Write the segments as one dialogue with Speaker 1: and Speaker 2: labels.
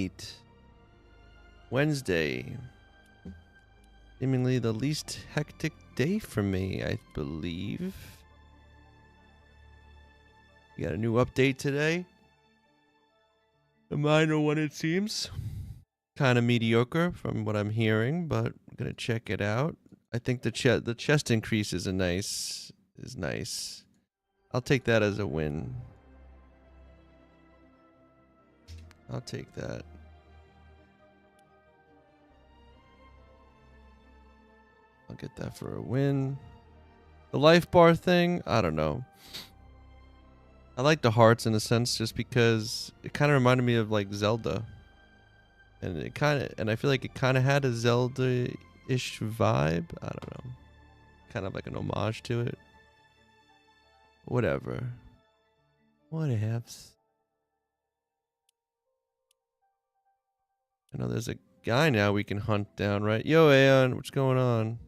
Speaker 1: right. Wednesday. Seemingly the least hectic day for me, I believe. You got a new update today. A minor one, it seems. Kind of mediocre from what I'm hearing, but I'm gonna check it out. I think the chest increase is nice. I'll take that as a win. I'll take that. I'll get that for a win. The life bar thing, I don't know. I like the hearts in a sense just because it kind of reminded me of like Zelda. And I feel like it kind of had a Zelda-ish vibe. I don't know. Kind of like an homage to it. Whatever. Whatevs. I know there's a guy now we can hunt down, right? Yo, Aeon, what's going on?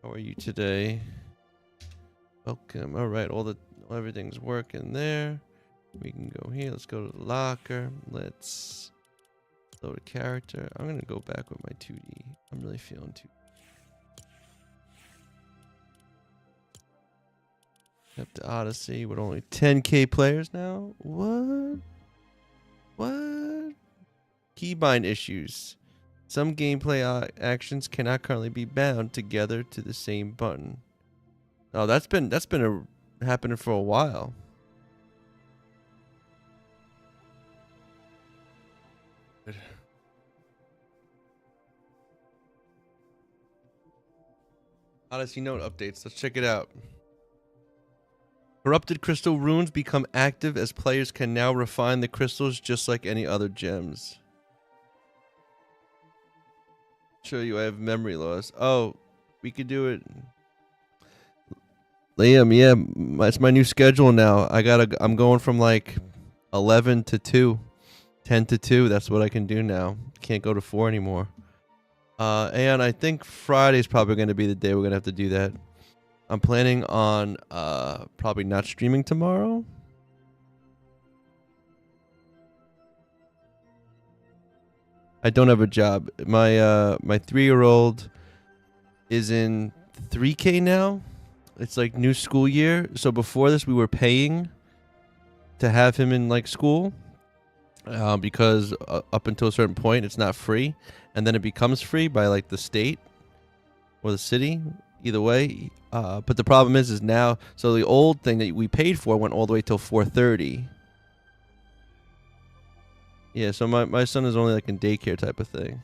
Speaker 1: How are you today? Welcome. All right, everything's working there. We can go here. Let's go to the locker. Let's load a character. I'm gonna go back with my 2D. I'm really feeling 2D. Up to Odyssey with only 10k players now. What? Keybind issues. Some gameplay actions cannot currently be bound together to the same button. Oh, that's been happening for a while. Good. Odyssey note updates. Let's check it out. Corrupted crystal runes become active as players can now refine the crystals just like any other gems. Show you I have memory loss. Oh, we could do it. Liam, yeah, it's my new schedule now. I'm going from like 11 to 2, 10 to 2. That's what I can do now. Can't go to 4 anymore. And I think Friday's probably going to be the day we're going to have to do that. I'm planning on probably not streaming tomorrow. I don't have a job. My 3-year-old is in 3K now. It's like new school year. So before this, we were paying to have him in like school because up until a certain point, it's not free, and then it becomes free by like the state or the city. Either way, but the problem is now. So the old thing that we paid for went all the way till 4:30. Yeah, so my son is only like in daycare type of thing.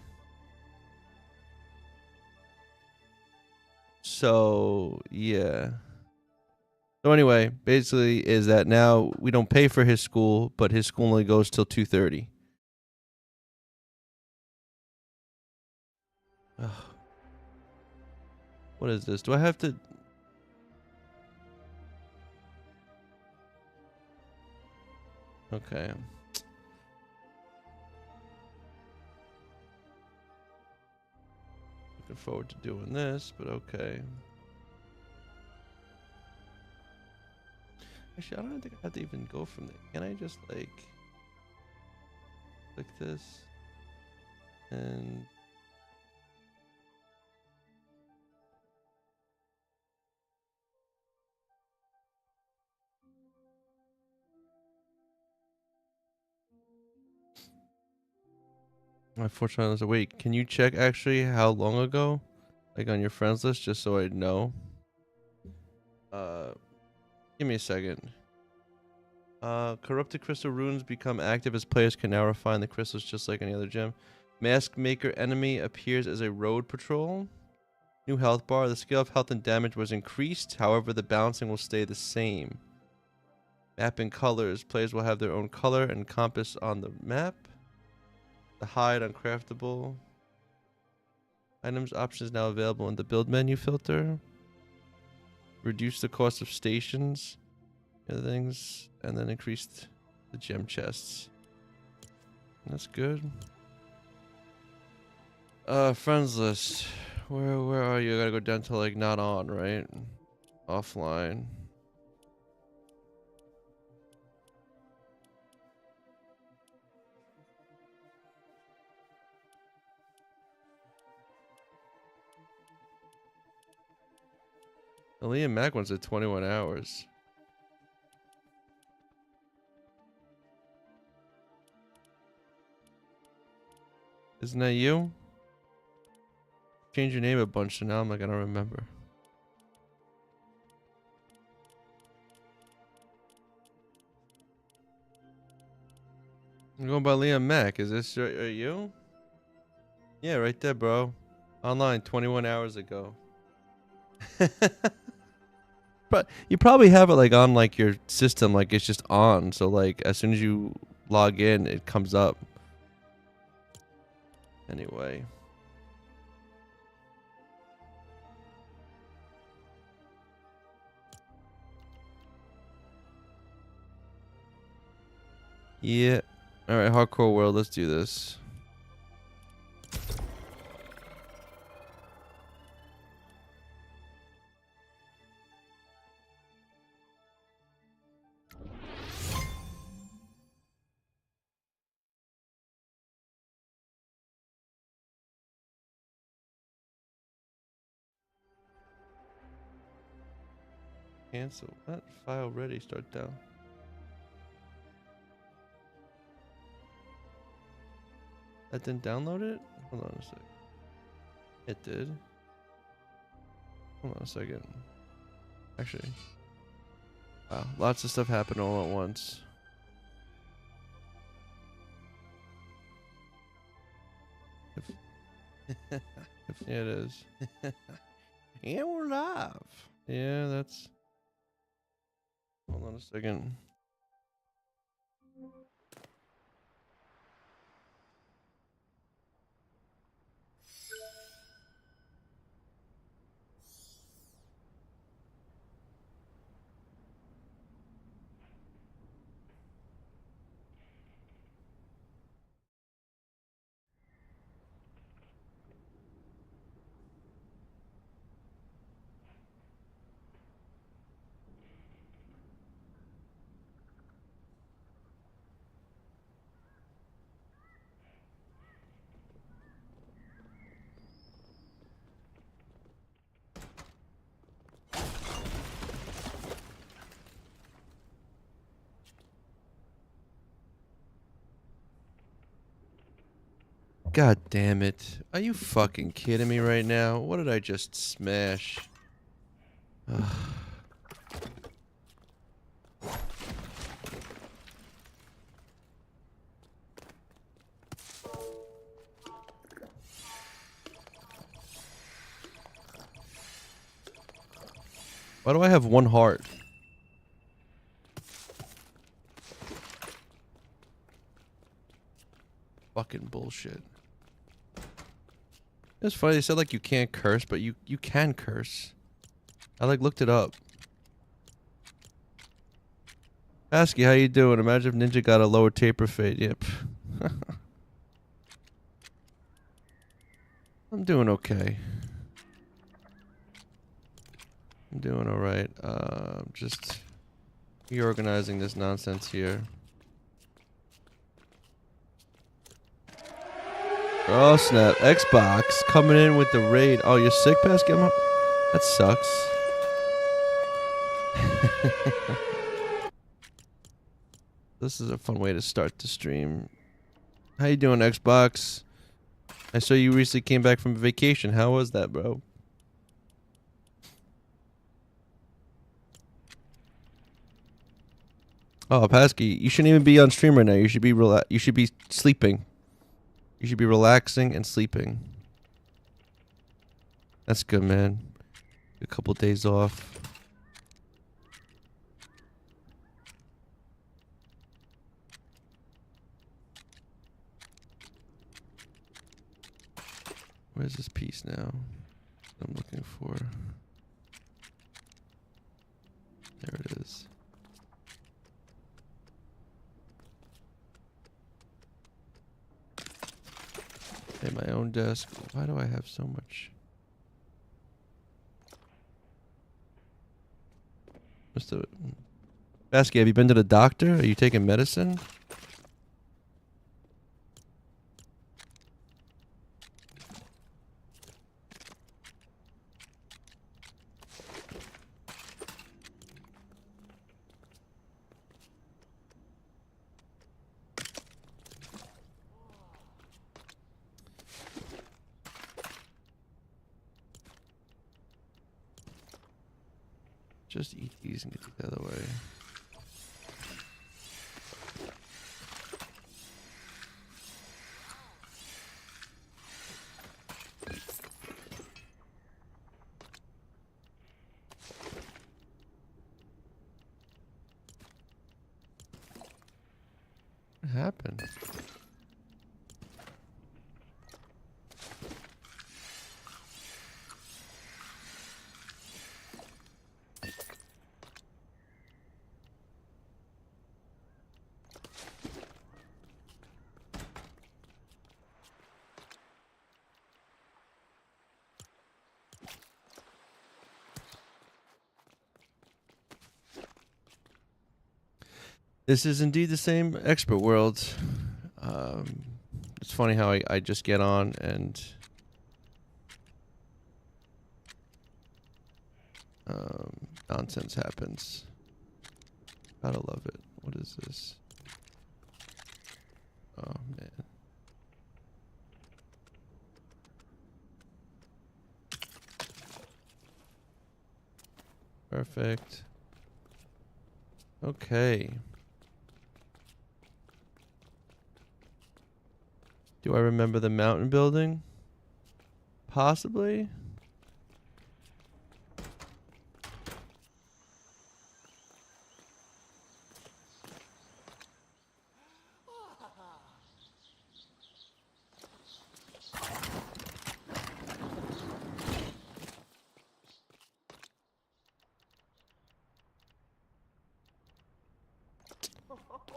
Speaker 1: So, yeah. So anyway, basically is that now we don't pay for his school, but his school only goes till 2:30. What is this? Do I have to... Okay. Looking forward to doing this, but okay. Actually, I don't think I have to even go from there. Can I just like click this and unfortunately, there's a wait. Can you check actually how long ago, like on your friends list, just so I know? Give me a second. Corrupted crystal runes become active as players can now refine the crystals just like any other gem. Mask Maker enemy appears as a road patrol. New health bar. The scale of health and damage was increased. However, the balancing will stay the same. Map and colors. Players will have their own color and compass on the map. The hide uncraftable. Items options now available in the build menu filter. Reduce the cost of stations. Other things. And then increased the gem chests. That's good. Friends list. Where are you? I gotta go down to like not on, right? Offline. The Liam Mac one's at 21 hours. Isn't that you? Change your name a bunch, so now I'm like, I don't remember. I'm going by Liam Mac. Is this you? Yeah, right there, bro. Online 21 hours ago. But you probably have it like on like your system, like it's just on. So like as soon as you log in, it comes up. Anyway. Yeah. All right, hardcore world. Let's do this. Cancel. That file ready. Start down. That didn't download it? Hold on a sec. It did. Hold on a second. Actually. Wow. Lots of stuff happened all at once. Yeah, it is. Yeah, we're live. Yeah, that's... Hold on a second. God damn it. Are you fucking kidding me right now? What did I just smash? Ugh. Why do I have one heart? Fucking bullshit. It's funny, they said like you can't curse, but you can curse. I like looked it up. Asky, how you doing? Imagine if Ninja got a lower taper fade. Yep. I'm doing okay. I'm doing alright. Just reorganizing this nonsense here. Oh snap. Xbox coming in with the raid. Oh, you're sick, Pascal? That sucks. This is a fun way to start the stream. How you doing, Xbox? I saw you recently came back from vacation. How was that, bro? Oh, Pasky, you shouldn't even be on stream right now. You should be you should be sleeping. You should be relaxing and sleeping. That's good, man. A couple days off. Where's this piece now? I'm looking for. There it is. At my own desk. Why do I have so much? Mr. Basky, have you been to the doctor? Are you taking medicine? Just eat these and get the other way. What happened? This is indeed the same expert world. It's funny how I just get on and nonsense happens. Gotta love it. What is this? Oh man. Perfect. Okay. Do I remember the mountain building? Possibly.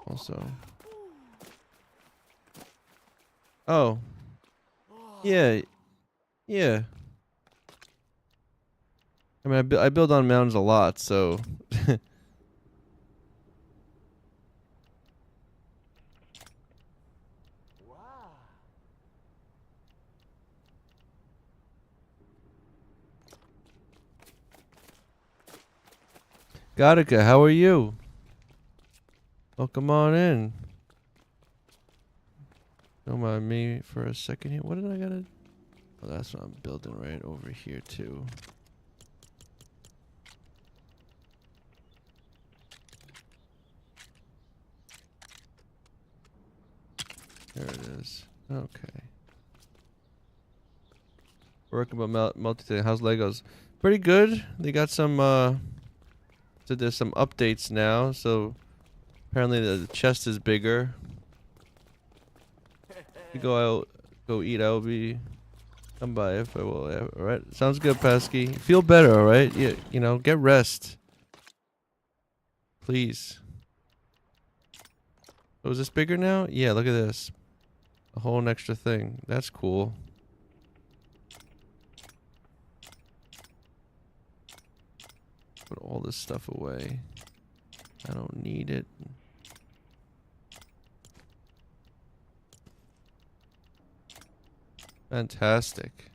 Speaker 1: Also. Oh. Yeah. Yeah. I mean, I build on mountains a lot, so. Gattaca, how are you? Welcome on in. Don't mind me for a second here. What did I gotta? Oh, that's what I'm building right over here too. There it is. Okay. Working about multi-thing. How's Legos? Pretty good. They got some. So there's some updates now. So apparently the chest is bigger. You go out, go eat. I'll be. Come by if I will. Yeah, all right. Sounds good, Pesky. Feel better, all right? You know, get rest. Please. Oh, is this bigger now? Yeah, look at this. A whole extra thing. That's cool. Put all this stuff away. I don't need it. Fantastic.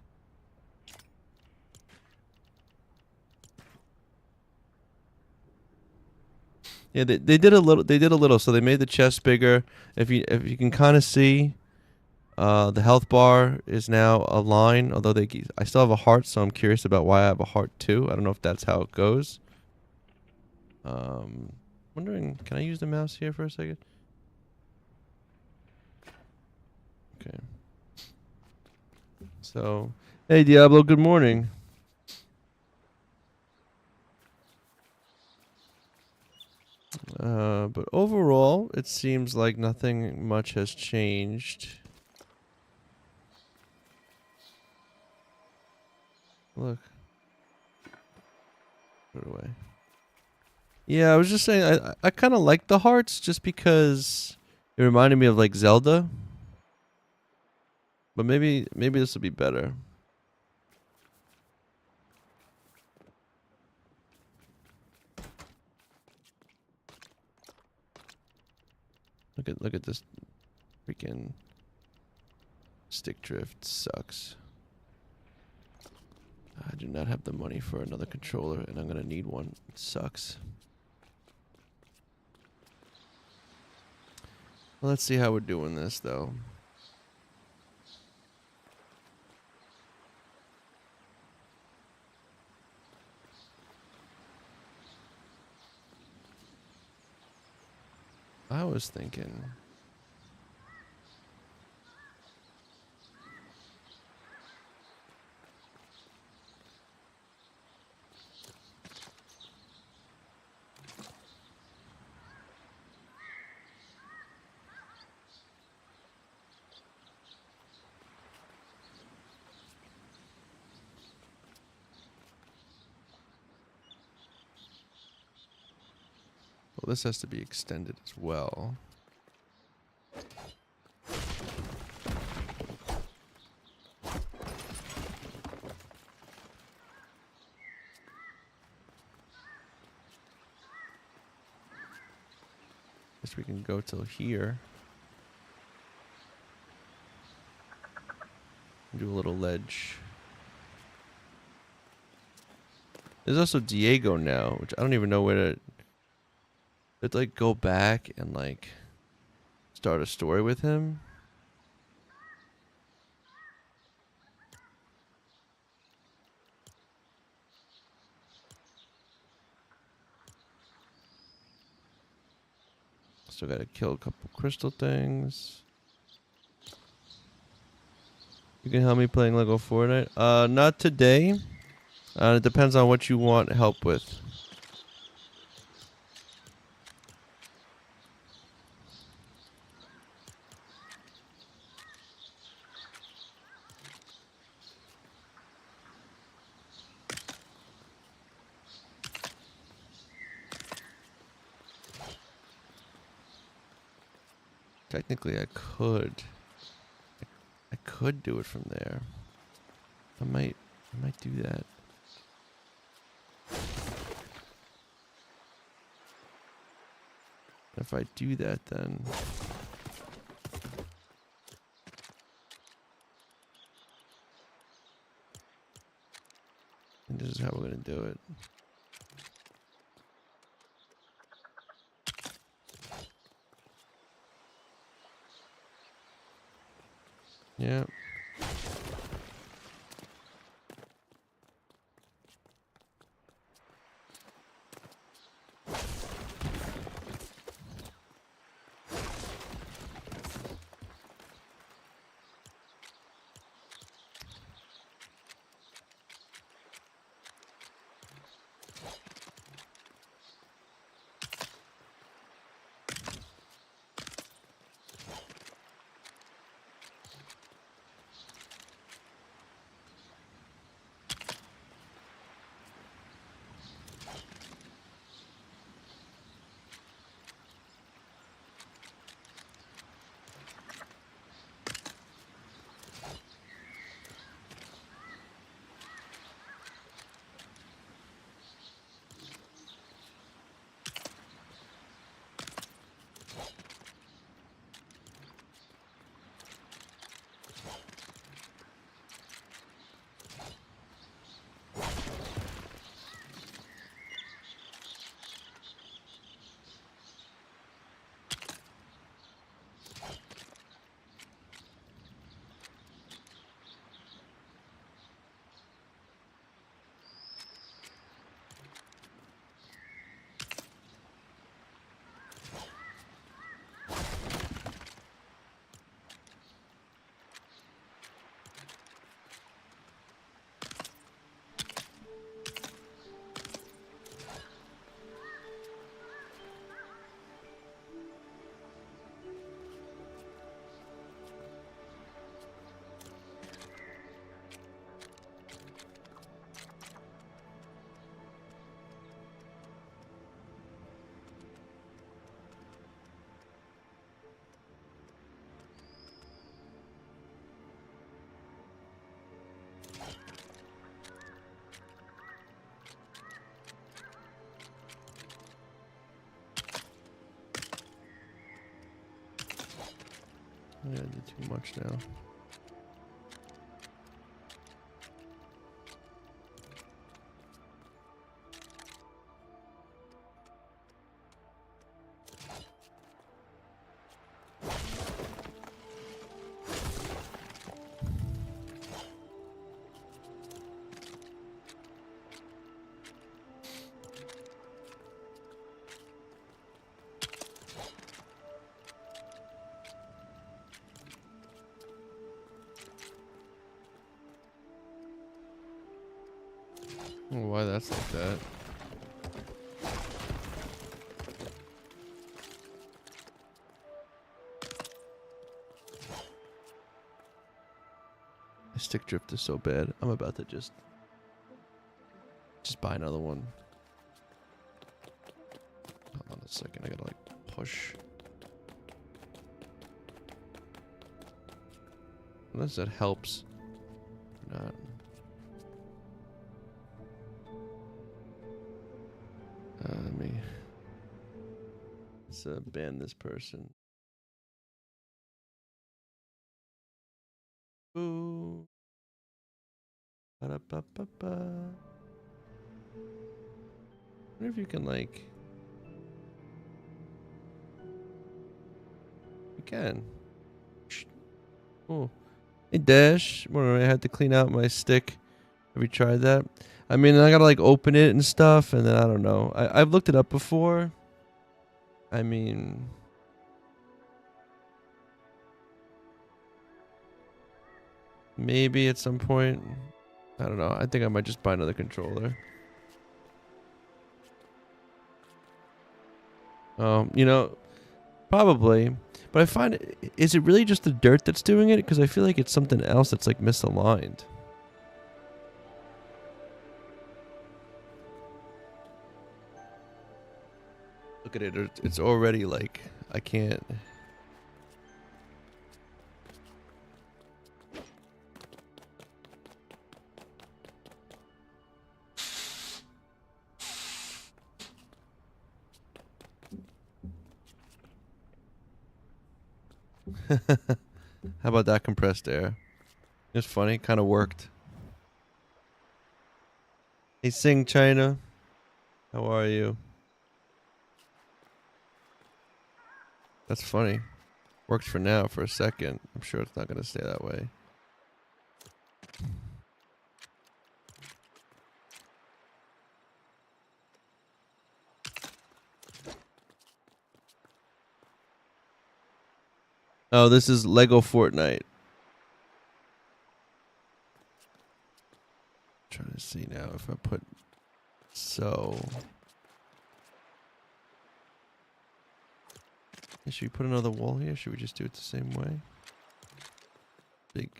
Speaker 1: Yeah, they did a little. They did a little. So they made the chest bigger. If you can kind of see, the health bar is now a line. Although I still have a heart, so I'm curious about why I have a heart too. I don't know if that's how it goes. Wondering, can I use the mouse here for a second? Okay. So, hey Diablo, good morning. But overall, it seems like nothing much has changed. Look. Put it away. Yeah, I was just saying, I kind of like the hearts just because it reminded me of like Zelda. But maybe this will be better. Look at this freaking stick drift. Sucks. I do not have the money for another controller, and I'm gonna need one. It sucks. Well, let's see how we're doing this, though. I was thinking... Well, this has to be extended as well. Guess we can go till here. Do a little ledge. There's also Diego now, which I don't even know where to... But like go back and like start a story with him. Still gotta kill a couple crystal things. You can help me playing Lego Fortnite? Not today. It depends on what you want help with. Technically, I could do it from there. I might do that. If I do that, then this is how we're gonna do it. Yeah. Yeah, I did too much now. I don't know why that's like that. My stick drift is so bad. I'm about to just buy another one. Hold on a second. I gotta like push. Unless that helps. Not. Let me. Let's ban this person. Ooh. Ba-da-ba-ba-ba. I wonder if you can like. You can. Oh. Hey Dash. Well, I had to clean out my stick. Have you tried that? I mean, I gotta like open it and stuff, and then I don't know. I've looked it up before. I mean, maybe at some point. I don't know. I think I might just buy another controller. You know, probably. But I find, is it really just the dirt that's doing it? Because I feel like it's something else that's like misaligned. Look at it. It's already like, I can't. How about that compressed air? It's funny. Kind of worked. Hey, Sing China. How are you? That's funny. Works for now for a second. I'm sure it's not going to stay that way. Oh, this is Lego Fortnite. Trying to see now if I put so. Should we put another wall here? Should we just do it the same way? Big.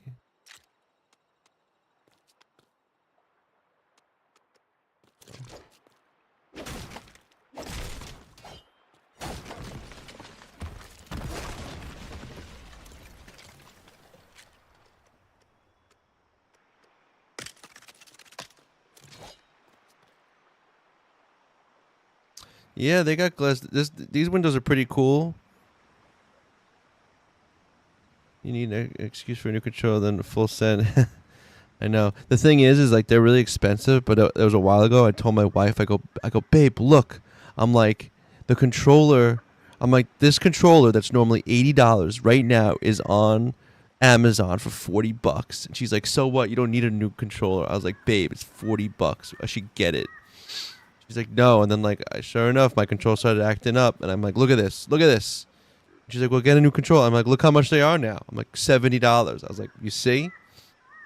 Speaker 1: Yeah, they got glass. These windows are pretty cool. You need an excuse for a new controller, then full set. I know. The thing is like they're really expensive. But it was a while ago. I told my wife, I go, babe, look. I'm like, the controller. I'm like, this controller that's normally $80 right now is on Amazon for $40. And she's like, so what? You don't need a new controller. I was like, babe, it's $40. I should get it. She's like, no. And then like, sure enough, my controller started acting up. And I'm like, look at this. Look at this. She's like, well, get a new controller. I'm like, look how much they are now. I'm like, $70. I was like, you see?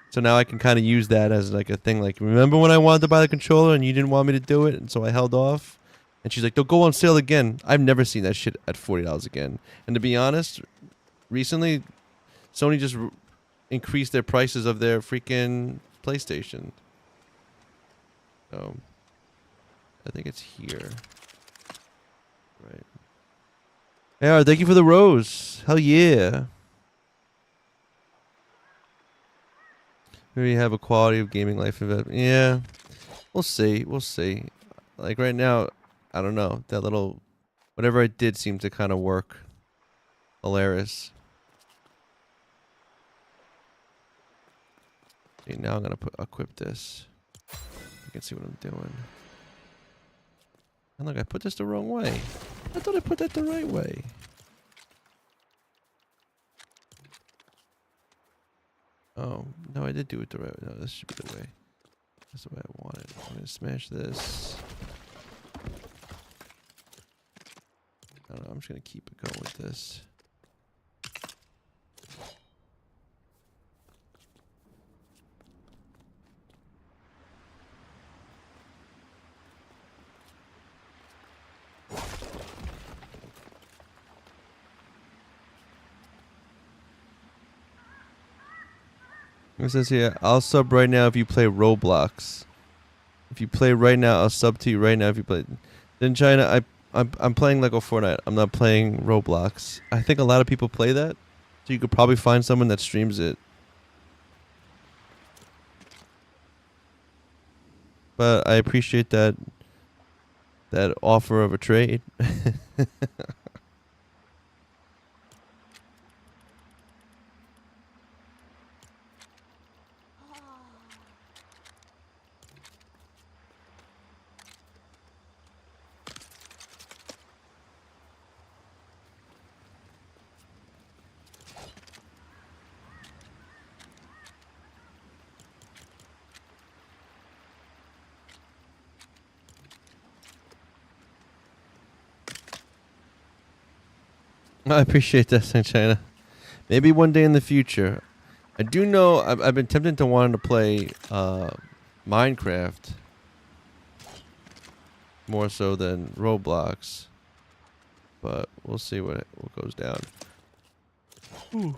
Speaker 1: So now I can kind of use that as like a thing. Like, remember when I wanted to buy the controller and you didn't want me to do it? And so I held off. And she's like, they'll go on sale again. I've never seen that shit at $40 again. And to be honest, recently, Sony just increased their prices of their freaking PlayStation. So, I think it's here. Right. Yeah, thank you for the rose. Hell yeah. Maybe have a quality of gaming life event. Yeah. We'll see. We'll see. Like right now, I don't know. That little whatever I did seemed to kind of work. Hilarious. Okay, now I'm gonna equip this. You can see what I'm doing. And look, I put this the wrong way. I thought I put that the right way. Oh, no, I did do it the right way. No, this should be the way. That's the way I want it. I'm gonna smash this. I don't know, I'm just gonna keep it going with this. It says here, I'll sub right now if you play Roblox. If you play right now, I'll sub to you right now if you play. In China, I'm playing Lego Fortnite. I'm not playing Roblox. I think a lot of people play that, so you could probably find someone that streams it. But I appreciate that offer of a trade. I appreciate that, in China. Maybe one day in the future. I do know I've been tempted to want to play Minecraft more so than Roblox, but we'll see what goes down. Ooh.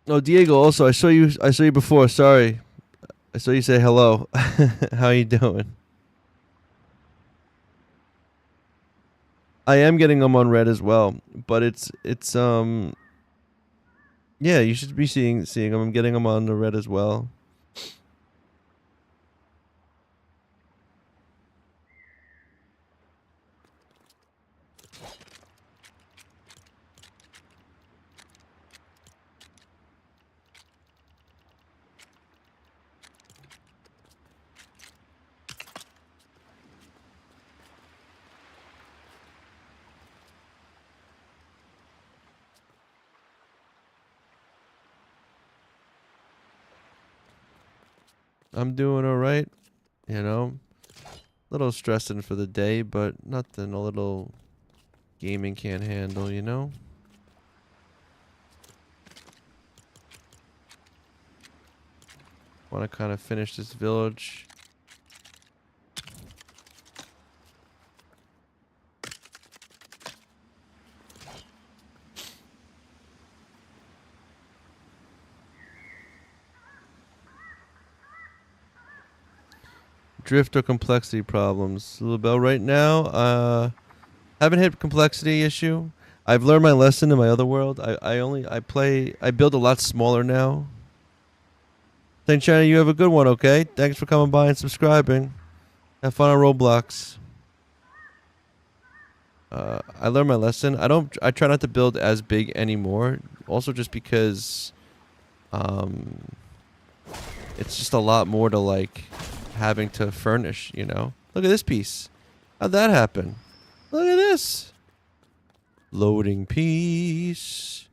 Speaker 1: No, Diego. Also, I saw you before. Sorry, I saw you say hello. How you doing? I am getting them on red as well, but it's yeah, you should be seeing them. I'm getting them on the red as well. I'm doing all right, you know. A little stressing for the day, but nothing a little gaming can't handle, you know. Want to kind of finish this village. Drift or complexity problems. Little bell right now. Haven't hit complexity issue. I've learned my lesson in my other world. I build a lot smaller now. Saint China, you have a good one, okay? Thanks for coming by and subscribing. Have fun on Roblox. I learned my lesson. I try not to build as big anymore. Also just because it's just a lot more to like having to furnish, you know? Look at this piece. How'd that happen? Look at this. Loading piece.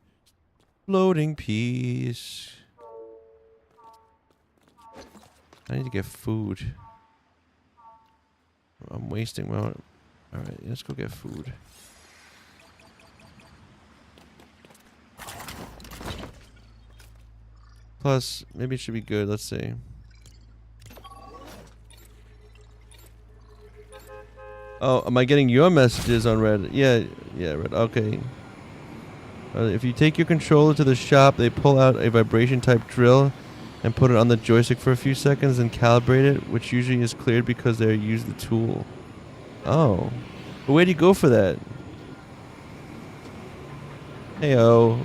Speaker 1: Loading piece. I need to get food. I'm wasting my... Alright, let's go get food. Plus, maybe it should be good. Let's see. Oh, am I getting your messages on Red? Yeah, Red. Okay. If you take your controller to the shop, they pull out a vibration type drill and put it on the joystick for a few seconds and calibrate it, which usually is cleared because they use the tool. Oh. But where do you go for that? Hey-oh.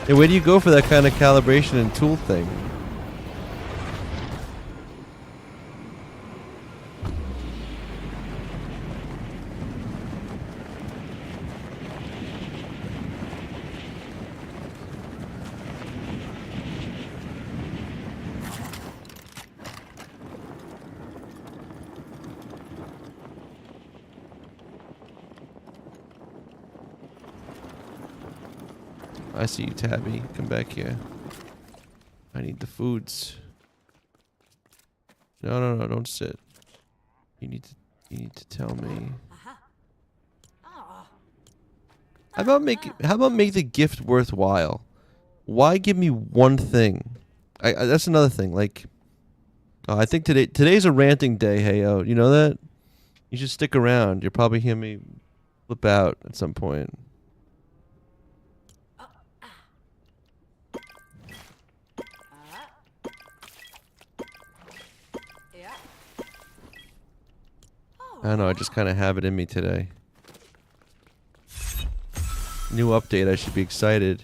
Speaker 1: Hey, where do you go for that kind of calibration and tool thing? I see you, Tabby. Come back here. I need the foods. No, don't sit. You need to tell me. How about make the gift worthwhile? Why give me one thing? That's another thing. Like, I think today's a ranting day. Heyo, you know that? You should stick around. You'll probably hear me flip out at some point. I don't know. I just kind of have it in me today. New update. I should be excited.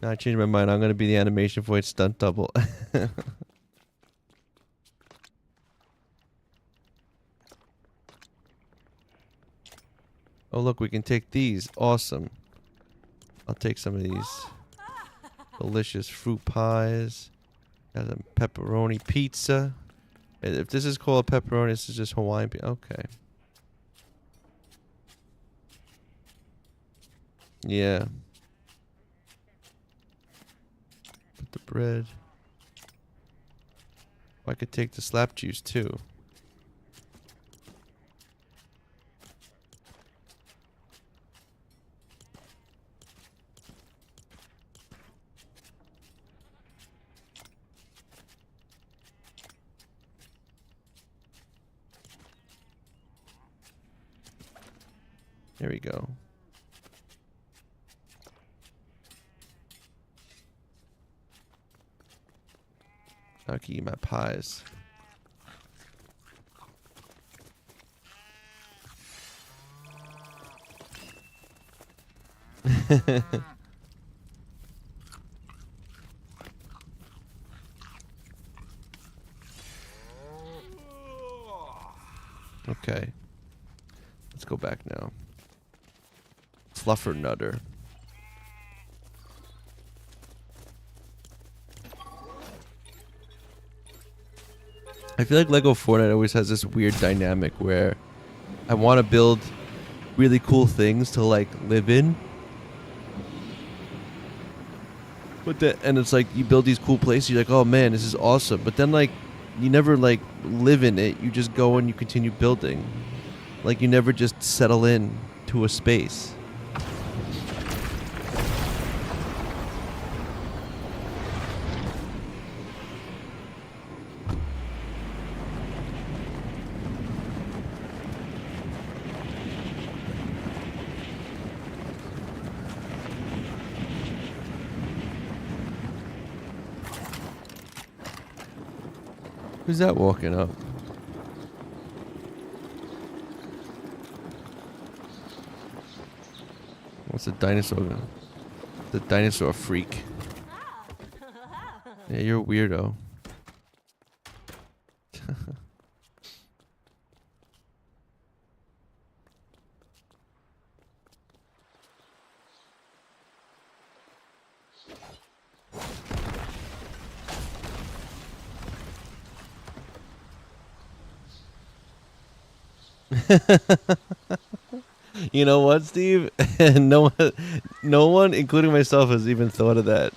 Speaker 1: No, I changed my mind. I'm going to be the animation voice stunt double. Oh, look. We can take these. Awesome. I'll take some of these. Delicious fruit pies. Got a pepperoni pizza. If this is called pepperoni, this is just Hawaiian pizza. Okay. Yeah. Put the bread. Oh, I could take the slap juice too. There we go. I can eat my pies. Okay. Let's go back now. Fluffernutter. I feel like Lego Fortnite always has this weird dynamic where I want to build really cool things to like live in. And it's like you build these cool places, you're like, oh man, this is awesome. But then like you never like live in it. You just go and you continue building. Like you never just settle in to a space. Who's that walking up? What's a dinosaur? The dinosaur freak. Yeah, you're a weirdo. You know what, Steve? no one, including myself, has even thought of that.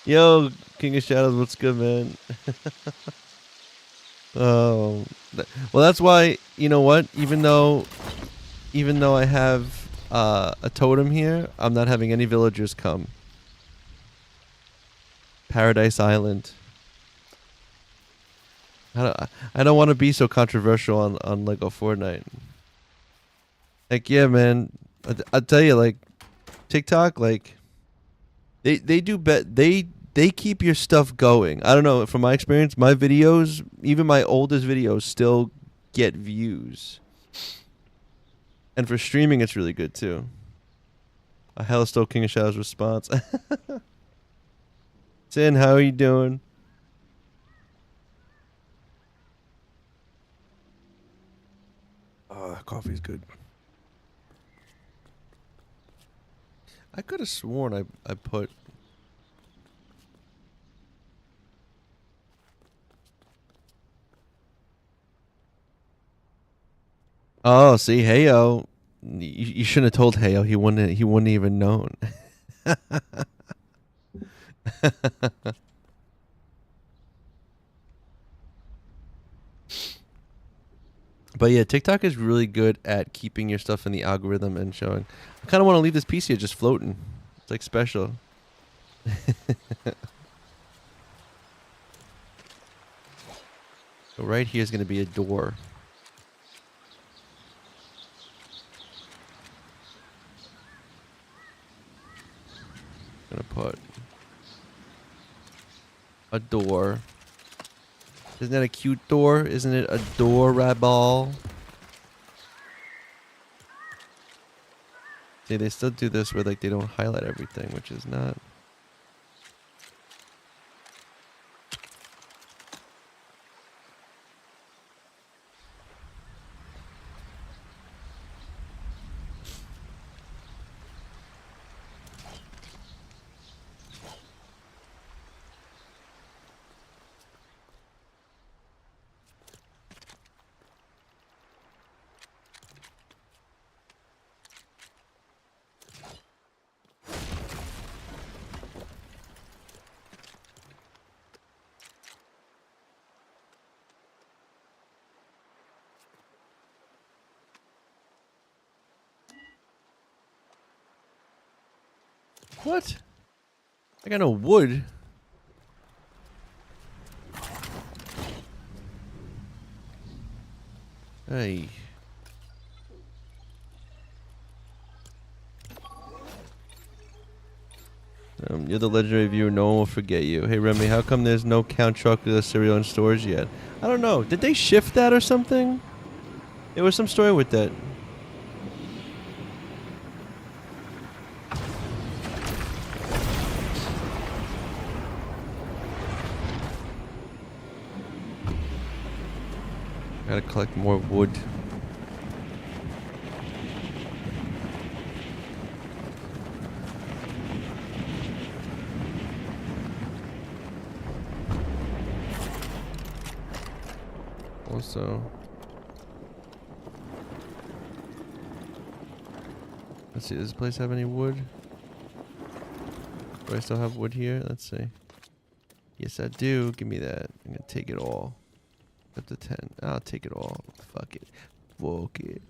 Speaker 1: Yo, King of Shadows, what's good, man? Oh, well, that's why. You know what? Even though I have a totem here, I'm not having any villagers come. Paradise Island. I don't want to be so controversial on Lego Fortnite. Like, yeah, man. I tell you, like, TikTok, like, they do they keep your stuff going. I don't know, from my experience, my videos, even my oldest videos, still get views. And for streaming, it's really good too. A Hell Stole King of Shadows response. Sin, how are you doing? Coffee's good. I could have sworn I put... Oh, see, Heyo. You shouldn't have told Heyo. He wouldn't even known. But yeah, TikTok is really good at keeping your stuff in the algorithm and showing. I kind of want to leave this piece here just floating. It's like special. So right here is going to be a door. I'm going to put a door. Isn't that a cute door? Isn't it adorable? See, they still do this where like they don't highlight everything, which is not. What? I got no wood. Hey. You're the legendary viewer. No one will forget you. Hey, Remy, how come there's no Count Chocula cereal in stores yet? I don't know. Did they shift that or something? There was some story with that. Gotta collect more wood. Also, let's see, does this place have any wood? Do I still have wood here? Let's see. Yes, I do. Give me that. I'm gonna take it all. Up to 10. I'll take it all. Fuck it. Fuck it.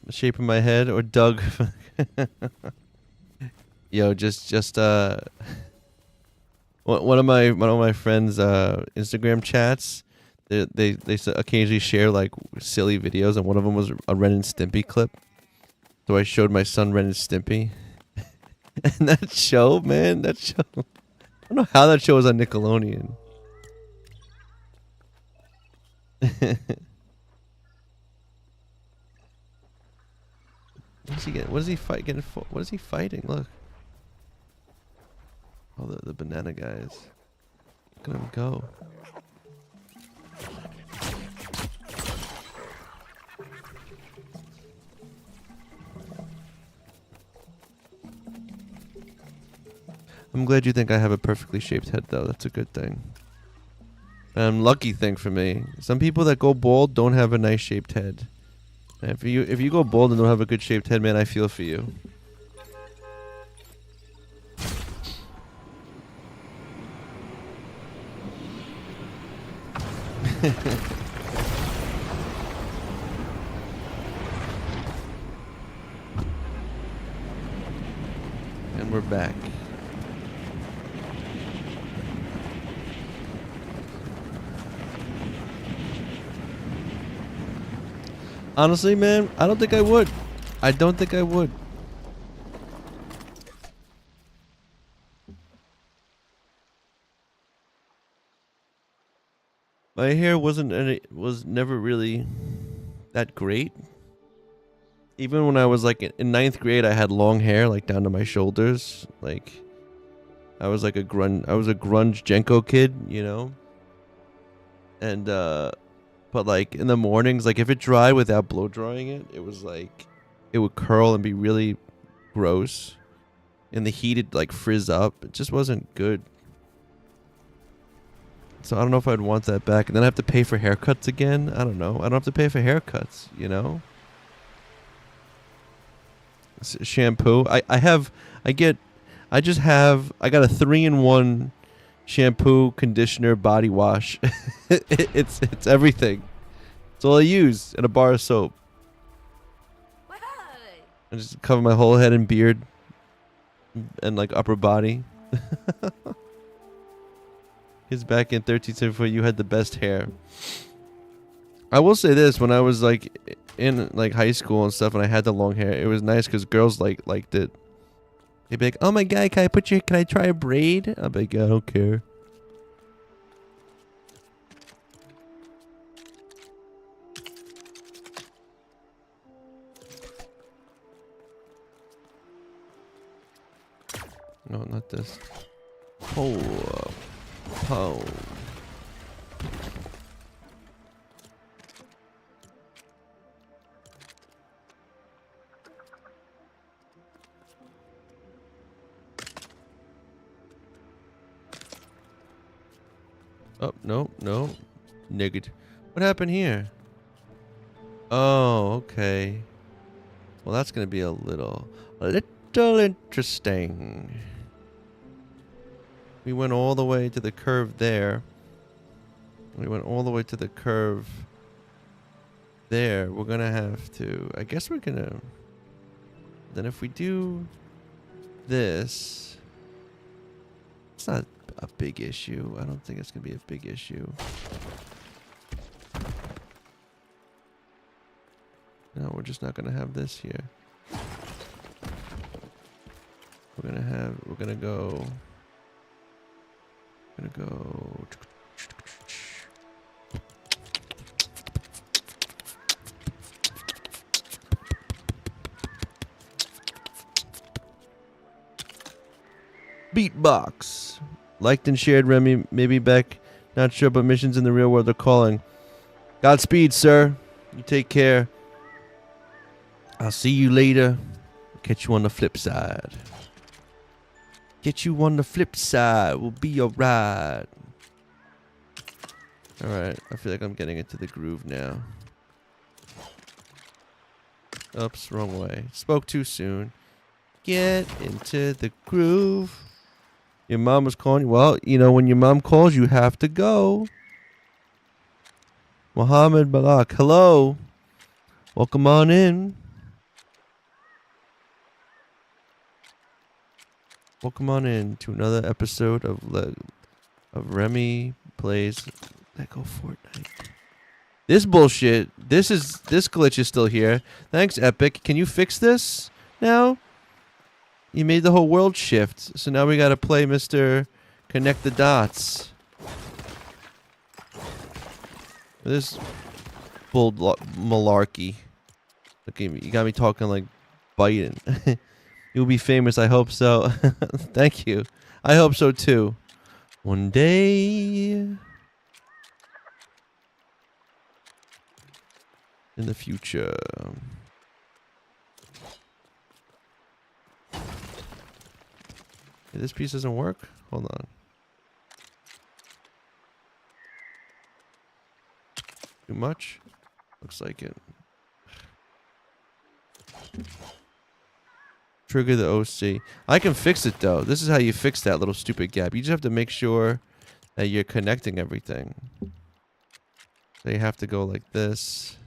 Speaker 1: The shape of my head or Doug? Yo, one of my friends' Instagram chats. They occasionally share like silly videos, and one of them was a Ren and Stimpy clip. So I showed my son Ren and Stimpy, and that show, man, I don't know how that show was on Nickelodeon. What's he getting? What is he fighting for? What is he fighting? Look. Oh, the banana guys. Look at him go. I'm glad you think I have a perfectly shaped head, though. That's a good thing. Lucky thing for me. Some people that go bald don't have a nice shaped head. And if you go bald and don't have a good shaped head, man, I feel for you. And we're back. Honestly, man, I don't think I would. I don't think I would. My hair was never really that great. Even when I was like in ninth grade, I had long hair like down to my shoulders. Like I was a grunge Jenko kid, you know. And but like in the mornings, like if it dried without blow drying it, it was like it would curl and be really gross. In the heat, it'd like frizz up. It just wasn't good. So I don't know if I'd want that back. And then I have to pay for haircuts again. I don't know. I don't have to pay for haircuts, you know? Shampoo. I got a 3-in-1 shampoo, conditioner, body wash. It's everything. It's all I use, and a bar of soap. I just cover my whole head and beard and like upper body. Because back in 1374, you had the best hair. I will say this: when I was like in like high school and stuff, and I had the long hair, it was nice because girls liked it. They'd be like, "Oh my god, can I try a braid?" I'd be like, "Yeah, I don't care." No, not this. Oh. Oh, no. Negative. What happened here? Oh, okay. Well, that's going to be a little interesting. We went all the way to the curve there. We went all the way to the curve there. We're going to have to... I guess we're going to... Then if we do this... It's not a big issue. I don't think it's going to be a big issue. No, we're just not going to have this here. We're going to go... Beatbox. Liked and shared, Remy. Maybe back. Not sure, but missions in the real world are calling. Godspeed, sir. You take care. I'll see you later. Catch you on the flip side. Get you on the flip side. We'll be alright. Alright. I feel like I'm getting into the groove now. Oops, wrong way. Spoke too soon. Get into the groove. Your mom was calling you. Well, you know, when your mom calls, you have to go. Mohammed Balak. Hello. Welcome on in. Welcome on in to another episode of Remy Plays Lego Fortnite. This bullshit. This glitch is still here. Thanks, Epic. Can you fix this now? You made the whole world shift, so now we gotta play Mr. Connect the Dots. This bull malarkey. Look at me. You got me talking like Biden. You'll be famous, I hope so. Thank you. I hope so too. One day in the future. This piece doesn't work? Hold on. Too much? Looks like it. Trigger the OC. I can fix it though. This is how you fix that little stupid gap. You just have to make sure that you're connecting everything. So you have to go like this.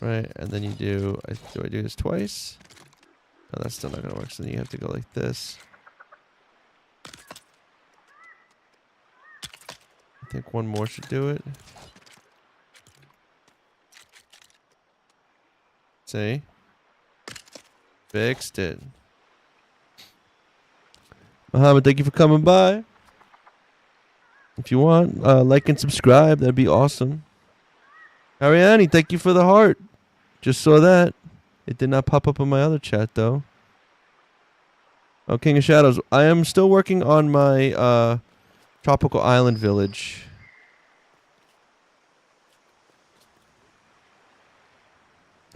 Speaker 1: Right, and then you do I do this twice? No, that's still not gonna work. So then you have to go like this. I think one more should do it. See? Fixed it. Muhammad, thank you for coming by. If you want, like and subscribe. That'd be awesome. Ariane, thank you for the heart. Just saw that. It did not pop up on my other chat, though. Oh, King of Shadows. I am still working on my tropical island village.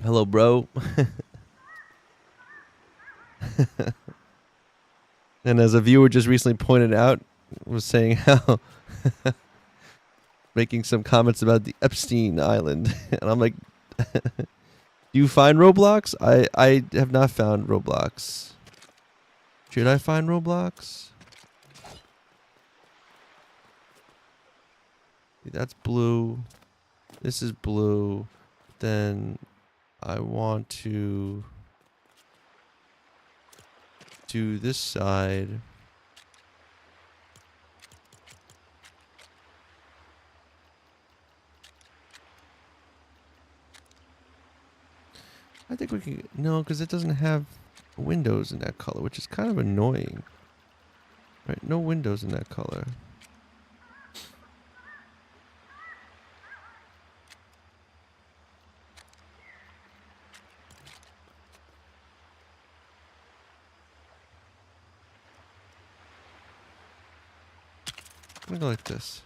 Speaker 1: Hello, bro. And as a viewer just recently pointed out, was saying how making some comments about the Epstein Island, and I'm like, do you find Roblox? I have not found Roblox. Should I find Roblox? That's blue. This is blue. Then I want to do this side. I think we can, no, because it doesn't have windows in that color, which is kind of annoying. Right, no windows in that color. I'm gonna go like this.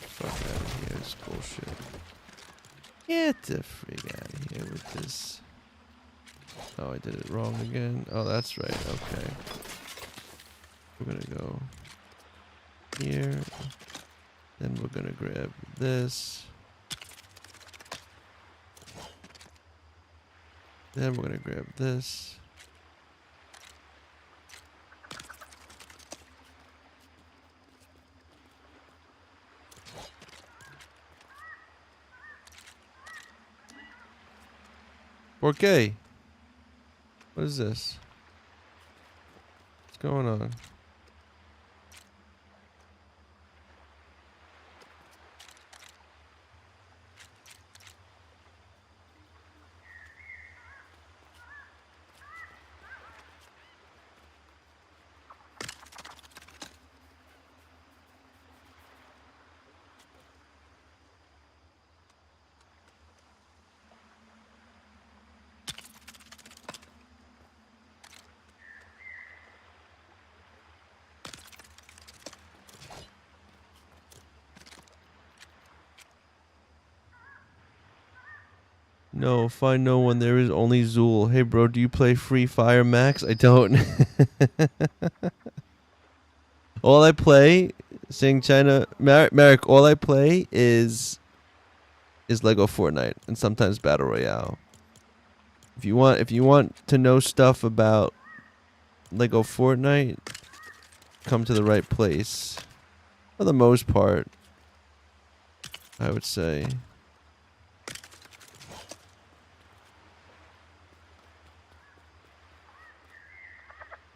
Speaker 1: Fuck out of here, this bullshit. Get the freak out of here with this. Oh, I did it wrong again. Oh, that's right, okay. We're gonna go here. Then we're gonna grab this. Then we're gonna grab this. Okay. What is this? What's going on? No, find no one. There is only Zool. Hey, bro, do you play Free Fire Max? I don't. All I play, saying China, Merrick. All I play is Lego Fortnite and sometimes Battle Royale. If you want to know stuff about Lego Fortnite, come to the right place. For the most part, I would say.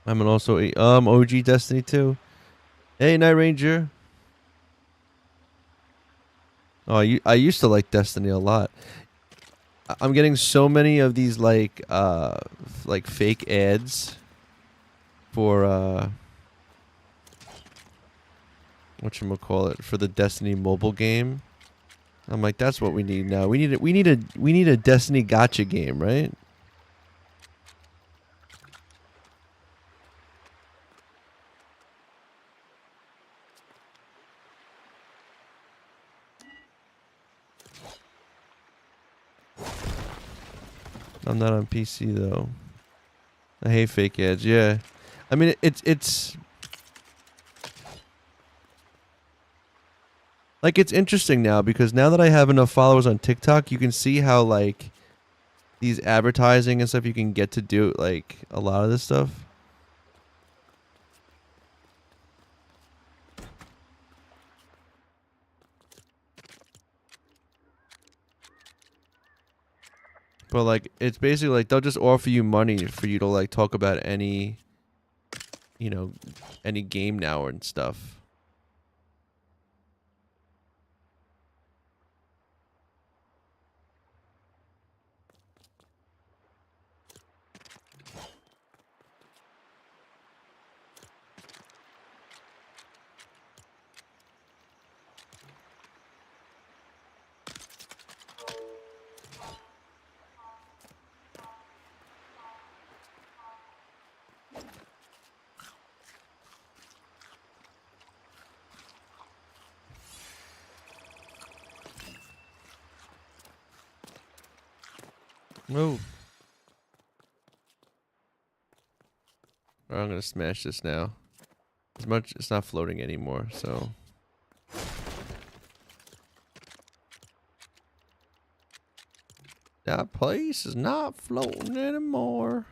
Speaker 1: I'm also a OG Destiny 2. Hey, Night Ranger. Oh, I used to like Destiny a lot. I'm getting so many of these like fake ads for whatchamacallit, for the Destiny mobile game. I'm like, that's what we need now. We need a Destiny gacha game, right? I'm not on PC though. I hate fake ads. Yeah, I mean it's like, it's interesting now because now that I have enough followers on TikTok, you can see how like these advertising and stuff you can get to do like a lot of this stuff. But like, it's basically like they'll just offer you money for you to like talk about any, any game now and stuff. Oh. I'm gonna smash this now. As much, it's not floating anymore, so. That place is not floating anymore.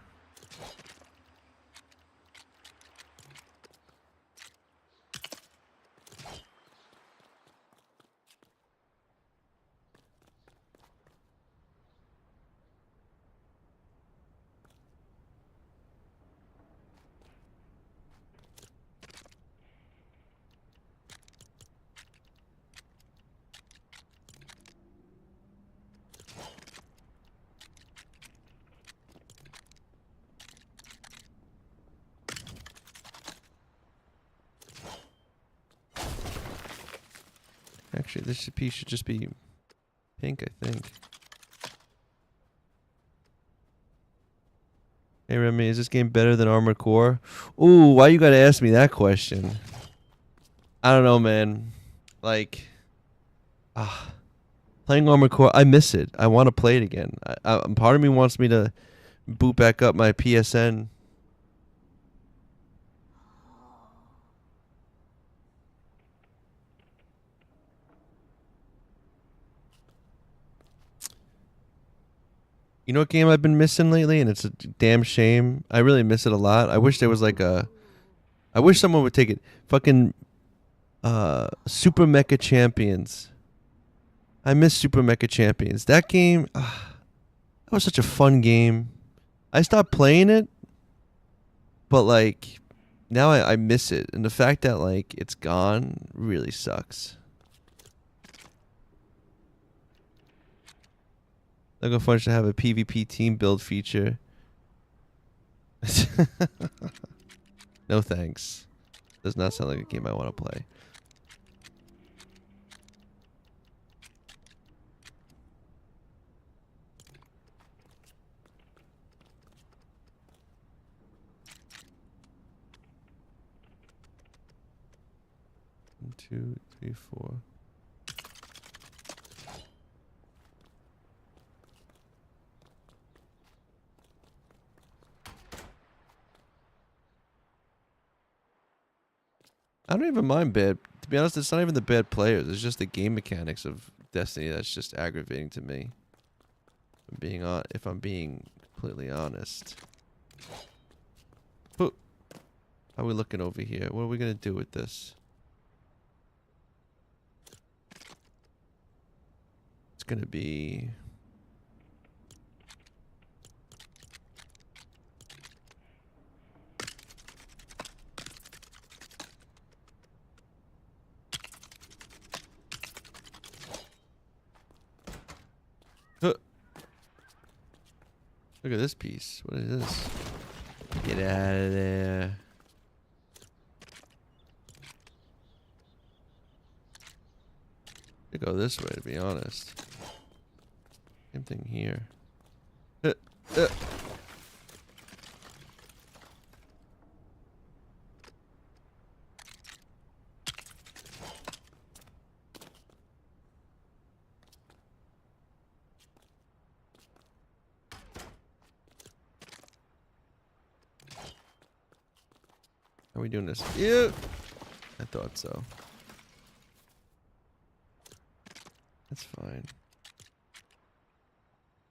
Speaker 1: Actually, this piece should just be pink, I think. Hey Remy, is this game better than Armored Core? Ooh, why you gotta ask me that question? I don't know, man. Like, playing Armored Core, I miss it. I want to play it again. Part of me wants me to boot back up my PSN. You know what game I've been missing lately, and it's a damn shame. I really miss it a lot. I wish there was like a. I wish someone would take it. Fucking Super Mecha Champions. I miss Super Mecha Champions. That game, that was such a fun game. I stopped playing it, but like now I miss it, and the fact that like it's gone really sucks. Lego Fun should have a PvP team build feature. No thanks. Does not sound like a game I want to play. One, two, three, four. I don't even mind bad. To be honest, it's not even the bad players. It's just the game mechanics of Destiny that's just aggravating to me. If I'm being completely honest. But how are we looking over here? What are we gonna do with this? It's gonna be. Look at this piece. What is this? Get out of there. Could go this way, to be honest. Same thing here. How are we doing this? Yeah, I thought so. That's fine.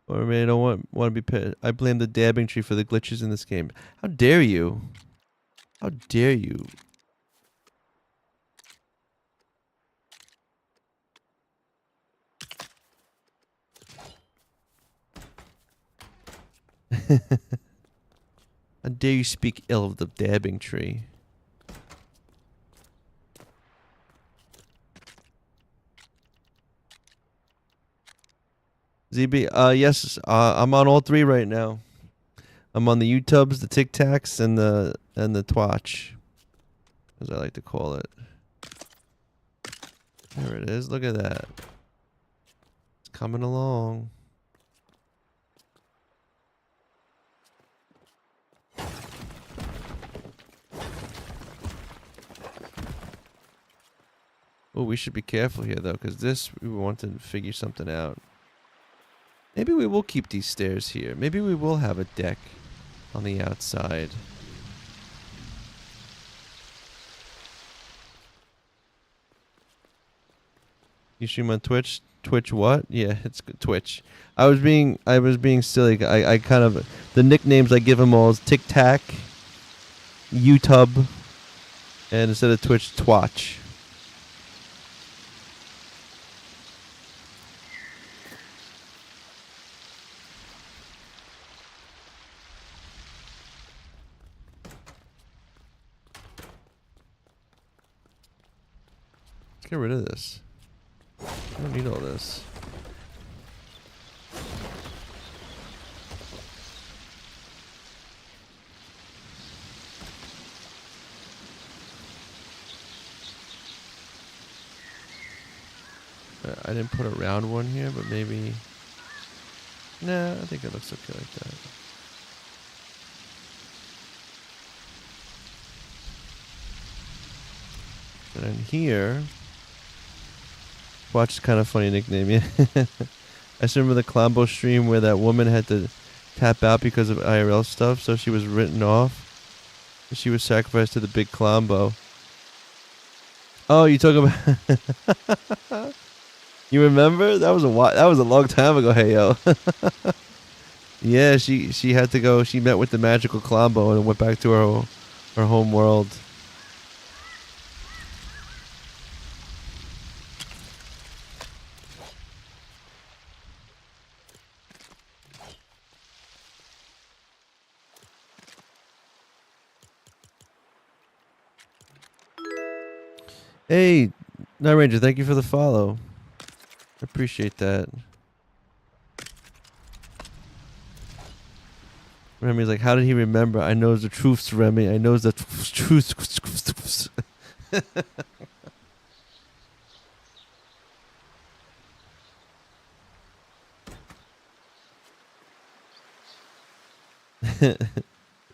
Speaker 1: Or maybe I don't want to be pissed. I blame the dabbing tree for the glitches in this game. How dare you? How dare you? How dare you speak ill of the dabbing tree? ZB, yes, I'm on all three right now. I'm on the YouTubes, the TikToks, and the Twatch, as I like to call it. There it is. Look at that. It's coming along. Oh, we should be careful here though, because we want to figure something out. Maybe we will keep these stairs here. Maybe we will have a deck on the outside. You stream on Twitch? Twitch what? Yeah, it's good. Twitch. I was being silly. I kind of, the nicknames I give them all is Tic Tac, YouTube, and instead of Twitch, Twatch. Let's get rid of this. I don't need all this. I didn't put a round one here, but maybe... Nah, I think it looks okay like that. And then here... Watch is kind of funny nickname, yeah. I still remember the Colombo stream where that woman had to tap out because of IRL stuff, so she was written off. She was sacrificed to the big Colombo. Oh, you talk about... You remember? That was a long time ago, hey yo. Yeah, she had to go. She met with the magical Colombo and went back to her home world. Hey, Night Ranger, thank you for the follow. I appreciate that. Remy's like, how did he remember? I knows the truths, Remy. I knows the truths.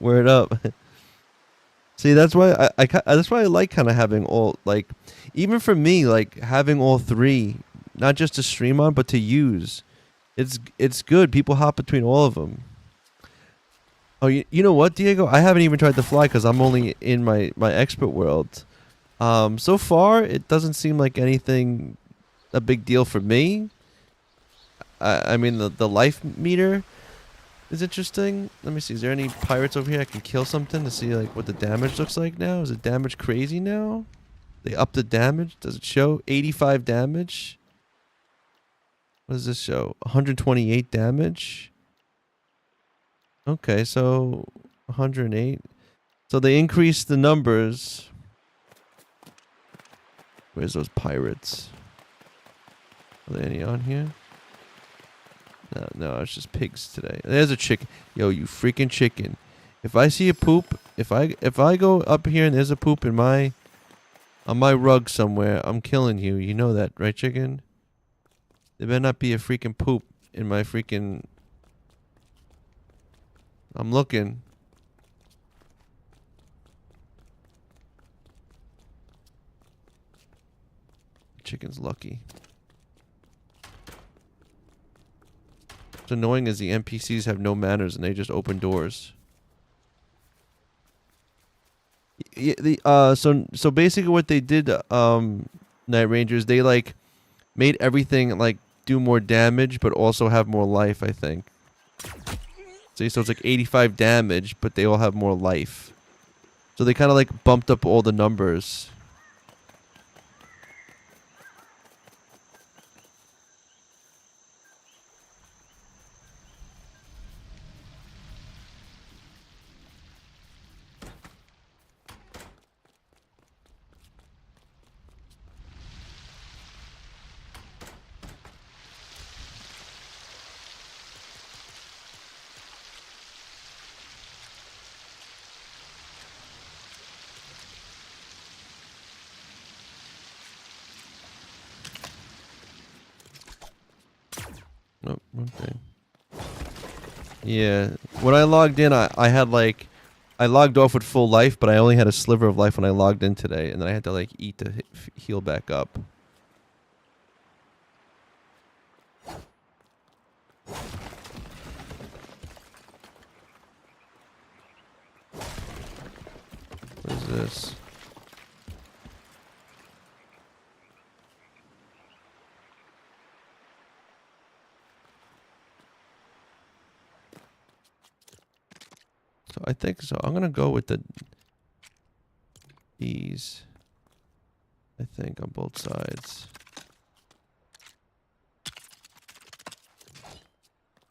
Speaker 1: Word up. See, that's why that's why I like kind of having all, like, even for me, like having all three, not just to stream on, but to use. It's good. People hop between all of them. Oh, you know what, Diego? I haven't even tried to fly because I'm only in my expert world. So far, it doesn't seem like anything a big deal for me. I mean, the life meter is interesting. Let me see. Is there any pirates over here I can kill something to see like what the damage looks like now? Is the damage crazy now? They up the damage. Does it show 85 damage? What does this show? 128 damage. Okay, so 108. So they increased the numbers. Where's those pirates? Are there any on here? No, it's just pigs today. There's a chicken. Yo, you freaking chicken. If I see a poop, if I go up here and there's a poop in on my rug somewhere, I'm killing you. You know that, right, chicken? There better not be a freaking poop in my freaking... I'm looking. Chicken's lucky. What's annoying is the NPCs have no manners and they just open doors. So basically what they did, Night Rangers, they like made everything like do more damage but also have more life, I think. See, so it's like 85 damage, but they all have more life. So they kind of like bumped up all the numbers. Nope, okay. Yeah, when I logged in, I had like, I logged off with full life, but I only had a sliver of life when I logged in today, and then I had to like eat to heal back up. What is this? So I think so. I'm gonna go with these. I think on both sides.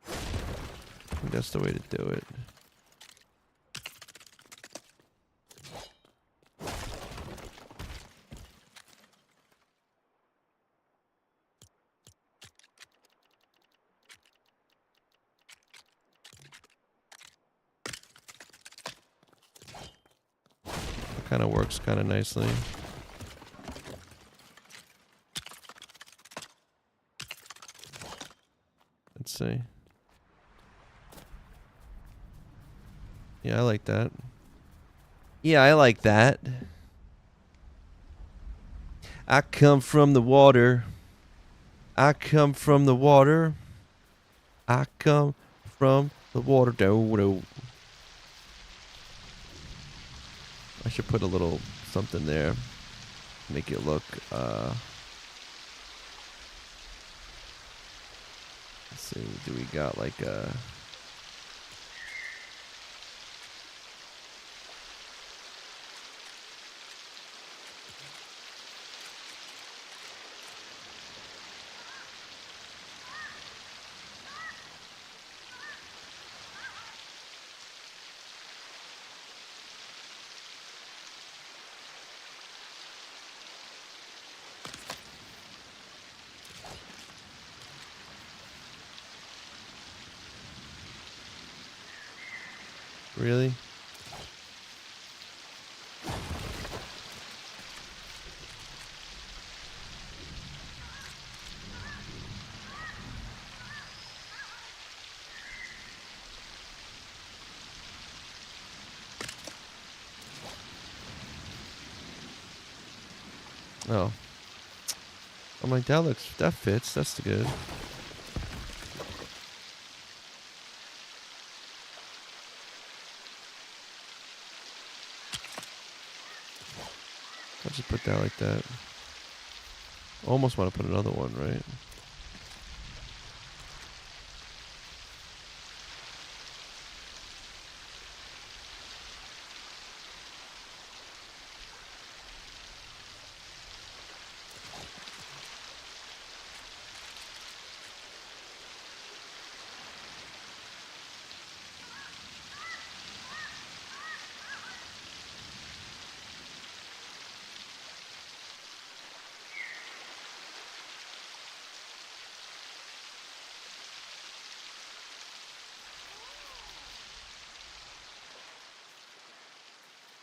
Speaker 1: I think that's the way to do it. Kind of works kind of nicely. Let's see. Yeah, I like that. Yeah, I like that. I come from the water. I come from the water. I come from the water. Do. I should put a little something there. Make it look, let's see, do we got like a... Really? Oh. I'm like, that fits. That's good. I'll just put that like that. Almost want to put another one, right?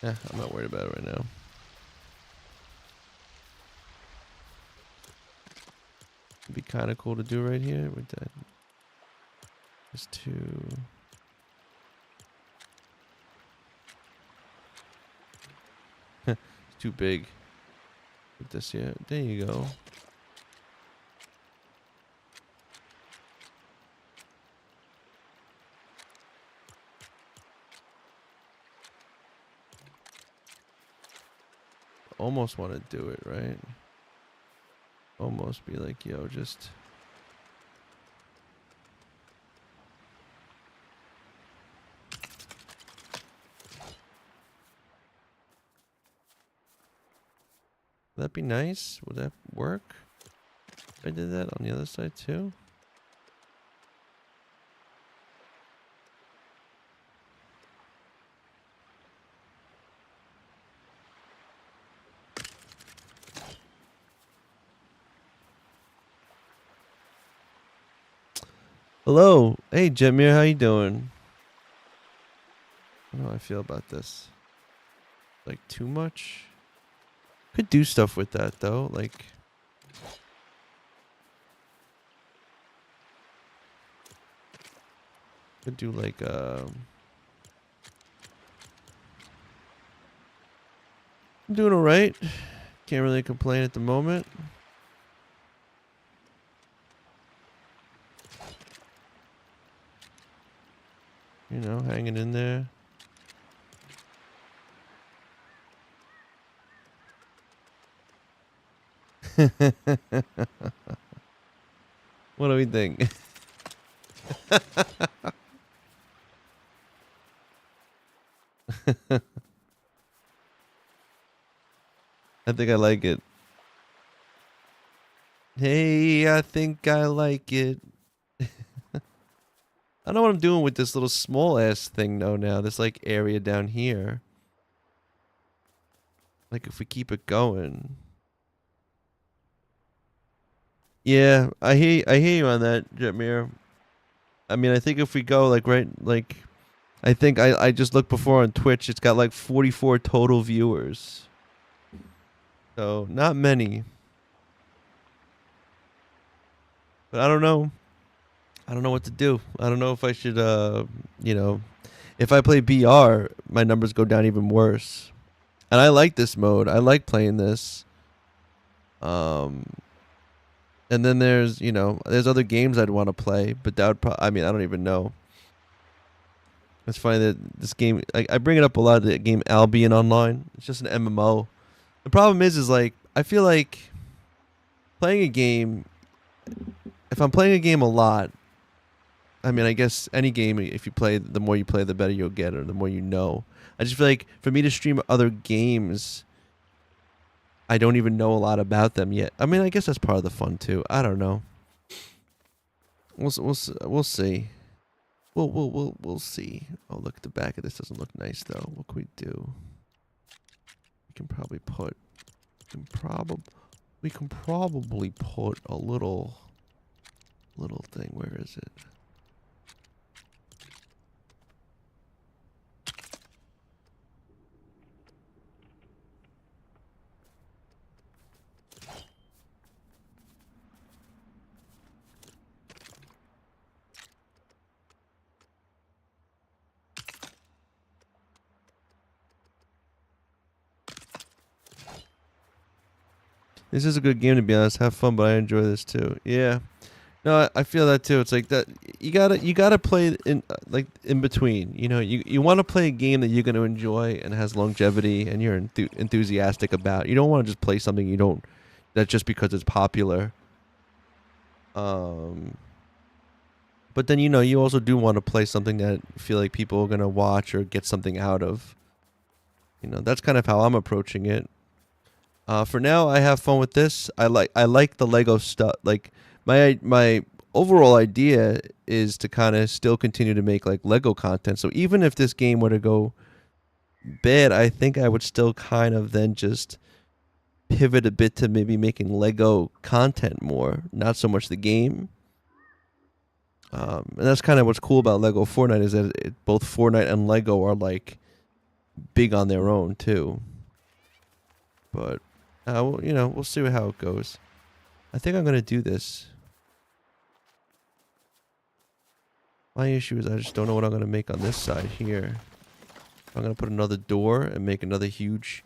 Speaker 1: Yeah, I'm not worried about it right now. It'd be kind of cool to do right here with that. Just two. It's too big. Put this here. There you go. Almost want to do it, right? Almost be like, yo, just... Would that be nice? Would that work? If I did that on the other side too? Hello. Hey, Jetmir, how you doing? I don't know how I feel about this. Like, too much? Could do stuff with that, though. Like... Could do, like, I'm doing alright. Can't really complain at the moment. You know, hanging in there. What do we think? I think I like it. Hey, I think I like it. I don't know what I'm doing with this little small ass thing though now. This like area down here. Like if we keep it going. Yeah, I hear you on that, Jetmir. I mean, I think if we go like right like I think I just looked before on Twitch, it's got like 44 total viewers. So, not many. But I don't know. I don't know what to do. I don't know if I should you know, if I play BR, my numbers go down even worse. And I like this mode. I like playing this. And then there's, you know, there's other games I'd want to play, but that would I mean, I don't even know. It's funny that this game, I bring it up a lot, the game Albion Online. It's just an MMO. The problem is like, I feel like playing a game, if I'm playing a game a lot, I mean, I guess any game, if you play, the more you play, the better you'll get, or the more you know. I just feel like for me to stream other games, I don't even know a lot about them yet. I mean, I guess that's part of the fun too. I don't know. We'll see. We'll see. Oh, look, the back of this doesn't look nice though. What can we do? We can probably put. We can probably put a little thing. Where is it? This is a good game, to be honest. Have fun, but I enjoy this too. Yeah. No, I feel that too. It's like that. You gotta play in like in between. You know, you want to play a game that you're gonna enjoy and has longevity and you're enthusiastic about. You don't want to just play something you don't. That's just because it's popular. But then you also do want to play something that you feel like people are gonna watch or get something out of. You know, that's kind of how I'm approaching it. For now, I have fun with this. I like the Lego stuff. Like my overall idea is to kind of still continue to make like Lego content. So even if this game were to go bad, I think I would still kind of then just pivot a bit to maybe making Lego content more, not so much the game. And that's kind of what's cool about Lego Fortnite is that both Fortnite and Lego are like big on their own too. But we'll see how it goes. I think I'm gonna do this. My issue is I just don't know what I'm gonna make on this side here. I'm gonna put another door and make another huge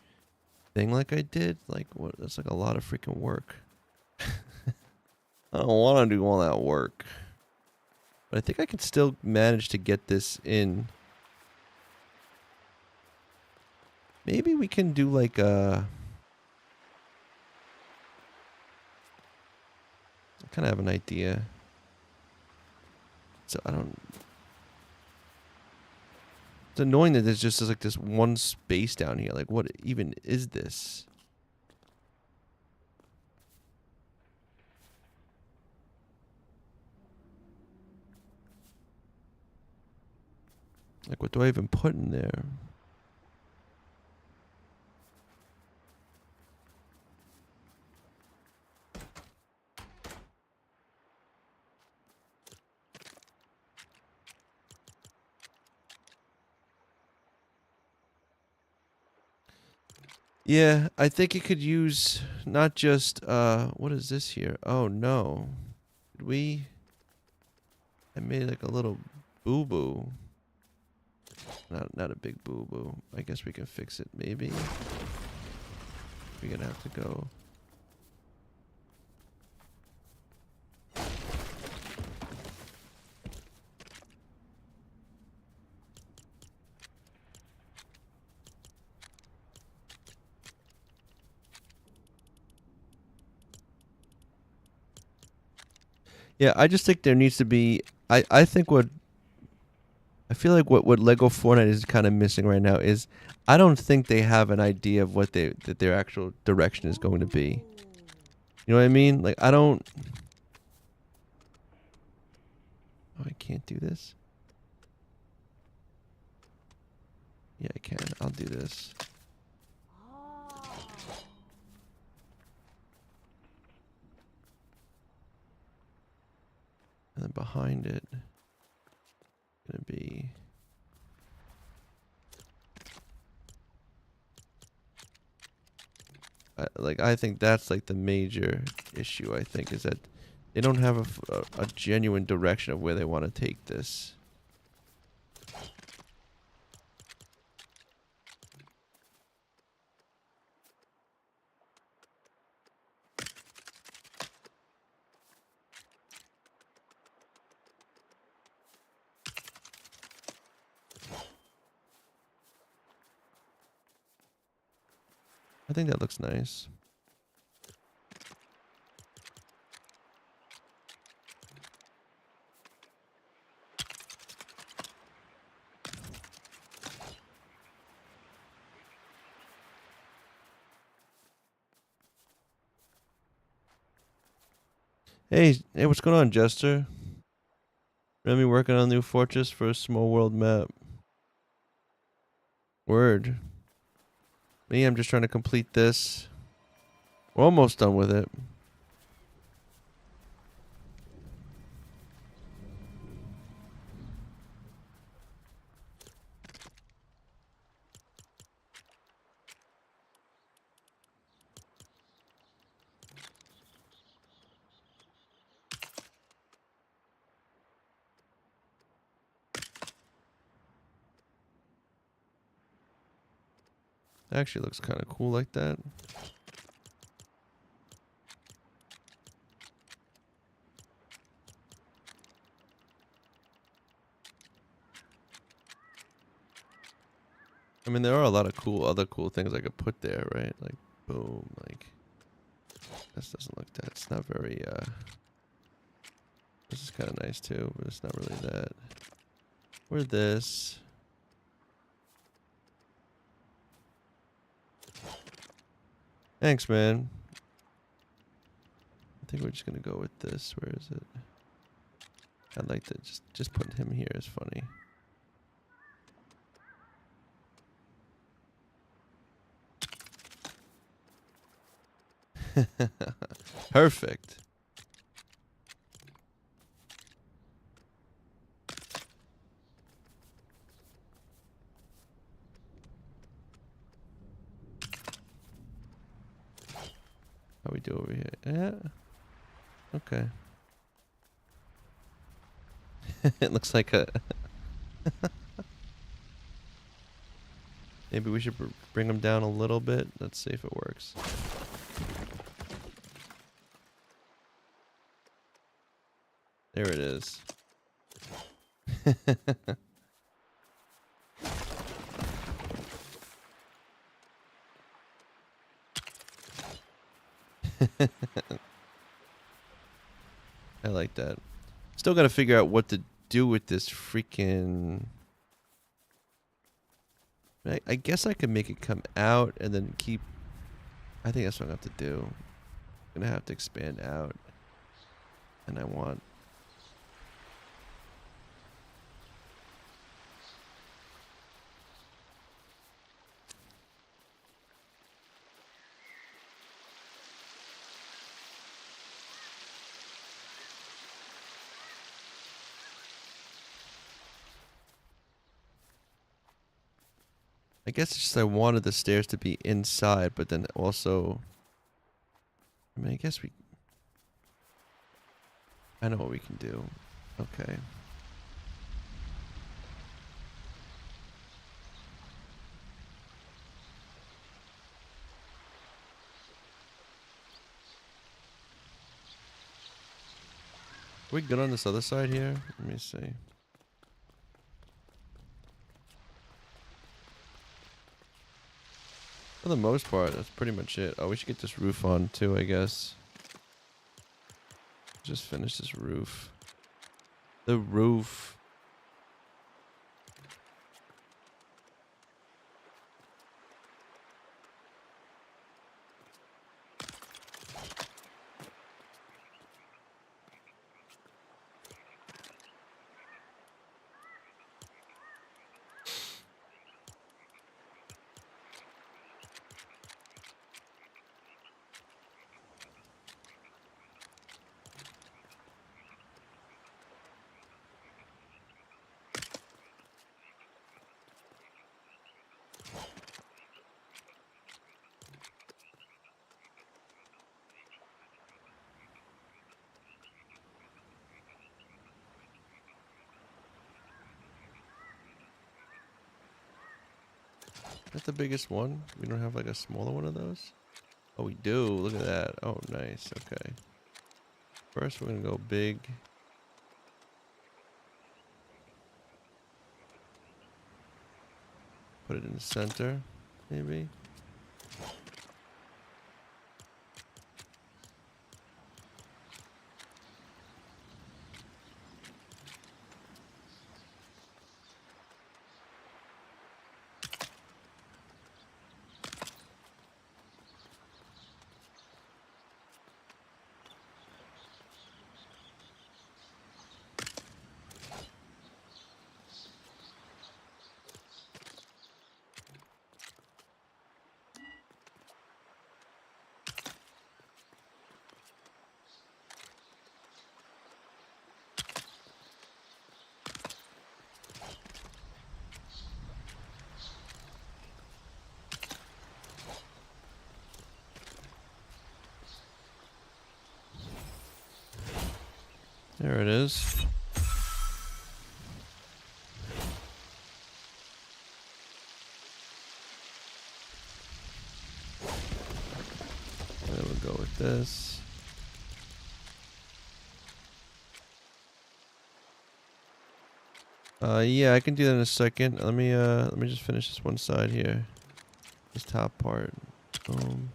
Speaker 1: thing like I did. Like what? That's like a lot of freaking work. I don't want to do all that work, but I think I can still manage to get this in. Maybe we can do like a. I kind of have an idea. So I don't. It's annoying that there's just like this one space down here. Like, what even is this? Like, what do I even put in there? Yeah, I think it could use not just what is this here? Oh no. Did I made like a little boo-boo. Not a big boo-boo. I guess we can fix it maybe. We're gonna have to go. Yeah, I just think there needs to be. I think what I feel like what Lego Fortnite is kind of missing right now is I don't think they have an idea of what that their actual direction is going to be. You know what I mean? Like I don't. Oh, I can't do this. Yeah, I can. I'll do this. And then behind it, gonna be. I think that's like the major issue. I think is that they don't have a genuine direction of where they want to take this. I think that looks nice. Hey, what's going on, Jester? Remy working on a new fortress for a small world map. Word. Me, I'm just trying to complete this. We're almost done with it. It actually looks kind of cool like that. I mean, there are a lot of other cool things I could put there, right? Like, boom, like, this doesn't look that, it's not very, this is kind of nice too, but it's not really that. Or this. Thanks, man. I think we're just gonna go with this. Where is it? I'd like to just put him here is funny. Perfect. How we do over here? Yeah. Okay. It looks like a. Maybe we should bring him down a little bit. Let's see if it works. There it is. I like that. Still got to figure out what to do with this freaking. I guess I could make it come out and then keep. I think that's what I have to do. I'm gonna have to expand out, and I want. I guess it's just I wanted the stairs to be inside, but then also. I mean, I guess we. I know what we can do. Okay. We good on this other side here? Let me see. For the most part, that's pretty much it. Oh, we should get this roof on too, I guess. Just finish this roof. The roof. That's the biggest one. We don't have like a smaller one of those. Oh, we do. Look at that. Oh, nice. Okay. First, we're gonna go big. Put it in the center, maybe. There it is. There we go with this. Yeah, I can do that in a second. Let me just finish this one side here. This top part. Boom.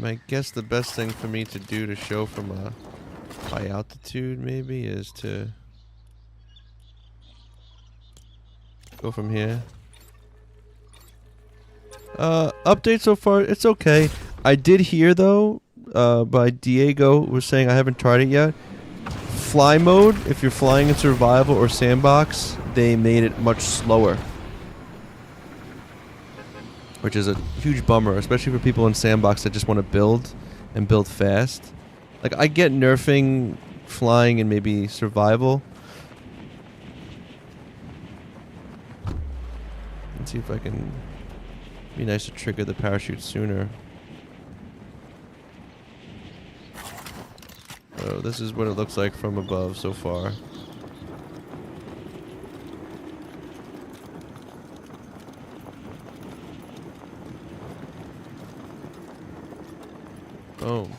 Speaker 1: I guess the best thing for me to do to show from a high altitude maybe is to go from here. Update so far, it's okay. I did hear though, by Diego was saying, I haven't tried it yet. Fly mode, if you're flying in survival or sandbox, they made it much slower. Which is a huge bummer, especially for people in sandbox that just want to build and build fast. Like, I get nerfing flying and maybe survival. Let's see if I can... Be nice to trigger the parachute sooner. Oh, this is what it looks like from above so far. Boom.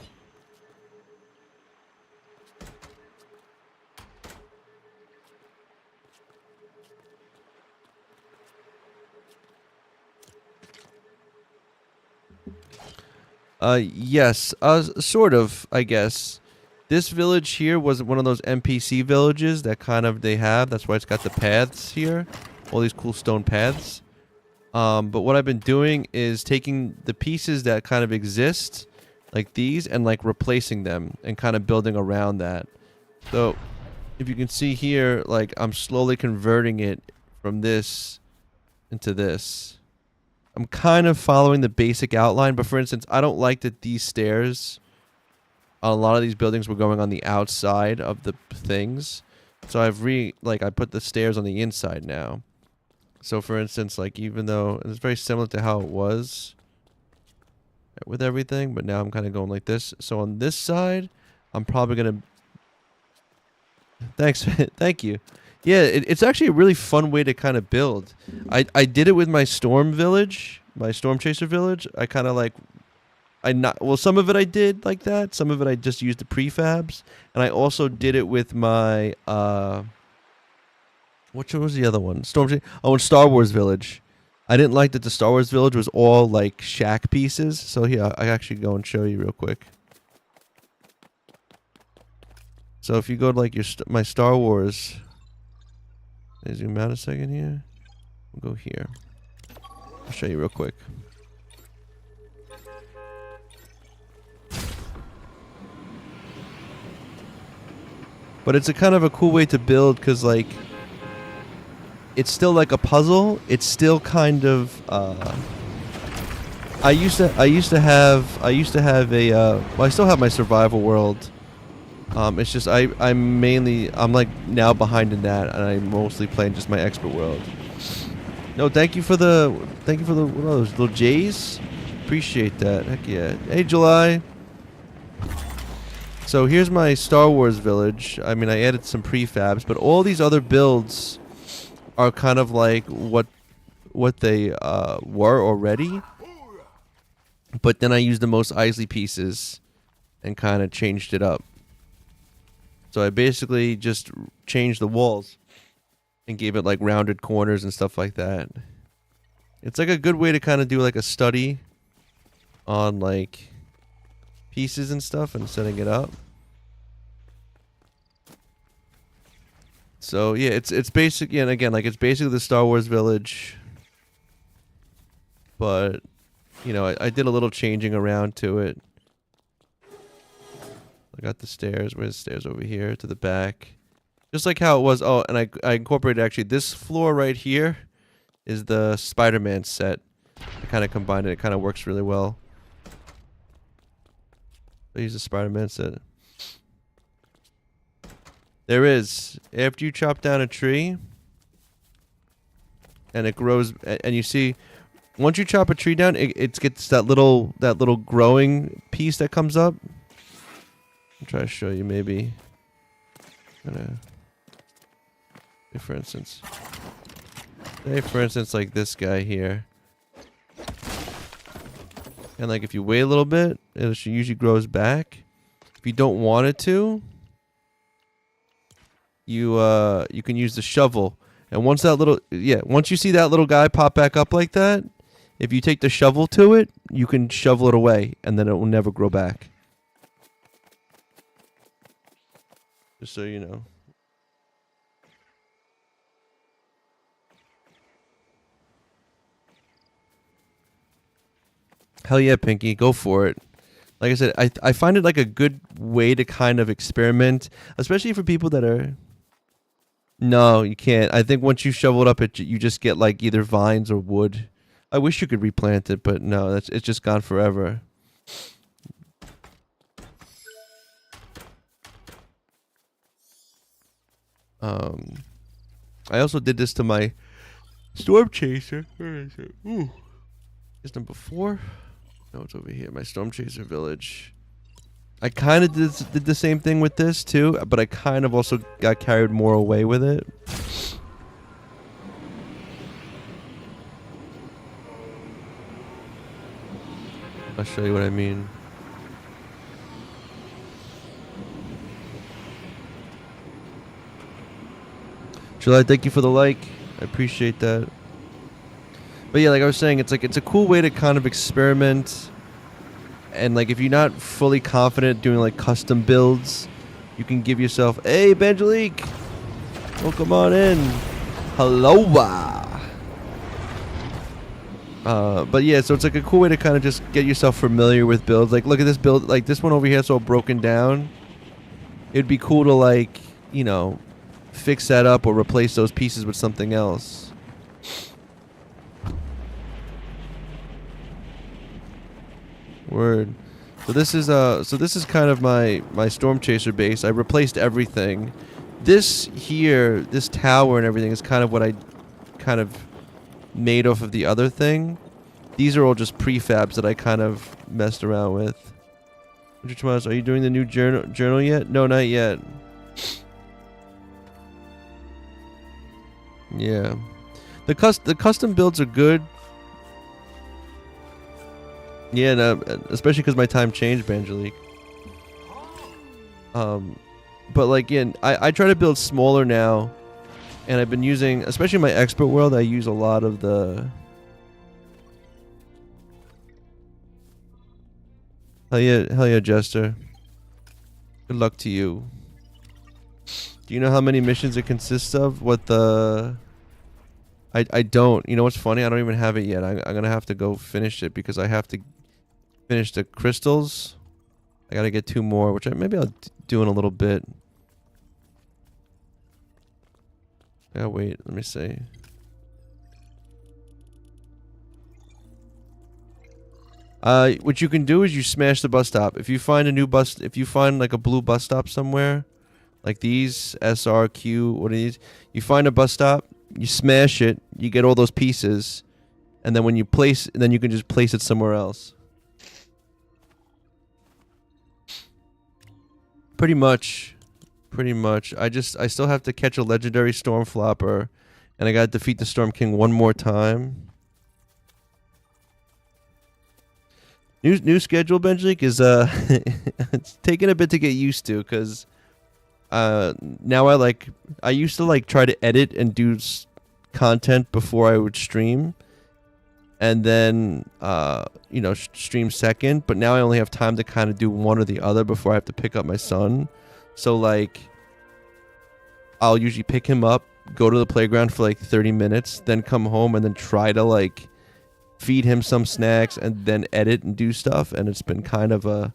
Speaker 1: Yes, sort of, I guess. This village here was one of those NPC villages that kind of they have. That's why it's got the paths here. All these cool stone paths. But what I've been doing is taking the pieces that kind of exist, like these, and like replacing them and kind of building around that. So, if you can see here, like I'm slowly converting it from this into this. I'm kind of following the basic outline, but for instance, I don't like that these stairs on a lot of these buildings were going on the outside of the things. So I put the stairs on the inside now. So for instance, like even though it's very similar to how it was with everything, but now I'm kind of going like this. So on this side, I'm probably going to... Thanks. Thank you. Yeah, it's actually a really fun way to kind of build. I did it with my storm village, my storm chaser village. I kind of like... some of it I did like that. Some of it I just used the prefabs. And I also did it with my... Which was the other one? And Star Wars Village. I didn't like that the Star Wars Village was all like shack pieces. So here, I actually go and show you real quick. So if you go to like my Star Wars, let me zoom out a second here. We'll go here. I'll show you real quick. But it's a kind of a cool way to build because like it's still like a puzzle. It's still kind of I used to have a well, I still have my survival world. It's just I'm like now behind in that, and I'm mostly playing just my expert world. No, thank you for the what are those little J's? Appreciate that. Heck yeah. Hey July. So here's my Star Wars village. I mean, I added some prefabs, but all these other builds are kind of like what they were already. But then I used the most Isley pieces and kind of changed it up. So I basically just changed the walls and gave it like rounded corners and stuff like that. It's like a good way to kind of do like a study on like pieces and stuff and setting it up. So yeah, it's basic, and again, like it's basically the Star Wars village, but you know, I did a little changing around to it. I got the stairs. Where's the stairs? Over here to the back, just like how it was. Oh, and I incorporated actually this floor right here is the Spider-Man set. I kind of combined it. It kind of works really well. I use the Spider-Man set. There is, after you chop down a tree and it grows, and you see, once you chop a tree down, it gets that little growing piece that comes up. I'll try to show you maybe. For instance, like this guy here. And like if you wait a little bit, it usually grows back. If you don't want it to, you can use the shovel. And once you see that little guy pop back up like that, if you take the shovel to it, you can shovel it away, and then it will never grow back. Just so you know. Hell yeah, Pinky, go for it. Like I said, I find it like a good way to kind of experiment, especially for people that are... No, you can't. I think once you shovel it up, you just get like either vines or wood. I wish you could replant it, but no, it's just gone forever. I also did this to my storm chaser. Where is it? Ooh. Is number 4? No, it's over here. My storm chaser village. I kind of did the same thing with this too, but I kind of also got carried more away with it. I'll show you what I mean. July, thank you for the like. I appreciate that. But yeah, like I was saying, it's a cool way to kind of experiment. And like if you're not fully confident doing like custom builds, you can give yourself, hey Benjalique, welcome on in. Hello. But yeah, so it's like a cool way to kind of just get yourself familiar with builds. Like look at this build, like this one over here, it's all broken down. It'd be cool to like, you know, fix that up or replace those pieces with something else. Word. So this is kind of my storm chaser base. I replaced everything. This here, this tower and everything is kind of what I kind of made off of the other thing. These are all just prefabs that I kind of messed around with. Tomas, are you doing the new journal yet? No, not yet. Yeah. The custom builds are good. Yeah, no, especially because my time changed, Banjalik. But like, yeah, I try to build smaller now, and I've been using, especially in my expert world, I use a lot of the. Hell yeah, Jester. Good luck to you. Do you know how many missions it consists of? What the? I don't. You know what's funny? I don't even have it yet. I'm gonna have to go finish it because I have to finish the crystals. I gotta get 2 more, which maybe I'll do in a little bit. Yeah, wait. Let me see. What you can do is you smash the bus stop. If you find a new bus, if you find like a blue bus stop somewhere, like these SRQ, what are these? You find a bus stop, you smash it, you get all those pieces, and then when you place, then you can just place it somewhere else. Pretty much. I still have to catch a legendary storm flopper, and I gotta defeat the Storm King one more time. New schedule, Benjik, is it's taking a bit to get used to, because now I used to like try to edit and do content before I would stream, and then you know, stream second, but now I only have time to kind of do one or the other before I have to pick up my son. So like I'll usually pick him up, go to the playground for like 30 minutes, then come home and then try to like feed him some snacks and then edit and do stuff, and it's been kind of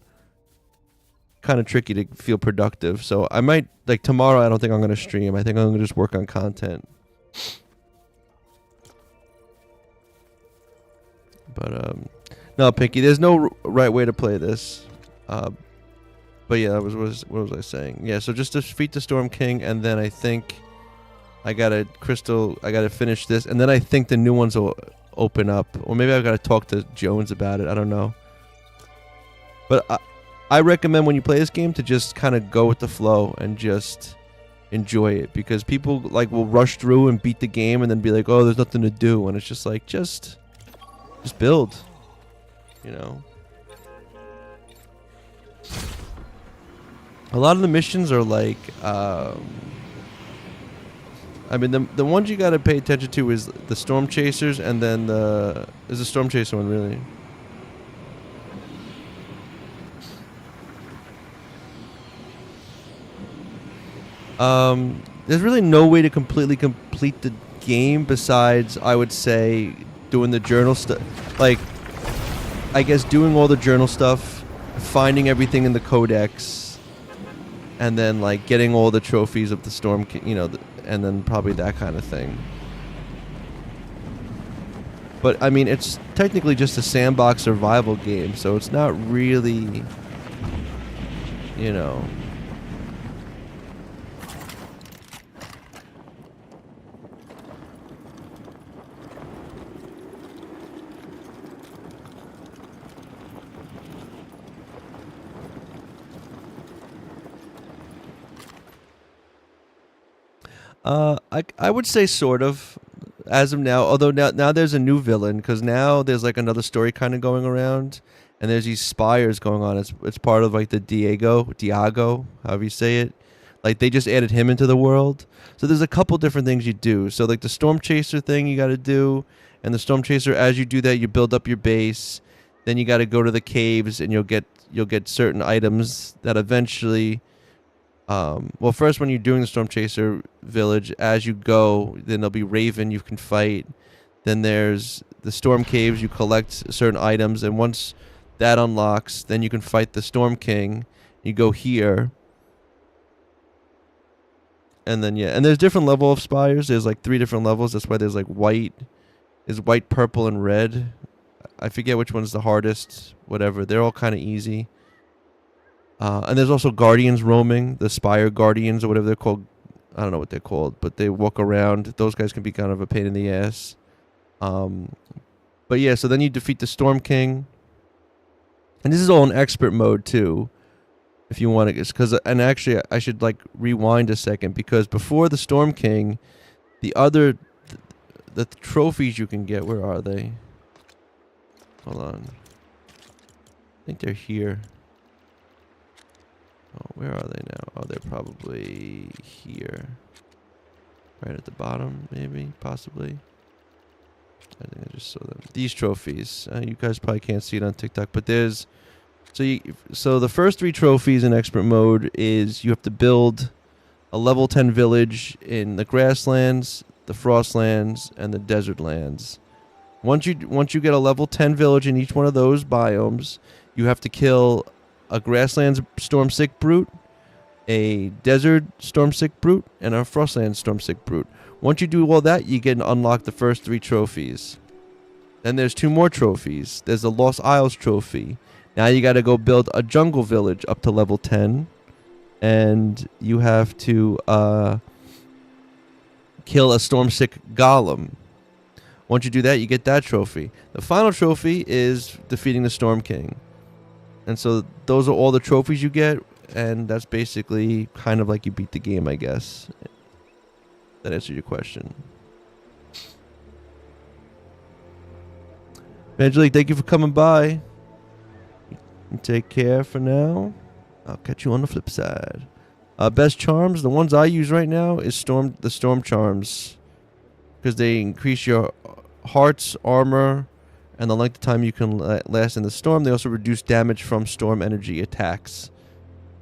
Speaker 1: tricky to feel productive. So I might, like tomorrow, I don't think I'm going to stream. I think I'm going to just work on content. But no, Pinky, there's no right way to play this. But yeah, what was I saying? Yeah, so just defeat the Storm King, and then I think I got to finish this, and then I think the new ones will open up, or maybe I've got to talk to Jones about it. I don't know. But I recommend when you play this game to just kind of go with the flow and just enjoy it, because people like will rush through and beat the game and then be like, oh, there's nothing to do, and it's just like just build, you know. A lot of the missions are like I mean, the ones you gotta pay attention to is the Storm Chasers, and then there's a Storm Chaser one, really. There's really no way to completely complete the game besides, I would say, doing the journal stuff. Like, I guess doing all the journal stuff, finding everything in the codex, and then like getting all the trophies of the Storm, you know, and then probably that kind of thing. But I mean, it's technically just a sandbox survival game, so it's not really, you know. I would say sort of, as of now. Although now there's a new villain, because now there's like another story kind of going around, and there's these spires going on. It's part of like the Diago, however you say it. Like they just added him into the world. So there's a couple different things you do. So like the Storm Chaser thing you got to do, and the Storm Chaser, as you do that, you build up your base. Then you got to go to the caves, and you'll get certain items that eventually. Well, first when you're doing the Storm Chaser village, as you go, then there'll be Raven you can fight. Then there's the Storm Caves, you collect certain items, and once that unlocks, then you can fight the Storm King. You go here. And then, yeah, and there's different level of spires. There's like 3 different levels. That's why there's like white, purple, and red. I forget which one's the hardest. Whatever, they're all kind of easy. And there's also guardians roaming, the Spire Guardians or whatever they're called. I don't know what they're called, but they walk around. Those guys can be kind of a pain in the ass. But yeah, so then you defeat the Storm King. And this is all in expert mode too, if you want to. Because and actually, I should like rewind a second, because before the Storm King, the trophies you can get, where are they? Hold on. I think they're here. Oh, where are they now? Oh, they're probably here. Right at the bottom, maybe, possibly. I think I just saw them. These trophies. You guys probably can't see it on TikTok, but there's... So the first 3 trophies in expert mode is you have to build a level 10 village in the grasslands, the frostlands, and the desert lands. Once you get a level 10 village in each one of those biomes, you have to kill a grasslands stormsick brute, a desert stormsick brute, and a frostland stormsick brute. Once you do all that, you get to unlock the first 3 trophies. Then there's 2 more trophies. There's the Lost Isles trophy. Now you got to go build a jungle village up to level 10, and you have to kill a stormsick golem. Once you do that, you get that trophy. The final trophy is defeating the Storm King. And so those are all the trophies you get, and that's basically kind of like you beat the game, I guess. That answered your question. Angelique, thank you for coming by. Take care for now. I'll catch you on the flip side. Best charms, the ones I use right now is the storm charms, because they increase your hearts, armor, and the length of time you can last in the storm. They also reduce damage from storm energy attacks.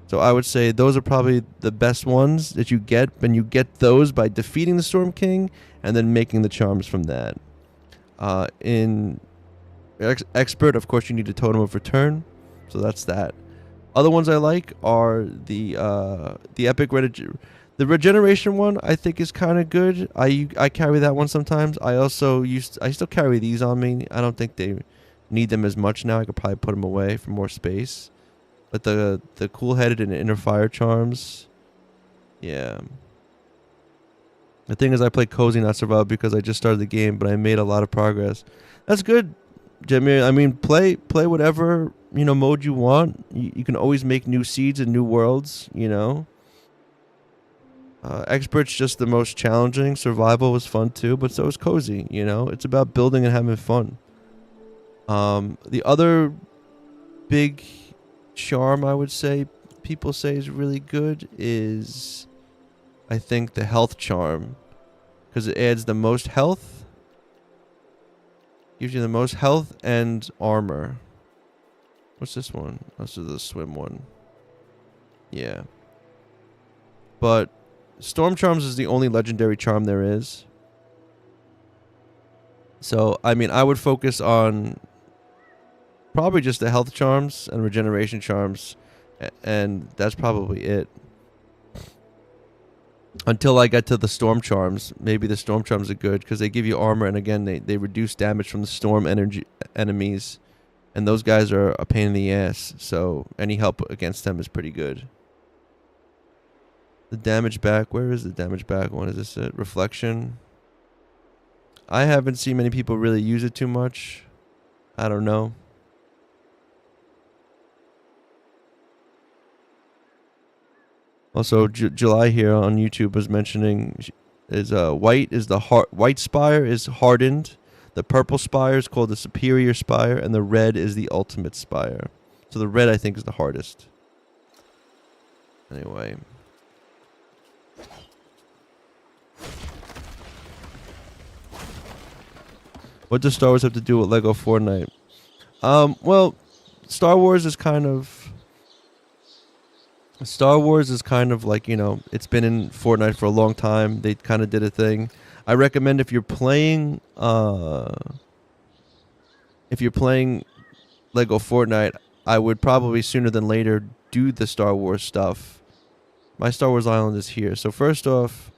Speaker 1: So I would say those are probably the best ones that you get, and you get those by defeating the Storm King and then making the charms from that. In Expert, of course, you need a Totem of Return, so that's that. Other ones I like are the Epic the Regeneration one. I think is kind of good. I carry that one sometimes. I still carry these on me. I don't think they need them as much now. I could probably put them away for more space. But the cool-headed and inner fire charms, yeah. The thing is, I play Cozy Not Survival because I just started the game, but I made a lot of progress. That's good, Jimmy. I mean, play whatever mode you want. You can always make new seeds and new worlds. Expert's just the most challenging. Survival was fun too, but so is Cozy. It's about building and having fun. The other big charm I would say people say is really good is, I think, the health charm, because it adds the most health, gives you the most health and armor. What's this one? This is the swim one. Yeah. But Storm Charms is the only legendary charm there is. So, I mean, I would focus on probably just the health charms and regeneration charms, and that's probably it. Until I get to the storm charms. Maybe the storm charms are good because they give you armor, and again, they reduce damage from the storm enemies, and those guys are a pain in the ass, so any help against them is pretty good. The damage back, where is the damage back one? Is this it? Reflection. I haven't seen many people really use it too much. I don't know. Also, July here on YouTube was mentioning is white spire is hardened, the purple spire is called the superior spire, and the red is the ultimate spire. So the red I think is the hardest. Anyway. What does Star Wars have to do with Lego Fortnite? Well, Star Wars is kind of like, it's been in Fortnite for a long time. They kind of did a thing. I recommend if you're playing Lego Fortnite, I would probably sooner than later do the Star Wars stuff. My Star Wars island is here. So first off,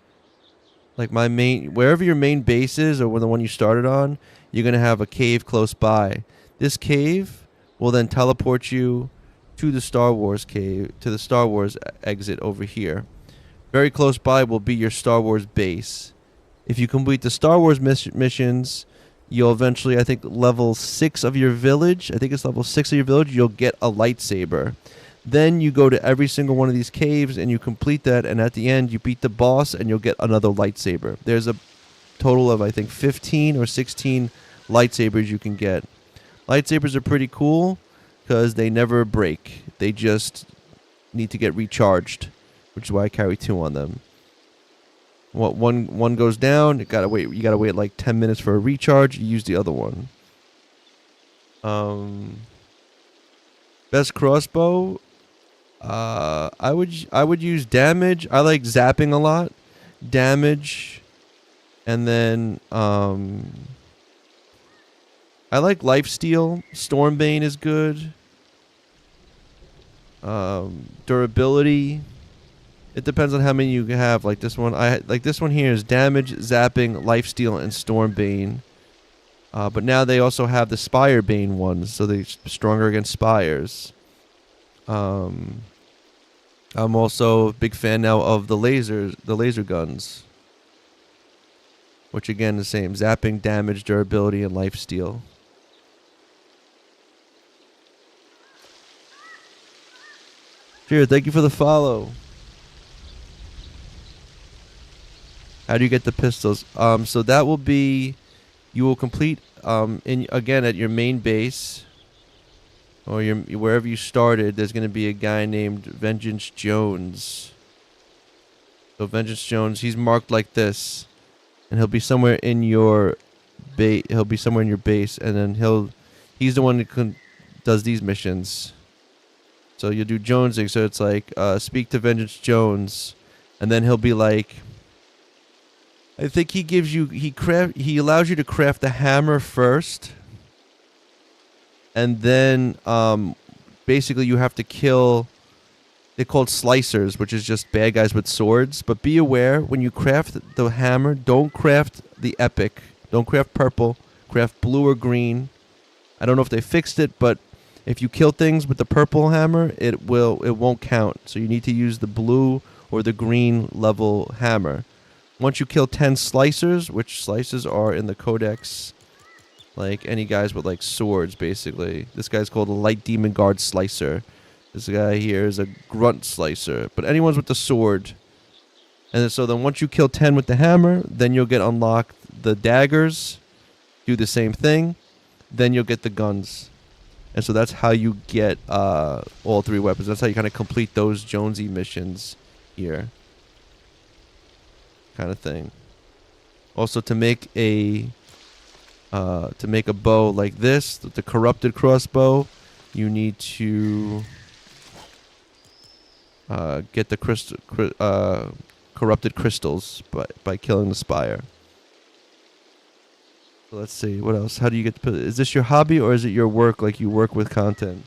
Speaker 1: Like wherever your main base is, or the one you started on, you're gonna have a cave close by. This cave will then teleport you to the Star Wars cave, to the Star Wars exit over here. Very close by will be your Star Wars base. If you complete the Star Wars missions, you'll eventually, I think, level 6 of your village. I think it's level 6 of your village. You'll get a lightsaber. Then you go to every single one of these caves and you complete that. And at the end, you beat the boss and you'll get another lightsaber. There's a total of, I think, 15 or 16 lightsabers you can get. Lightsabers are pretty cool because they never break. They just need to get recharged, which is why I carry 2 on them. One goes down, you gotta wait like 10 minutes for a recharge, you use the other one. Best crossbow, I would use damage. I like zapping a lot. Damage, and then I like lifesteal. Stormbane is good. Durability. It depends on how many you have. Like this one, this one here is damage, zapping, lifesteal, and Stormbane. But now they also have the Spirebane ones, so they're stronger against spires. I'm also a big fan now of the laser guns, which again is the same: zapping, damage, durability, and lifesteal. Cheers! Thank you for the follow. How do you get the pistols? So that will be, you will complete again at your main base, or wherever you started. There's going to be a guy named Vengeance Jones. So Vengeance Jones, he's marked like this, and he'll be somewhere in your base. He'll be somewhere in your base, and then he's the one that does these missions. So you'll do Jonesing. So it's like speak to Vengeance Jones, and then he'll be like, I think he gives you he allows you to craft the hammer first, and then basically you have to kill. They're called slicers, which is just bad guys with swords. But be aware, when you craft the hammer, don't craft the epic. Don't craft purple. Craft blue or green. I don't know if they fixed it, but if you kill things with the purple hammer, it won't count. So you need to use the blue or the green level hammer. Once you kill 10 slicers, which slicers are in the codex, like any guys with like swords, basically. This guy's called a light demon guard slicer. This guy here is a grunt slicer. But anyone's with the sword. And so then once you kill 10 with the hammer, then you'll get unlocked the daggers. Do the same thing. Then you'll get the guns. And so that's how you get all 3 weapons. That's how you kind of complete those Jonesy missions here. Kind of thing. Also, to make a bow like this, the corrupted crossbow, you need to get the corrupted crystals by killing the spire. So let's see, what else? How do you get to is this your hobby or is it your work? Like you work with content?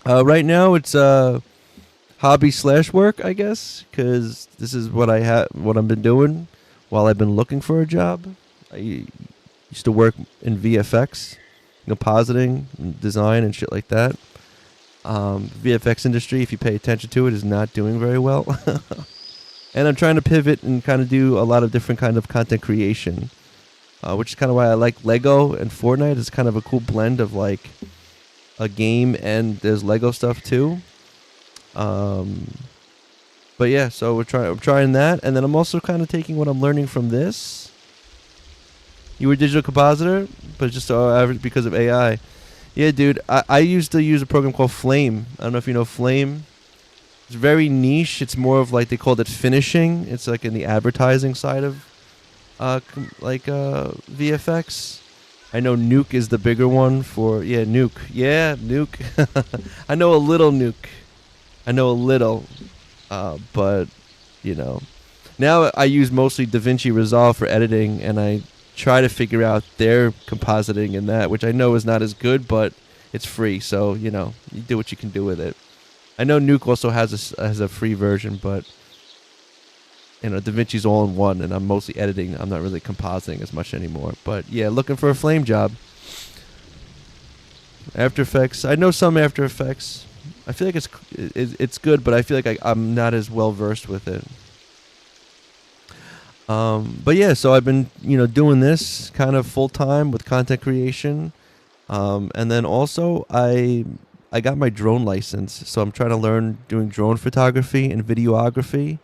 Speaker 1: Right now, it's hobby/work, I guess, because this is what I've been doing while I've been looking for a job. I used to work in VFX, compositing, design, and shit like that. VFX industry, if you pay attention to it, is not doing very well. And I'm trying to pivot and kind of do a lot of different kind of content creation, which is kind of why I like Lego and Fortnite. It's kind of a cool blend of like a game and there's Lego stuff too. But yeah, so I'm trying that, and then I'm also kind of taking what I'm learning from this. You were a digital compositor, but just average because of AI. Yeah, dude, I used to use a program called Flame. I don't know if you know Flame. It's very niche. It's more of like, they called it finishing. It's like in the advertising side of VFX. I know Nuke is the bigger one for Nuke. Yeah, Nuke. I know a little Nuke. But now I use mostly DaVinci Resolve for editing, and I try to figure out their compositing in that, which I know is not as good, but it's free, so you do what you can do with it. I know Nuke also has a free version, but DaVinci's all in one, and I'm mostly editing. I'm not really compositing as much anymore. But yeah, looking for a flame job. After Effects, I know some After Effects. I feel like it's good, but I feel like I'm not as well versed with it. But yeah, so I've been doing this kind of full time with content creation, and then also I got my drone license, so I'm trying to learn doing drone photography and videography,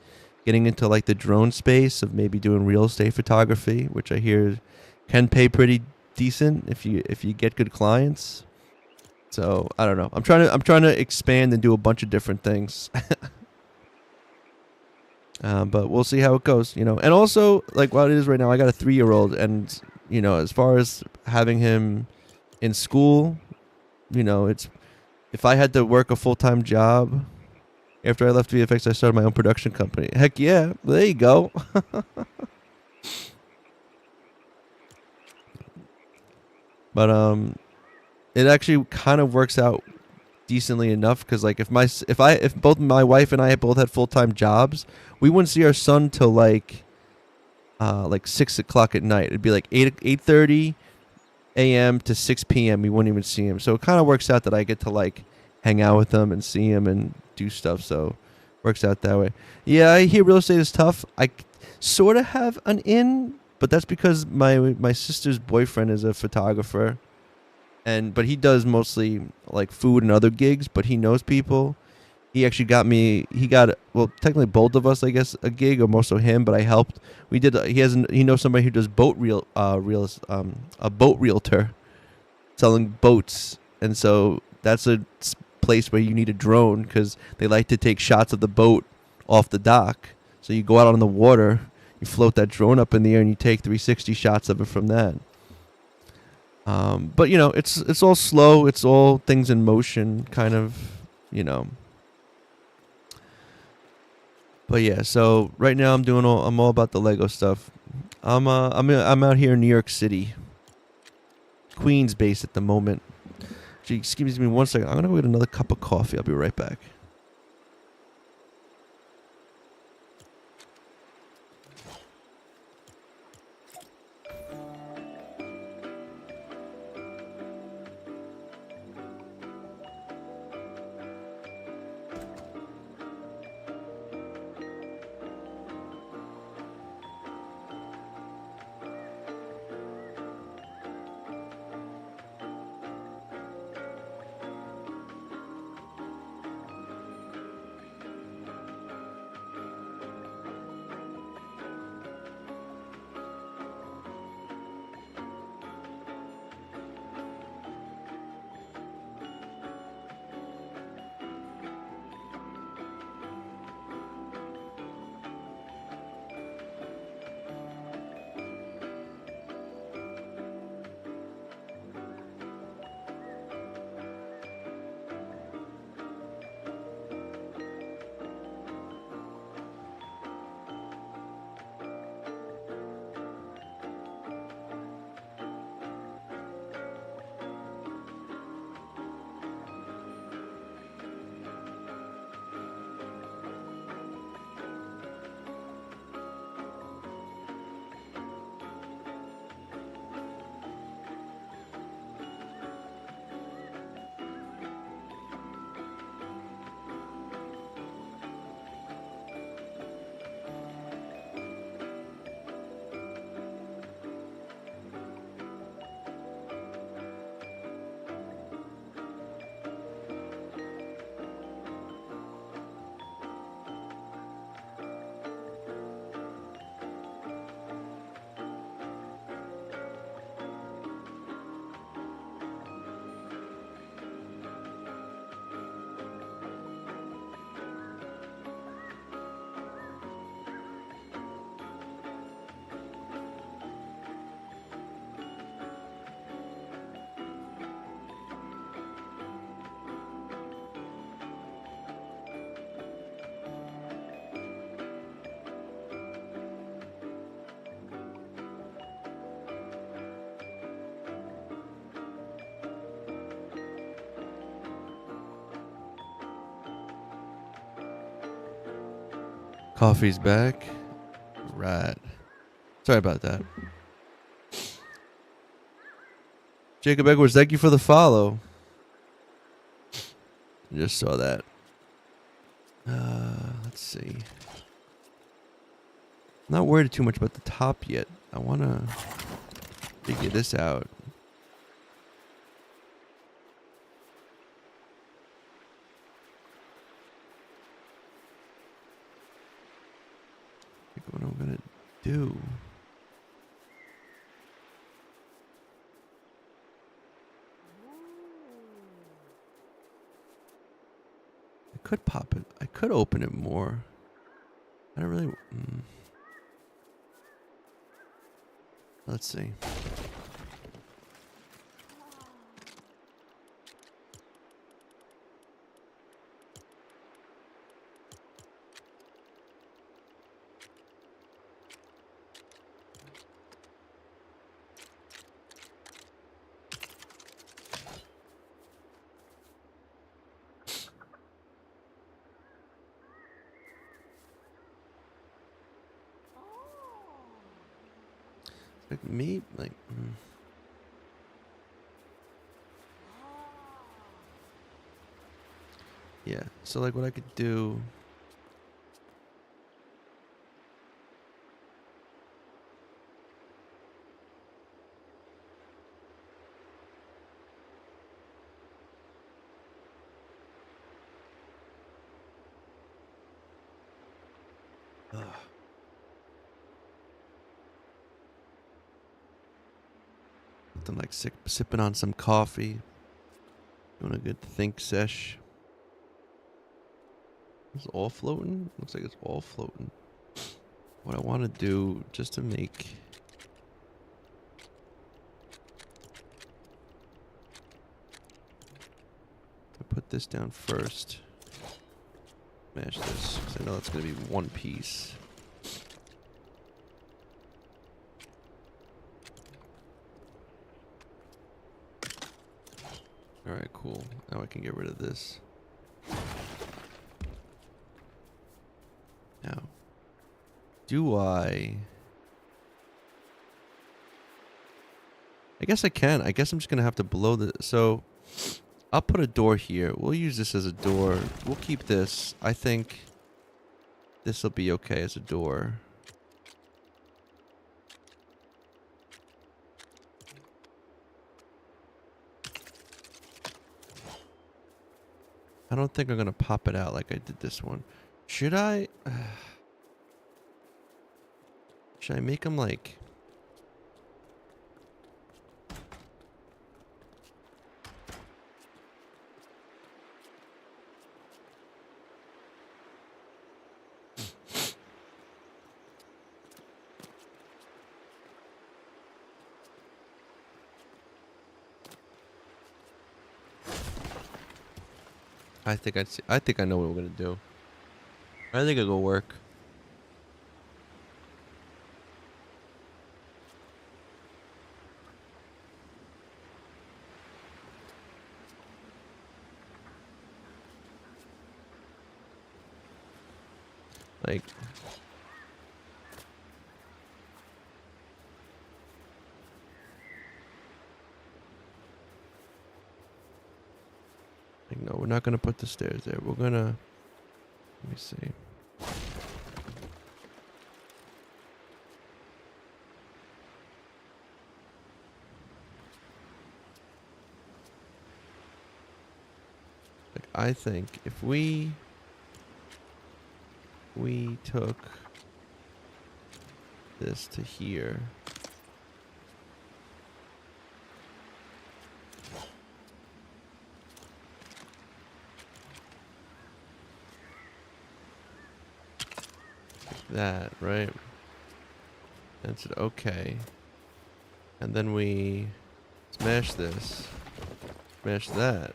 Speaker 1: getting into like the drone space of maybe doing real estate photography, which I hear can pay pretty decent if you get good clients. So I don't know. I'm trying to expand and do a bunch of different things. But we'll see how it goes, And also, like what it is right now, I got a 3-year-old, and as far as having him in school, it's if I had to work a full-time job after I left VFX, I started my own production company. Heck yeah, there you go. But it actually kind of works out decently enough, because like if both my wife and I both had full-time jobs, we wouldn't see our son till like 6 o'clock at night. It'd be like 8:30 a.m. to 6 p.m. We wouldn't even see him. So it kind of works out that I get to like hang out with him and see him and do stuff. So works out that way. Yeah, I hear real estate is tough. I sort of have an in, but that's because my sister's boyfriend is a photographer. But he does mostly like food and other gigs, but he knows people. He actually technically both of us, I guess, a gig, or more so him, but I helped. He knows somebody who does a boat realtor selling boats. And so that's a place where you need a drone, because they like to take shots of the boat off the dock. So you go out on the water, you float that drone up in the air, and you take 360 shots of it from that. But it's all slow. It's all things in motion, kind of, But yeah, so right now I'm all about the Lego stuff. I'm out here in New York City, Queens base at the moment. Gee, excuse me 1 second. I'm gonna go get another cup of coffee. I'll be right back. Coffee's back. right. Sorry about that. Jacob Edwards, thank you for the follow. I just saw that. Let's see. I'm not worried too much about the top yet. I want to figure this out. What I'm gonna do. I could pop it. I could open it more. I don't really. Let's see. Like me, like. Yeah. So like, what I could do. Something like sipping on some coffee. Doing a good think sesh. Is it all floating? Looks like it's all floating. What I want to do, just to make... I put this down first. Smash this, because I know it's going to be one piece. Alright, cool. Now I can get rid of this. Now, do I guess I can. I guess I'm just going to have to blow the... So, I'll put a door here. We'll use this as a door. We'll keep this. I think this will be okay as a door. I don't think I'm going to pop it out like I did this one. Should I? Should I make them like... I think I know what we're gonna do. I think it'll work. Like, no, we're not gonna put the stairs there. We're gonna, let me see. Like, I think if we took this to here. Like that, right? And said okay. And then we smash this. Smash that.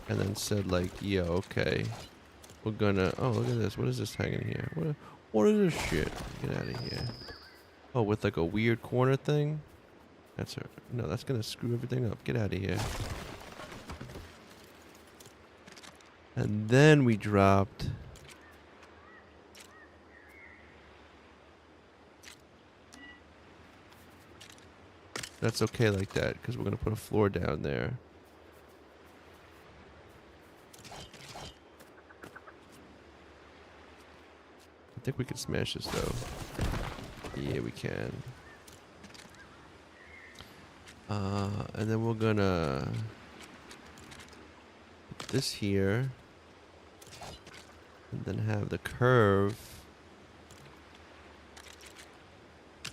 Speaker 1: And then said like, yeah, okay. We're gonna... Oh, look at this. What is this hanging here? What is this shit? Get out of here. Oh, with like a weird corner thing? That's her. No, that's gonna screw everything up. Get out of here. And then we dropped... That's okay like that, because we're going to put a floor down there. I think we can smash this, though. Yeah, we can. And then we're going to put this here. And then have the curve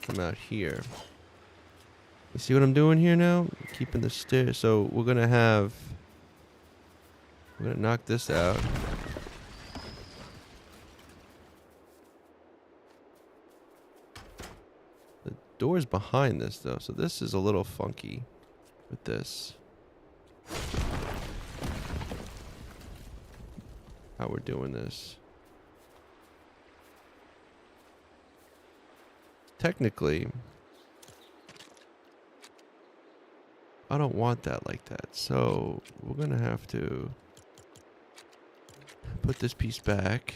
Speaker 1: come out here. You see what I'm doing here now? Keeping the stair. So we're gonna knock this out. The door's behind this though, so this is a little funky with this. How we're doing this. Technically, I don't want that like that. So we're gonna have to put this piece back.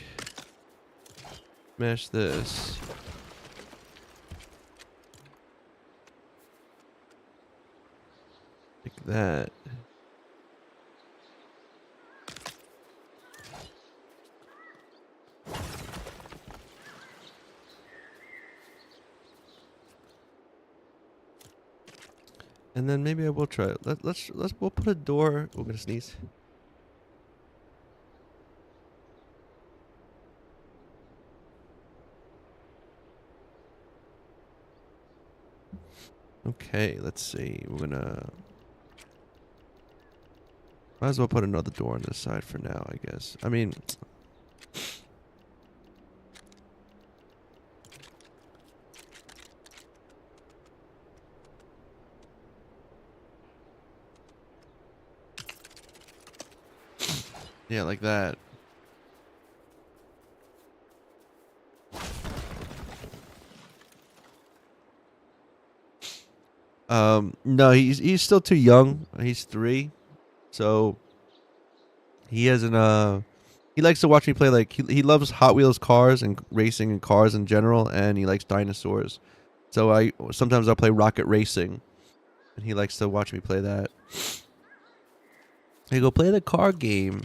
Speaker 1: Smash this. Like that. And then maybe I will try it. We'll put a door. We're gonna sneeze. Okay, let's see. We're gonna might as well put another door on this side for now, I guess. I mean, yeah, like that. No, he's still too young. He's 3, so he hasn't. He likes to watch me play. Like he loves Hot Wheels cars and racing and cars in general, and he likes dinosaurs. So sometimes I'll play Rocket Racing, and he likes to watch me play that. Hey, go play the car game.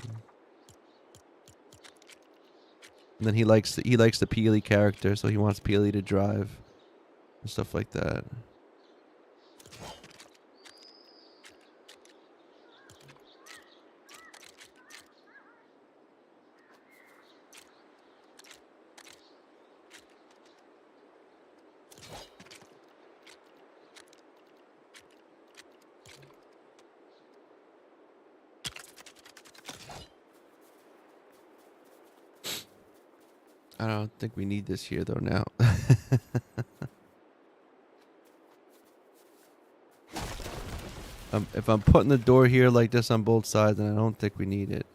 Speaker 1: And then he likes the Peely character, so he wants Peely to drive and stuff like that. I don't think we need this here though now. If I'm putting the door here like this on both sides, then I don't think we need it.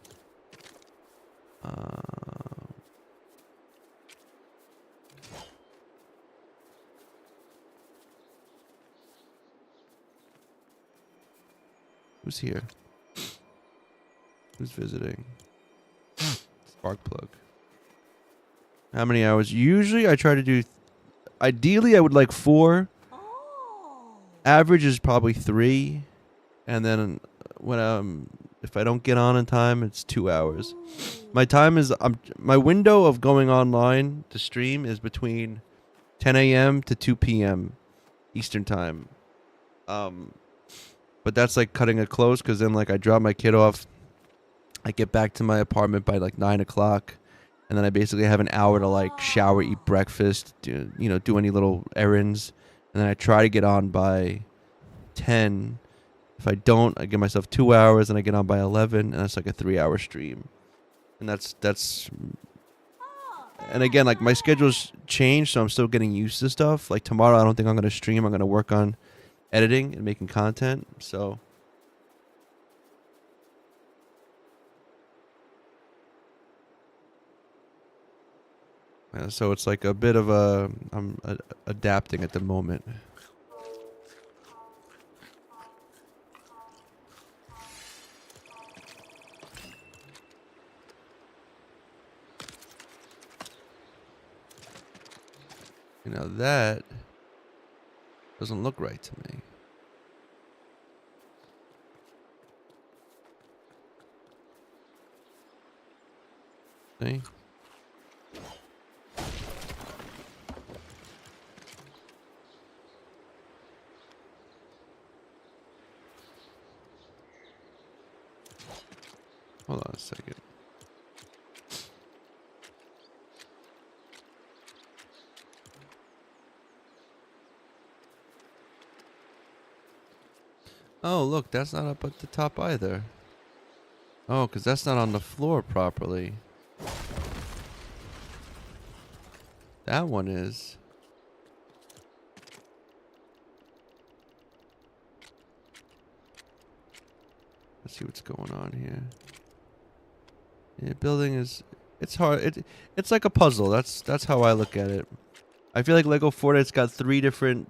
Speaker 1: Who's here? Who's visiting? Spark plug. How many hours? Usually I try to do... Ideally, I would like 4. Average is probably 3. And then when if I don't get on in time, it's 2 hours. My time is... my window of going online to stream is between 10 a.m. to 2 p.m. Eastern time. But that's like cutting it close, because then like I drop my kid off. I get back to my apartment by like 9 o'clock. And then I basically have an hour to like shower, eat breakfast, do any little errands. And then I try to get on by 10. If I don't, I give myself 2 hours and I get on by 11. And that's like a 3-hour stream. And that's and again, like my schedule's changed, so I'm still getting used to stuff. Like tomorrow, I don't think I'm going to stream. I'm going to work on editing and making content. So... so it's like a bit of I'm adapting at the moment. You know, that doesn't look right to me. See? Hold on a second. Oh, look, that's not up at the top either. Oh, because that's not on the floor properly. That one is. Let's see what's going on here. Yeah, building is. It's hard. It's like a puzzle. That's how I look at it. I feel like Lego Fortnite's got 3 different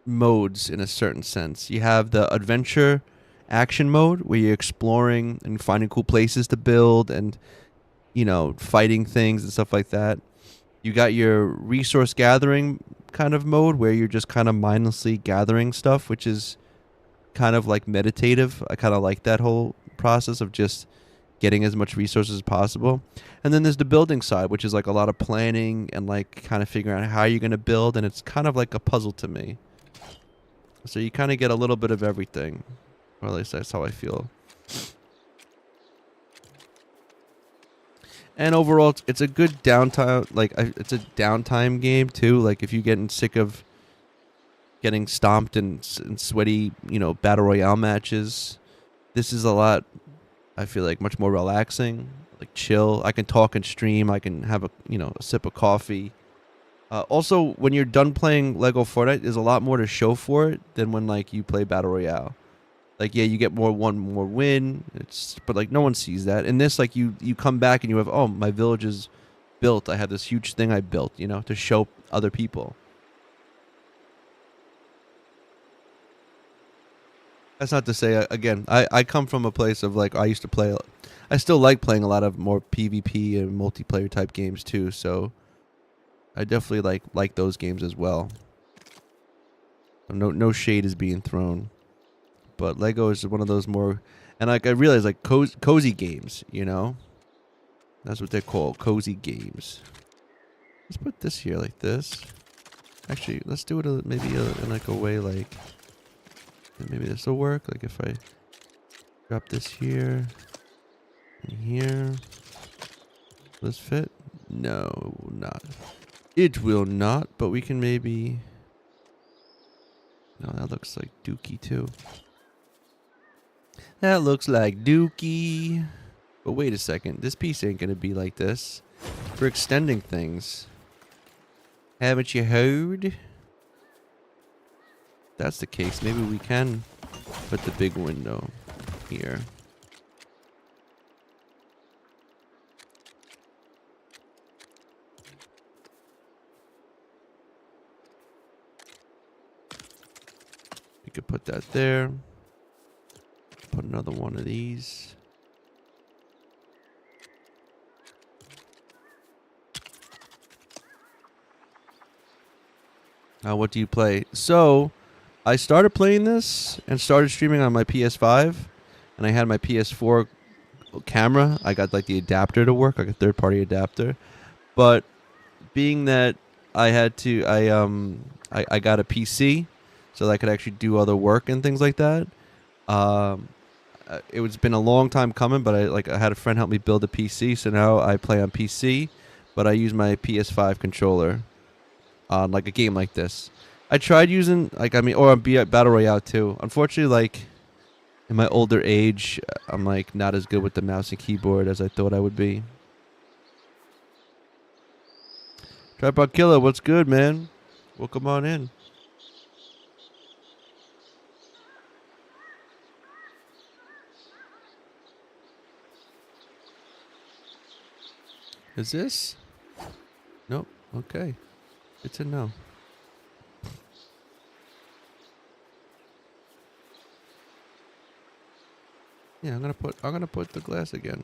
Speaker 1: modes in a certain sense. You have the adventure action mode where you're exploring and finding cool places to build and, you know, fighting things and stuff like that. You got your resource gathering kind of mode where you're just kind of mindlessly gathering stuff, which is kind of like meditative. I kind of like that whole process of just getting as much resources as possible. And then there's the building side, which is like a lot of planning and like kind of figuring out how you're going to build. And it's kind of like a puzzle to me. So you kind of get a little bit of everything. Or at least that's how I feel. And overall, it's a good downtime. Like, it's a downtime game, too. Like, if you're getting sick of getting stomped in sweaty, you know, battle royale matches, this is a lot, I feel like, much more relaxing. Like, chill. I can talk and stream. I can have a, you know, a sip of coffee. Also, when you're done playing Lego Fortnite, there's a lot more to show for it than when, like, you play battle royale. Like, yeah, you get one more win. But like no one sees that. In this, like you come back and you have, oh, my village is built. I have this huge thing I built, you know, to show other people. That's not to say, again, I come from a place of like, I used to play, I still like playing a lot of more PvP and multiplayer type games too. So I definitely like those games as well. No shade is being thrown. But Lego is one of those more, and like I realize like cozy games, you know, that's what they're called, cozy games. Let's put this here like this. Actually, let's do it maybe in like a way like, maybe this will work. Like if I drop this here and here, will this fit? No, not. It will not. But we can maybe. No, that looks like Dookie too. That looks like Dookie. But wait a second. This piece ain't going to be like this. For extending things. Haven't you heard? If that's the case, maybe we can put the big window here. We could put that there. Put another one of these. Now, what do you play? So, I started playing this and started streaming on my PS5, and I had my PS4 camera. I got like the adapter to work, like a third-party adapter. But being that I had to, I got a PC, so that I could actually do other work and things like that. It was been a long time coming, but I had a friend help me build a PC, so now I play on PC, but I use my PS5 controller on like a game like this. I tried using or on Battle Royale too. Unfortunately, like in my older age, I'm like not as good with the mouse and keyboard as I thought I would be. Tripod Killer, what's good, man? Welcome on in. Is this? Nope. Okay. Good to know. Yeah, I'm gonna put the glass again.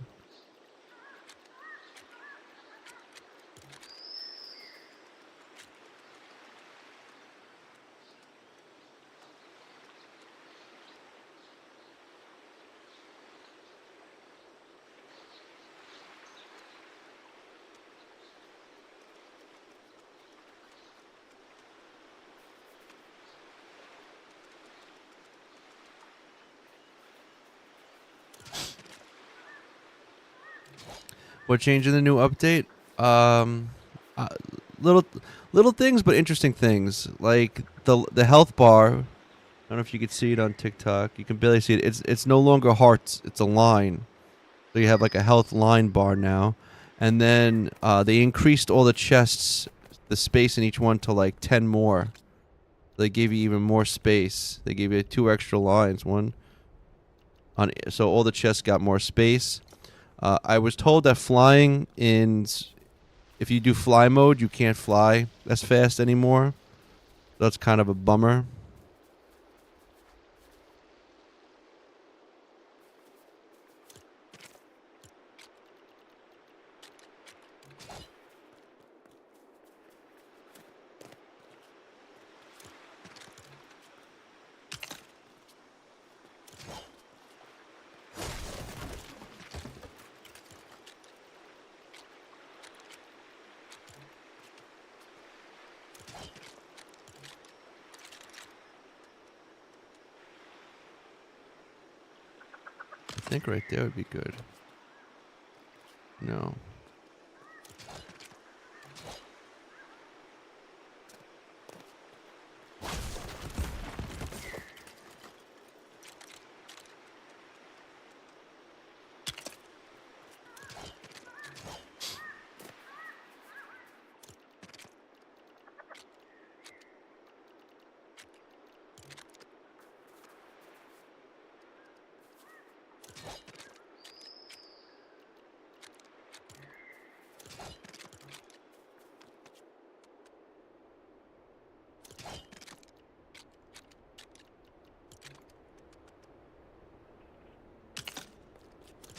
Speaker 1: What changed in the new update? Uh, little little things, but interesting things. Like the health bar. I don't know if you could see it on TikTok. You can barely see it. It's no longer hearts. It's a line. So you have like a health line bar now. And then they increased all the chests, the space in each one to like 10 more. They gave you even more space. They gave you 2 extra lines. One on, so all the chests got more space. I was told that flying if you do fly mode, you can't fly as fast anymore. That's kind of a bummer. I think right there would be good. No.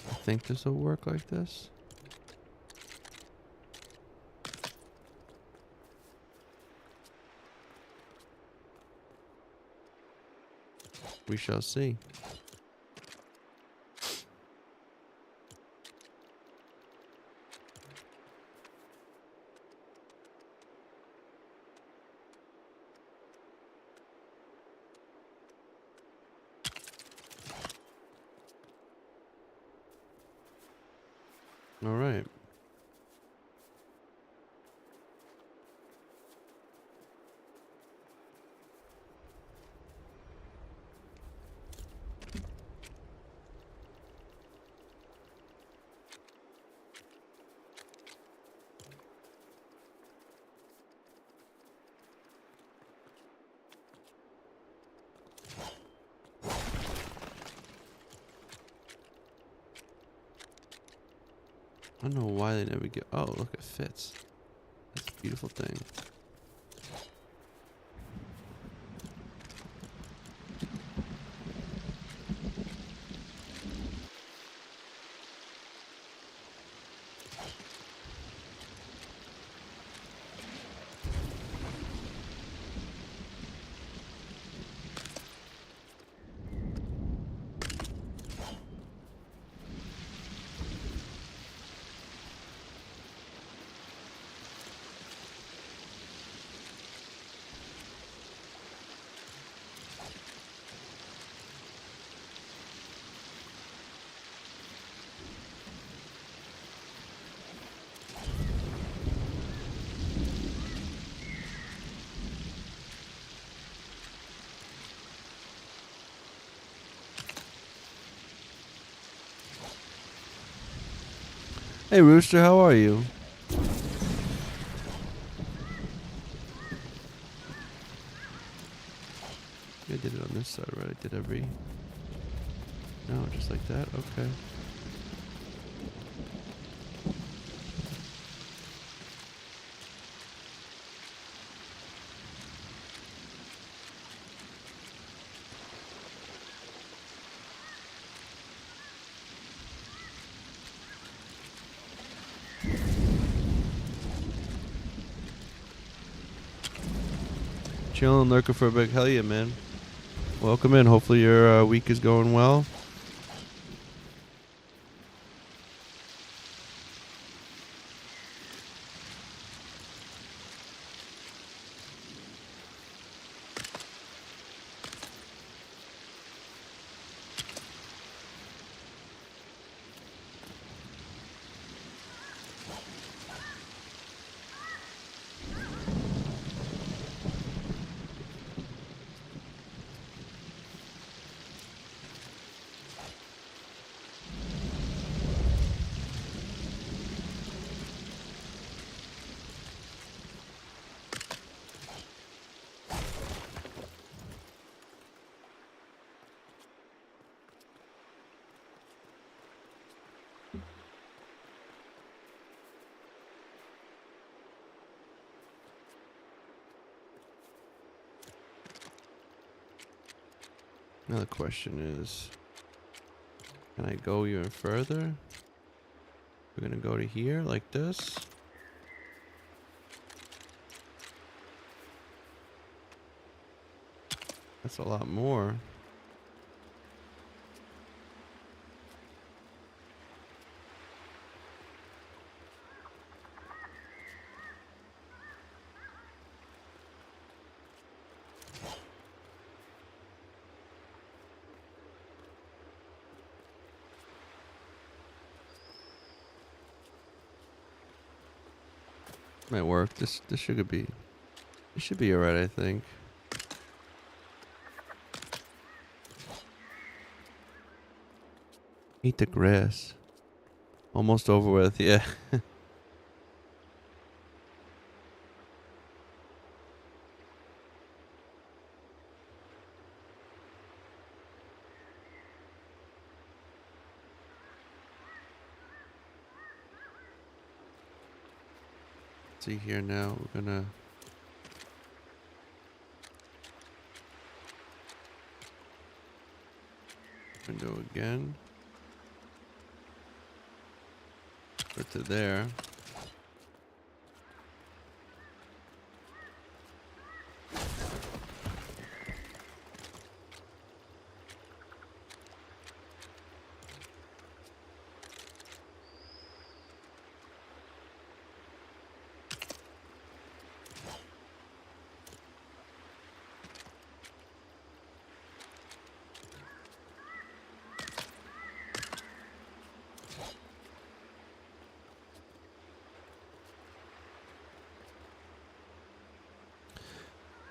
Speaker 1: I think this will work like this. We shall see. All right. I don't know why they never get. Oh, look, it fits. That's a beautiful thing. Hey, Rooster, how are you? I did it on this side, right? I did every... No, just like that? Okay. Chilling, lurking for a big hell yeah, man. Welcome in. Hopefully your week is going well. Now the question is, can I go even further? We're gonna go to here like this. That's a lot more. Might work. This should be. It should be alright, I think. Eat the grass. Almost over with, yeah. See here now, we're gonna window again. Put to there.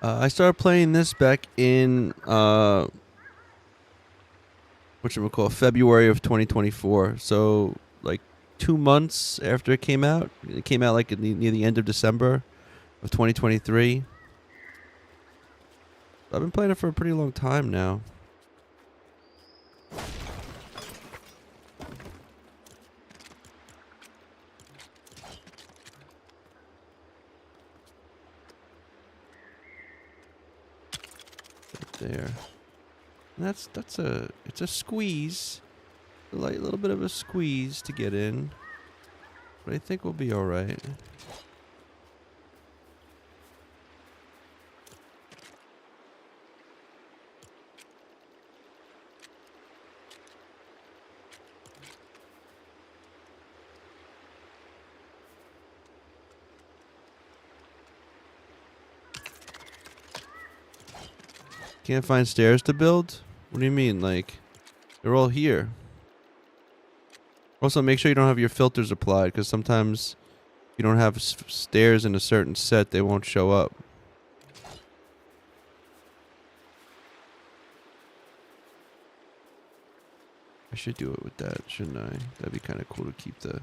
Speaker 1: I started playing this back in whatchamacallit, February of 2024. So like 2 months after it came out. It came out like near the end of December of 2023. I've been playing it for a pretty long time now. There. And it's a squeeze. A little bit of a squeeze to get in. But I think we'll be alright. Can't find stairs to build? What do you mean? Like, they're all here. Also, make sure you don't have your filters applied, because sometimes you don't have stairs in a certain set, they won't show up. I should do it with that, shouldn't I? That'd be kind of cool to keep the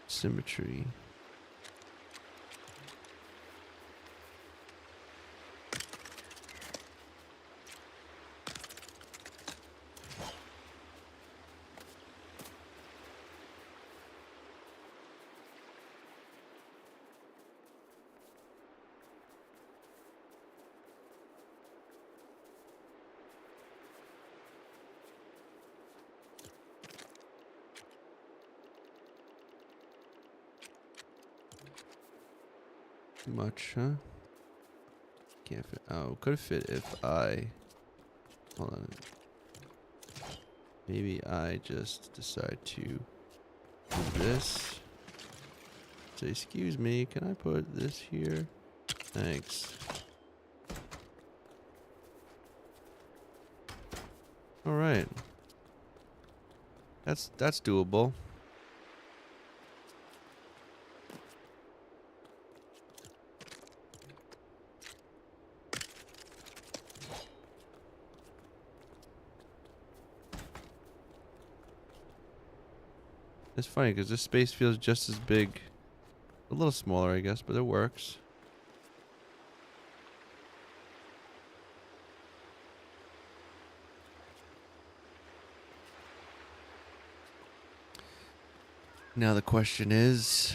Speaker 1: symmetry. Too much, huh? Can't fit. Oh, could fit if I. Hold on. Maybe I just decide to do this. Say, excuse me, can I put this here? Thanks. All right. That's doable. It's funny because this space feels just as big. A little smaller, I guess, but it works. Now the question is,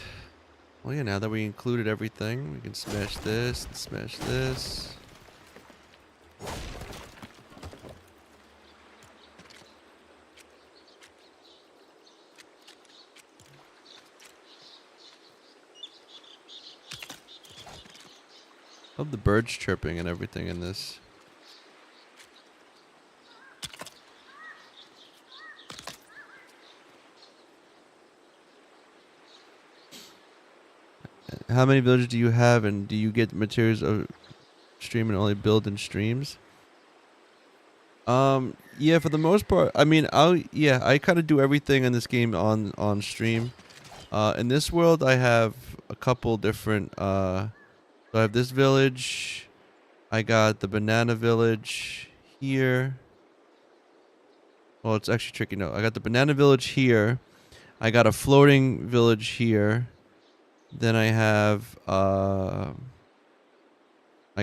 Speaker 1: well, yeah, now that we included everything, we can smash this and smash this. Love the birds chirping and everything in this. How many villages do you have, and do you get materials of stream and only build in streams? Yeah, for the most part. I mean, I kind of do everything in this game on stream. In this world, I have a couple different. So I have this village. I got the banana village here. Well, it's actually tricky. No, I got the banana village here. I got a floating village here. Then I have I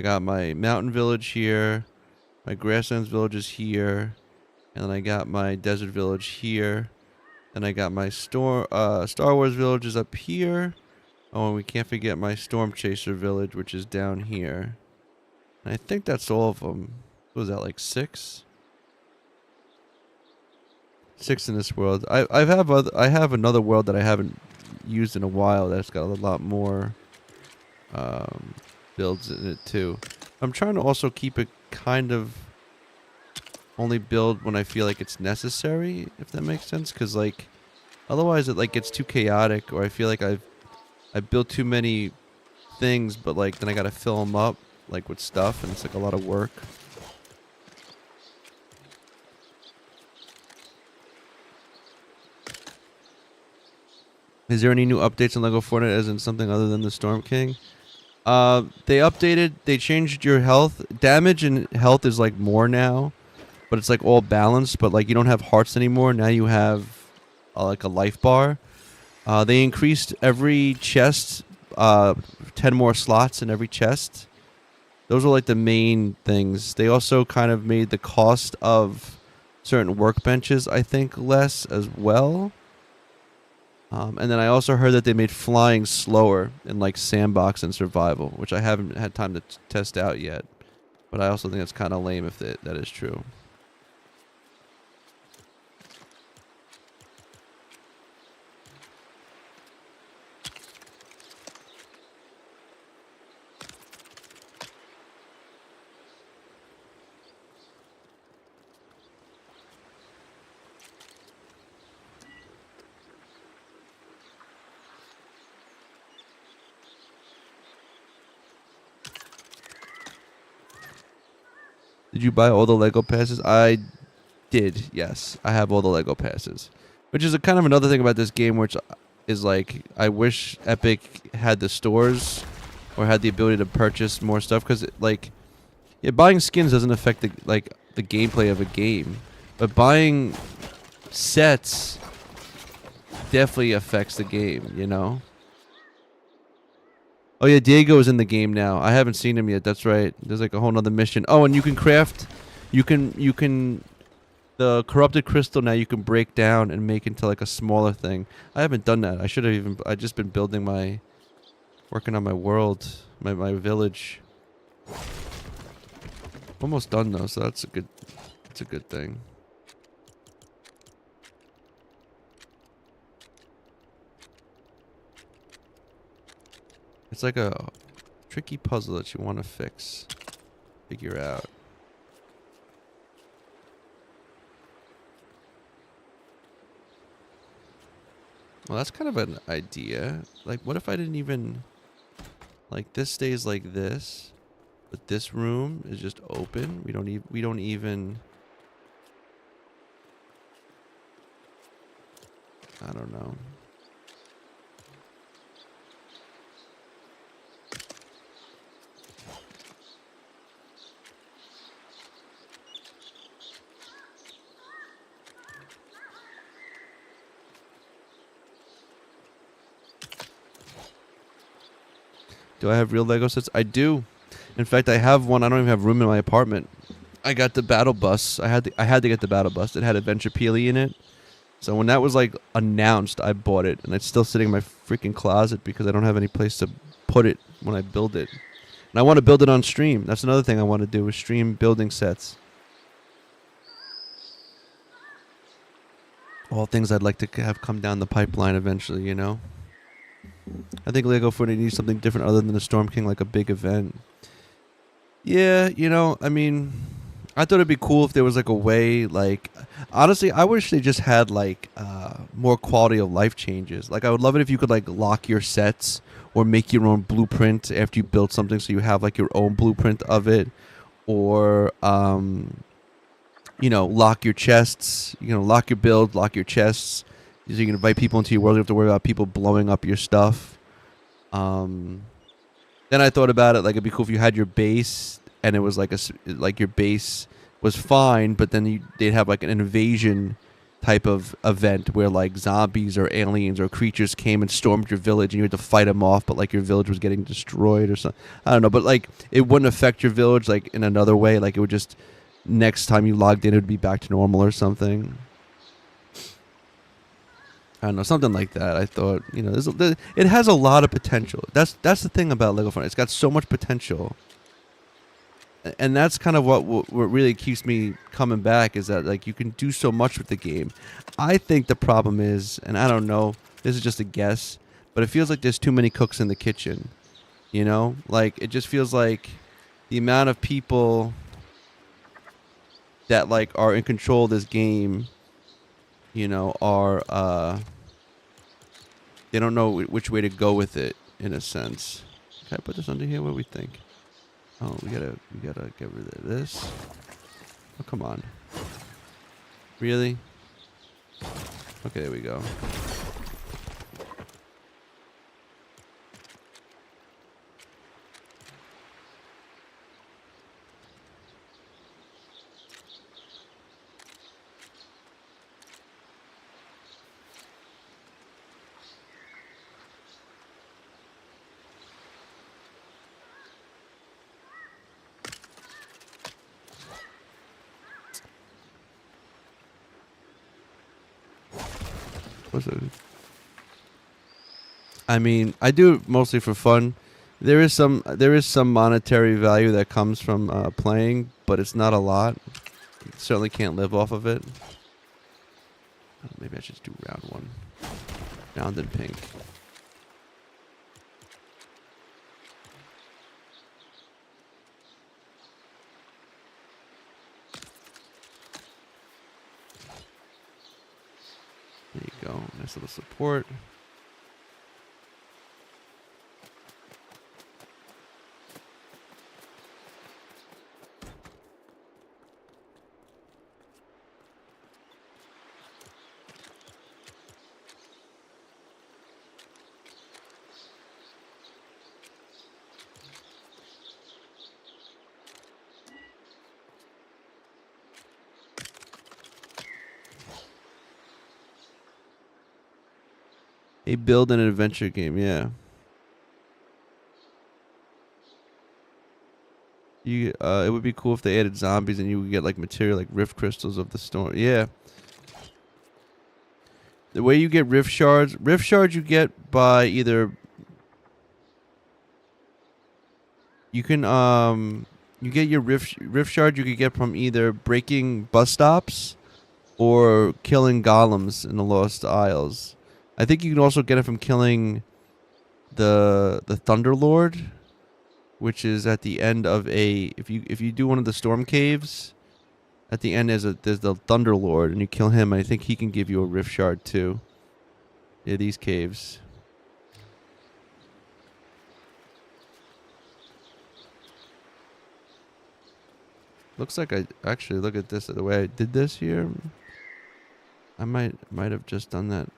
Speaker 1: got my mountain village here. My grasslands village is here. And then I got my desert village here. Then I got my Star Wars village is up here. Oh, and we can't forget my Storm Chaser village, which is down here. And I think that's all of them. What was that, like 6? 6 in this world. I have another world that I haven't used in a while that's got a lot more builds in it too. I'm trying to also keep it kind of only build when I feel like it's necessary, if that makes sense, because like otherwise it like gets too chaotic, or I feel like I built too many things, but like then I gotta fill them up like with stuff, and it's like a lot of work. Is there any new updates on Lego Fortnite as in something other than the Storm King? They changed your health. Damage and health is like more now, but it's like all balanced, but like you don't have hearts anymore. Now you have like a life bar. They increased every chest, 10 more slots in every chest. Those are like the main things. They also kind of made the cost of certain workbenches, I think, less as well. And then I also heard that they made flying slower in like sandbox and survival, which I haven't had time to test out yet. But I also think it's kind of lame if that is true. Did you buy all the Lego passes? I did, yes. I have all the Lego passes. Which is a kind of another thing about this game, which is like, I wish Epic had the stores or had the ability to purchase more stuff, because like, yeah, buying skins doesn't affect the gameplay of a game, but buying sets definitely affects the game, you know? Oh yeah, Diego is in the game now. I haven't seen him yet. That's right. There's like a whole nother mission. Oh, and you can craft, the corrupted crystal now you can break down and make into like a smaller thing. I haven't done that. I just been working on my world, my village. Almost done though, so that's a good thing. It's like a tricky puzzle that you want to figure out. Well, that's kind of an idea. Like, what if I didn't even... Like, this stays like this, but this room is just open. We don't even... I don't know. Do I have real Lego sets? I do. In fact, I have one. I don't even have room in my apartment. I got the battle bus. I had to get the battle bus. It had Adventure Peely in it. So when that was like announced, I bought it, and it's still sitting in my freaking closet because I don't have any place to put it when I build it. And I want to build it on stream. That's another thing I want to do, is stream building sets. All things I'd like to have come down the pipeline eventually, you know? I think Lego Fortnite needs something different other than the Storm King, like a big event. Yeah, you know, I mean, I thought it'd be cool if there was like a way, like, honestly, I wish they just had like more quality of life changes. Like, I would love it if you could like lock your sets or make your own blueprint after you build something, so you have like your own blueprint of it, or you know, lock your chests. You know, lock your build, lock your chests. So you can invite people into your world. You don't have to worry about people blowing up your stuff. Um, then I thought about it, like it'd be cool if you had your base and it was like like your base was fine, but then they'd have like an invasion type of event where like zombies or aliens or creatures came and stormed your village and you had to fight them off, but like your village was getting destroyed or something. I don't know, but like it wouldn't affect your village like in another way. Like it would just, next time you logged in, it would be back to normal or something. I don't know, something like that. I thought, you know, it has a lot of potential. That's the thing about Lego Fortnite. It's got so much potential, and that's kind of what really keeps me coming back. Is that like you can do so much with the game. I think the problem is, and I don't know, this is just a guess, but it feels like there's too many cooks in the kitchen. You know, like it just feels like the amount of people that like are in control of this game, you know, are they don't know which way to go with it in a sense. Can I put this under here? What do we think? Oh, we gotta get rid of this. Oh, come on. Really? Okay, there we go. What's it? I mean, I do it mostly for fun. There is some monetary value that comes from playing, but it's not a lot. You certainly can't live off of it. Oh, maybe I should just do round one. Round and pink. There you go. Nice little support. A build and an adventure game, yeah. It would be cool if they added zombies and you would get like material like rift crystals of the storm. Yeah. The way you get rift shards you get by either you can you get your rift shard you could get from either breaking bus stops or killing golems in the Lost Isles. I think you can also get it from killing the Thunder Lord, which is at the end of if you do one of the storm caves, at the end there's the Thunder Lord and you kill him and I think he can give you a rift shard too. Yeah, these caves. Looks like I actually look at this the way I did this here. I might have just done that.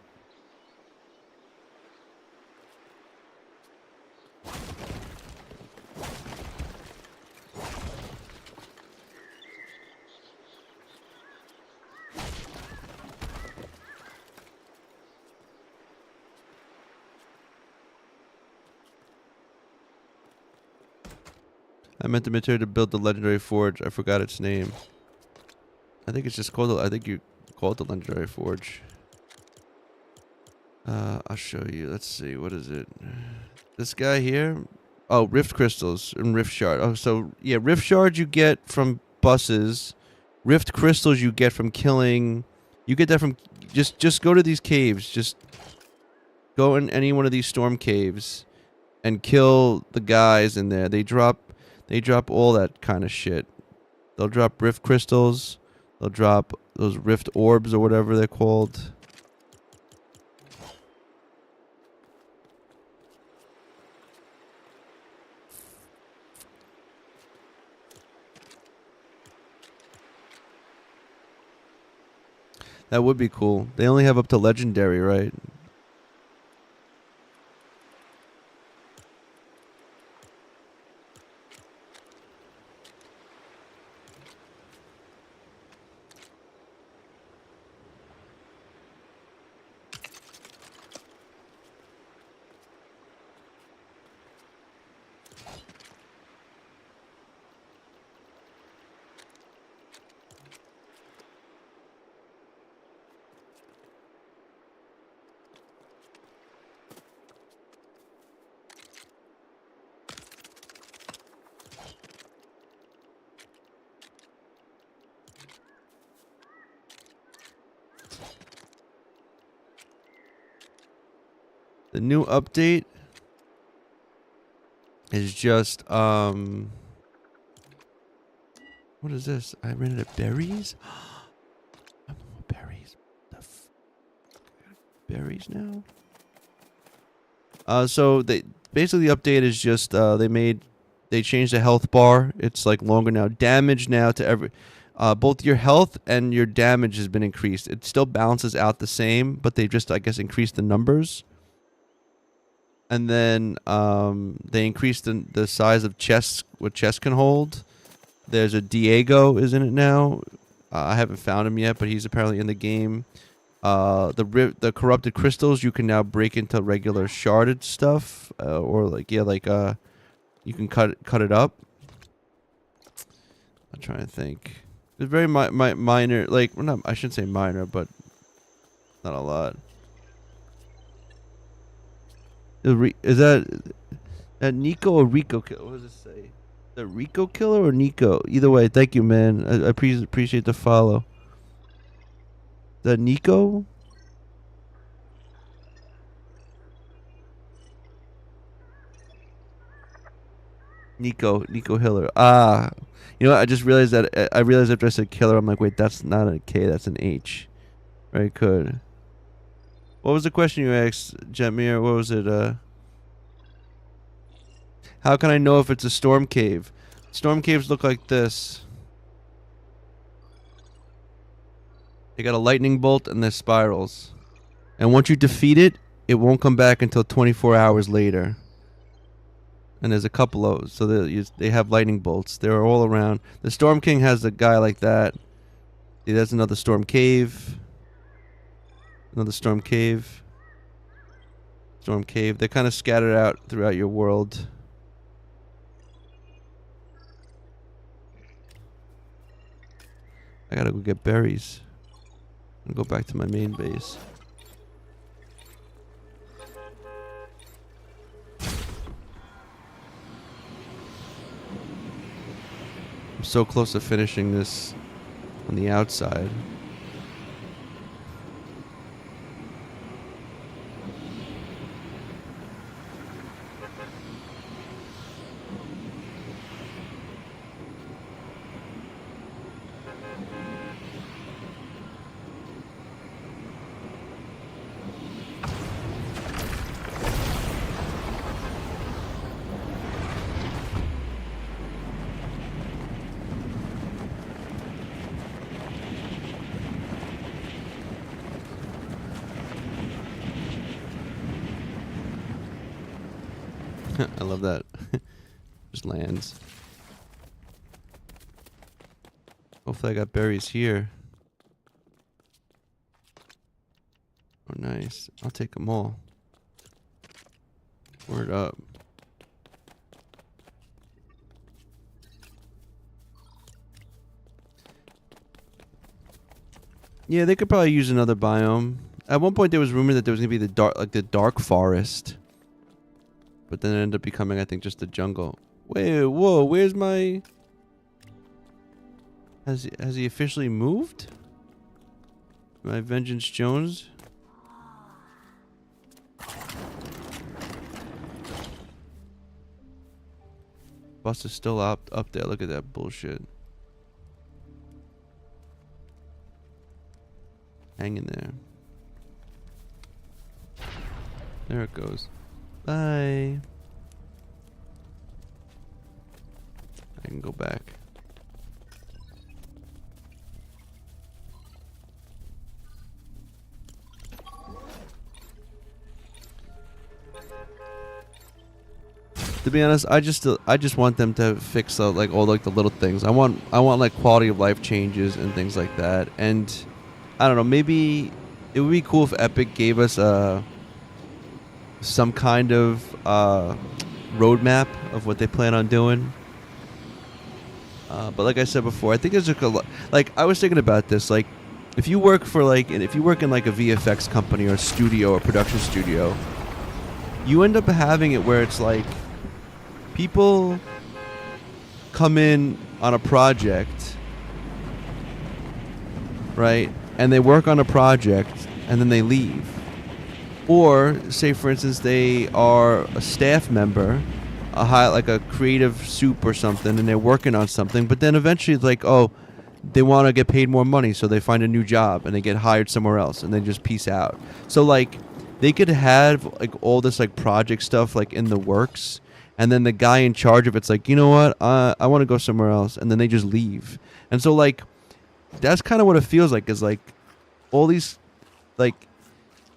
Speaker 1: I meant the material to build the legendary forge. I forgot its name. I think it's just called. I think you call it the legendary forge. I'll show you. Let's see. What is it? This guy here. Oh, rift crystals and rift shard. Oh, so yeah, rift shards you get from buses. Rift crystals you get from killing. You get that from just go to these caves. Just go in any one of these storm caves and kill the guys in there. They drop They drop all that kind of shit. They'll drop rift crystals. They'll drop those rift orbs or whatever they're called. That would be cool. They only have up to legendary, right? The new update is just what is this? I ran out of berries? I have no more berries. Berries now? So they basically the update is just they changed the health bar. It's like longer now. Damage now to every both your health and your damage has been increased. It still balances out the same, but they just I guess increased the numbers. And then they increased the size of chests, what chests can hold. There's a Diego, isn't it now? I haven't found him yet, but he's apparently in the game. The corrupted crystals you can now break into regular sharded stuff, or like you can cut it up. I'm trying to think. It's very minor, like well, not I shouldn't say minor, but not a lot. Is that Nico or Rico killer? What does it say? The Rico killer or Nico? Either way, thank you, man. I appreciate the follow. The Nico? Nico Hiller. Ah, you know what? I just realized that. I realized after I said killer, I'm like, wait, that's not a K, that's an H. Very good. What was the question you asked, Jetmir? What was it? How can I know if it's a storm cave? Storm caves look like this. They got a lightning bolt and there's spirals. And once you defeat it, it won't come back until 24 hours later. And there's a couple of so they have lightning bolts. They're all around. The Storm King has a guy like that. See, that's another storm cave. Another storm cave. Storm cave. They're kind of scattered out throughout your world. I gotta go get berries and go back to my main base. I'm so close to finishing this on the outside. I love that. Just lands. Hopefully I got berries here. Oh, nice. I'll take them all. Word up. Yeah, they could probably use another biome. At one point there was rumor that there was gonna be the dark forest. But then it ended up becoming, I think, just a jungle. Wait, whoa, where's my... Has he officially moved? My Vengeance Jones? bus is still up there. Look at that bullshit. Hang in there. There it goes. Bye. I can go back. To be honest, I just want them to fix like all like the little things. I want like quality of life changes and things like that. And I don't know, maybe it would be cool if Epic gave us some kind of roadmap of what they plan on doing. But like I said before, I think there's like a lot. Like I was thinking about this. Like if you work for if you work in like a VFX company or a studio or production studio, you end up having it where it's like people come in on a project, right? And they work on a project and then they leave. Or say for instance they are a staff member, like a creative soup or something, and they're working on something, but then eventually it's like, oh, they want to get paid more money, so they find a new job and they get hired somewhere else and they just peace out. So like they could have like all this like project stuff like in the works, and then the guy in charge of it's like, you know what, I want to go somewhere else, and then they just leave. And so like that's kind of what it feels like, is like all these, like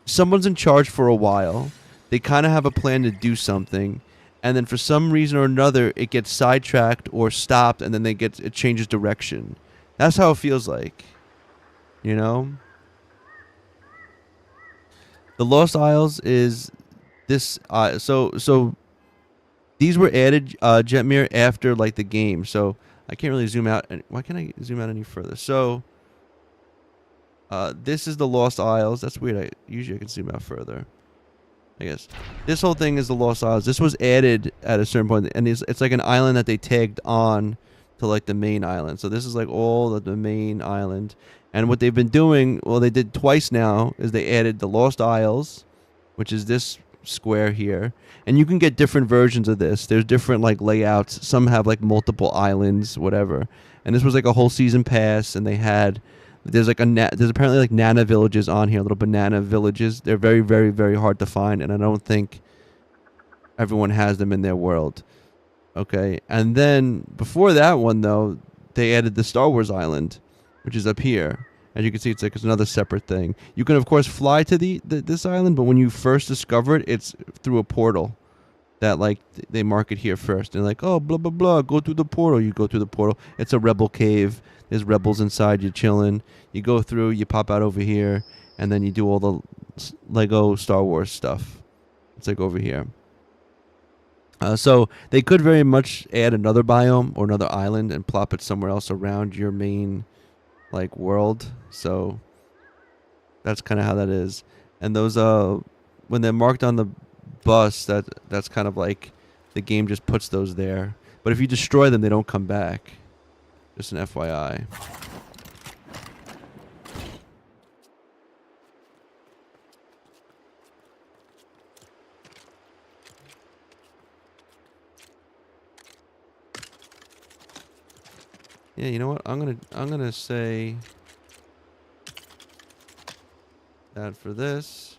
Speaker 1: someone's in charge for a while, they kind of have a plan to do something, and then for some reason or another it gets sidetracked or stopped, and then it changes direction. That's how it feels like, you know. The Lost Isles is this so these were added, Jetmir, after like the game, so I can't really zoom out. Why can't I zoom out any further? So this is the Lost Isles. That's weird. Usually I can zoom out further, I guess. This whole thing is the Lost Isles. This was added at a certain point, and it's like an island that they tagged on to like the main island. So this is like all of the main island. And what they've been doing, well, they did twice now, is they added the Lost Isles, which is this square here. And you can get different versions of this. There's different like layouts. Some have like multiple islands, whatever. And this was like a whole season pass, and they had, there's apparently like Nana villages on here, little banana villages. They're very, very, very hard to find, and I don't think everyone has them in their world. Okay, and then before that one though, they added the Star Wars Island, which is up here. As you can see, it's like it's another separate thing. You can of course fly to this island, but when you first discover it, it's through a portal that like they mark it here first. And like, oh, blah blah blah, go through the portal. You go through the portal. It's a rebel cave. There's rebels inside. You're chilling. You go through. You pop out over here, and then you do all the Lego Star Wars stuff. It's like over here. So they could very much add another biome or another island and plop it somewhere else around your main like world. So that's kind of how that is. And those when they're marked on the bus, that's kind of like the game just puts those there. But if you destroy them, they don't come back. Just an FYI. Yeah, you know what? I'm gonna say that for this.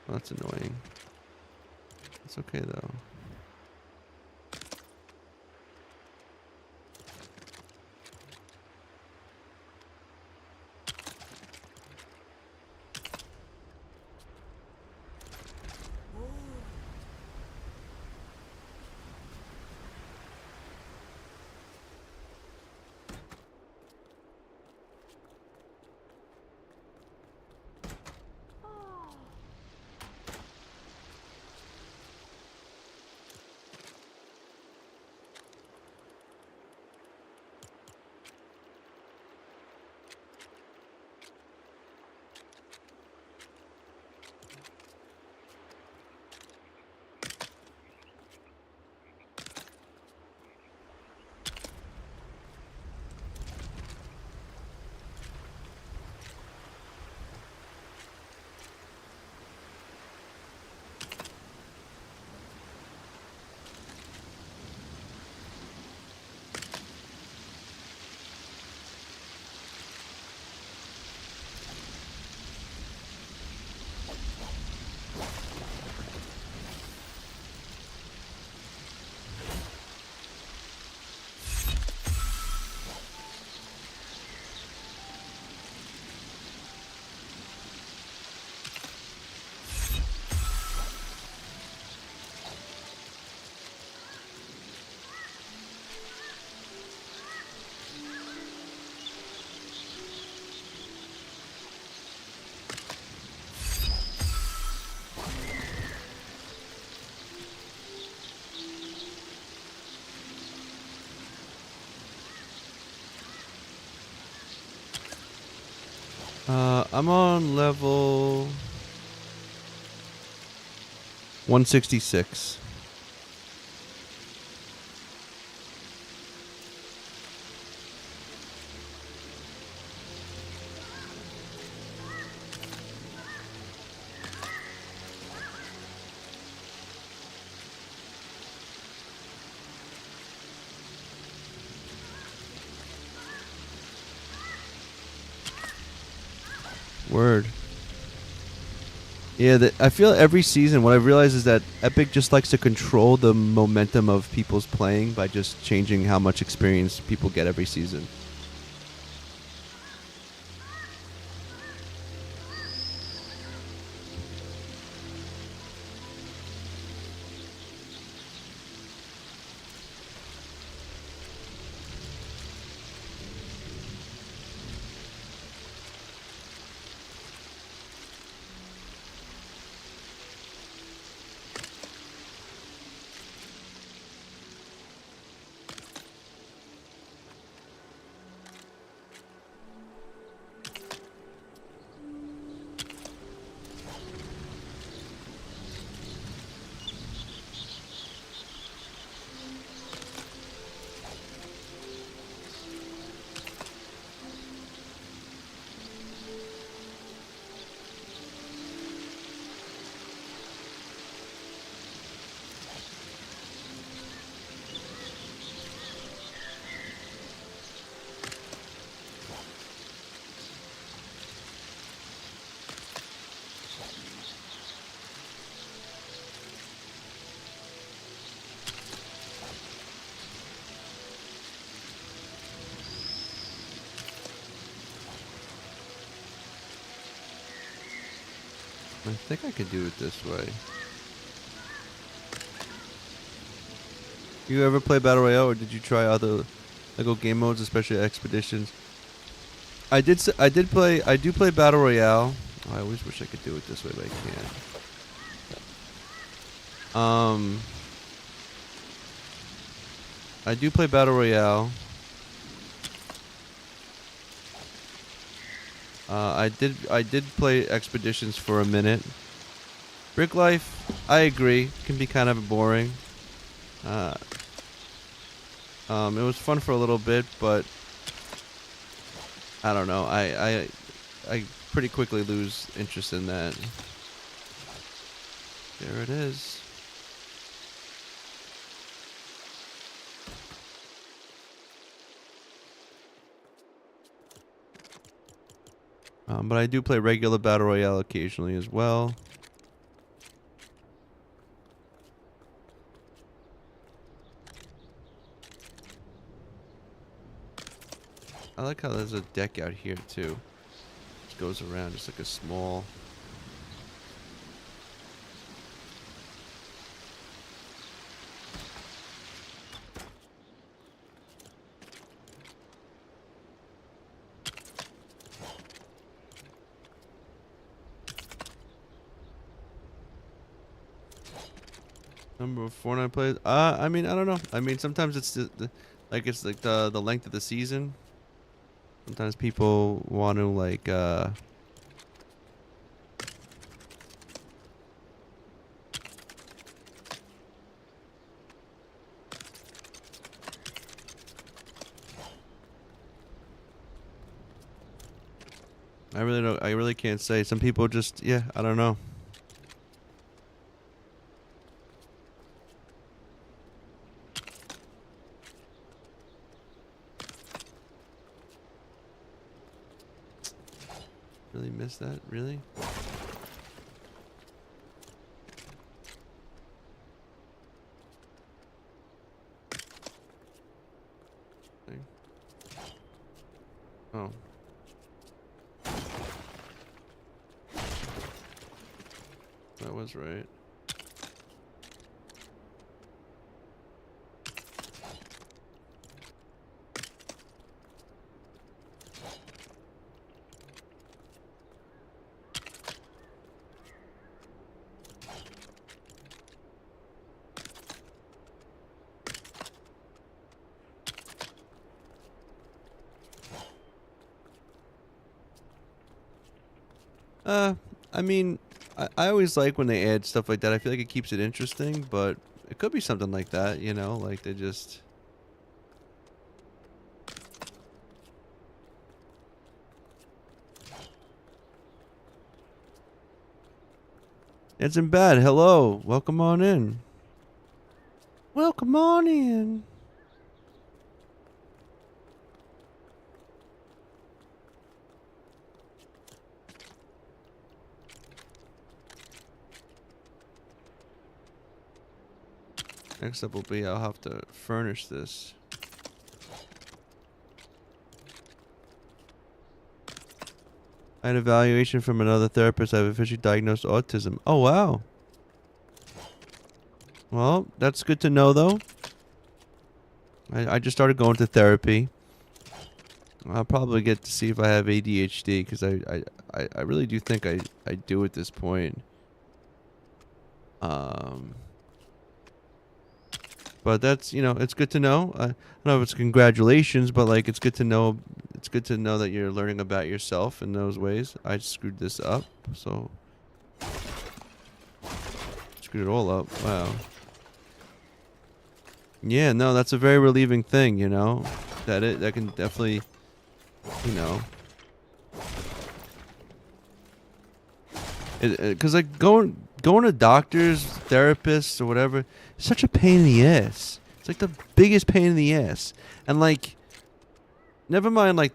Speaker 1: Well, that's annoying. It's okay though. I'm on level 166. Word. Yeah, I feel every season what I've realized is that Epic just likes to control the momentum of people's playing by just changing how much experience people get every season. I think I could do it this way. You ever play Battle Royale, or did you try other Lego game modes, especially expeditions? I do play Battle Royale. Oh, I always wish I could do it this way, but I can't. I do play Battle Royale. I did play expeditions for a minute. Brick Life, I agree, can be kind of boring. It was fun for a little bit, but I don't know. I pretty quickly lose interest in that. There it is. But I do play regular Battle Royale occasionally as well. I like how there's a deck out here too. It goes around just like a small... Number of Fortnite players. I mean, I don't know. I mean, sometimes it's it's like the length of the season. Sometimes people want to like I really don't. I really can't say. Some people just, yeah, I don't know. Really missed that? Really? Thing. Oh. That was right. I mean, I always like when they add stuff like that. I feel like it keeps it interesting, but it could be something like that, you know, like they just... It's in bed. Hello. Welcome on in. Welcome on in. Next up will be I'll have to furnish this. I had an evaluation from another therapist. I've officially diagnosed autism. Oh, wow. Well, that's good to know, though. I just started going to therapy. I'll probably get to see if I have ADHD, because I really do think I do at this point. But that's, you know, it's good to know. I don't know if it's congratulations, but like it's good to know. It's good to know that you're learning about yourself in those ways. I screwed this up, so screwed it all up. Wow. Yeah, no, that's a very relieving thing, you know. That can definitely, you know, because like going to doctors, therapists, or whatever, it's such a pain in the ass. It's like the biggest pain in the ass. And like, never mind like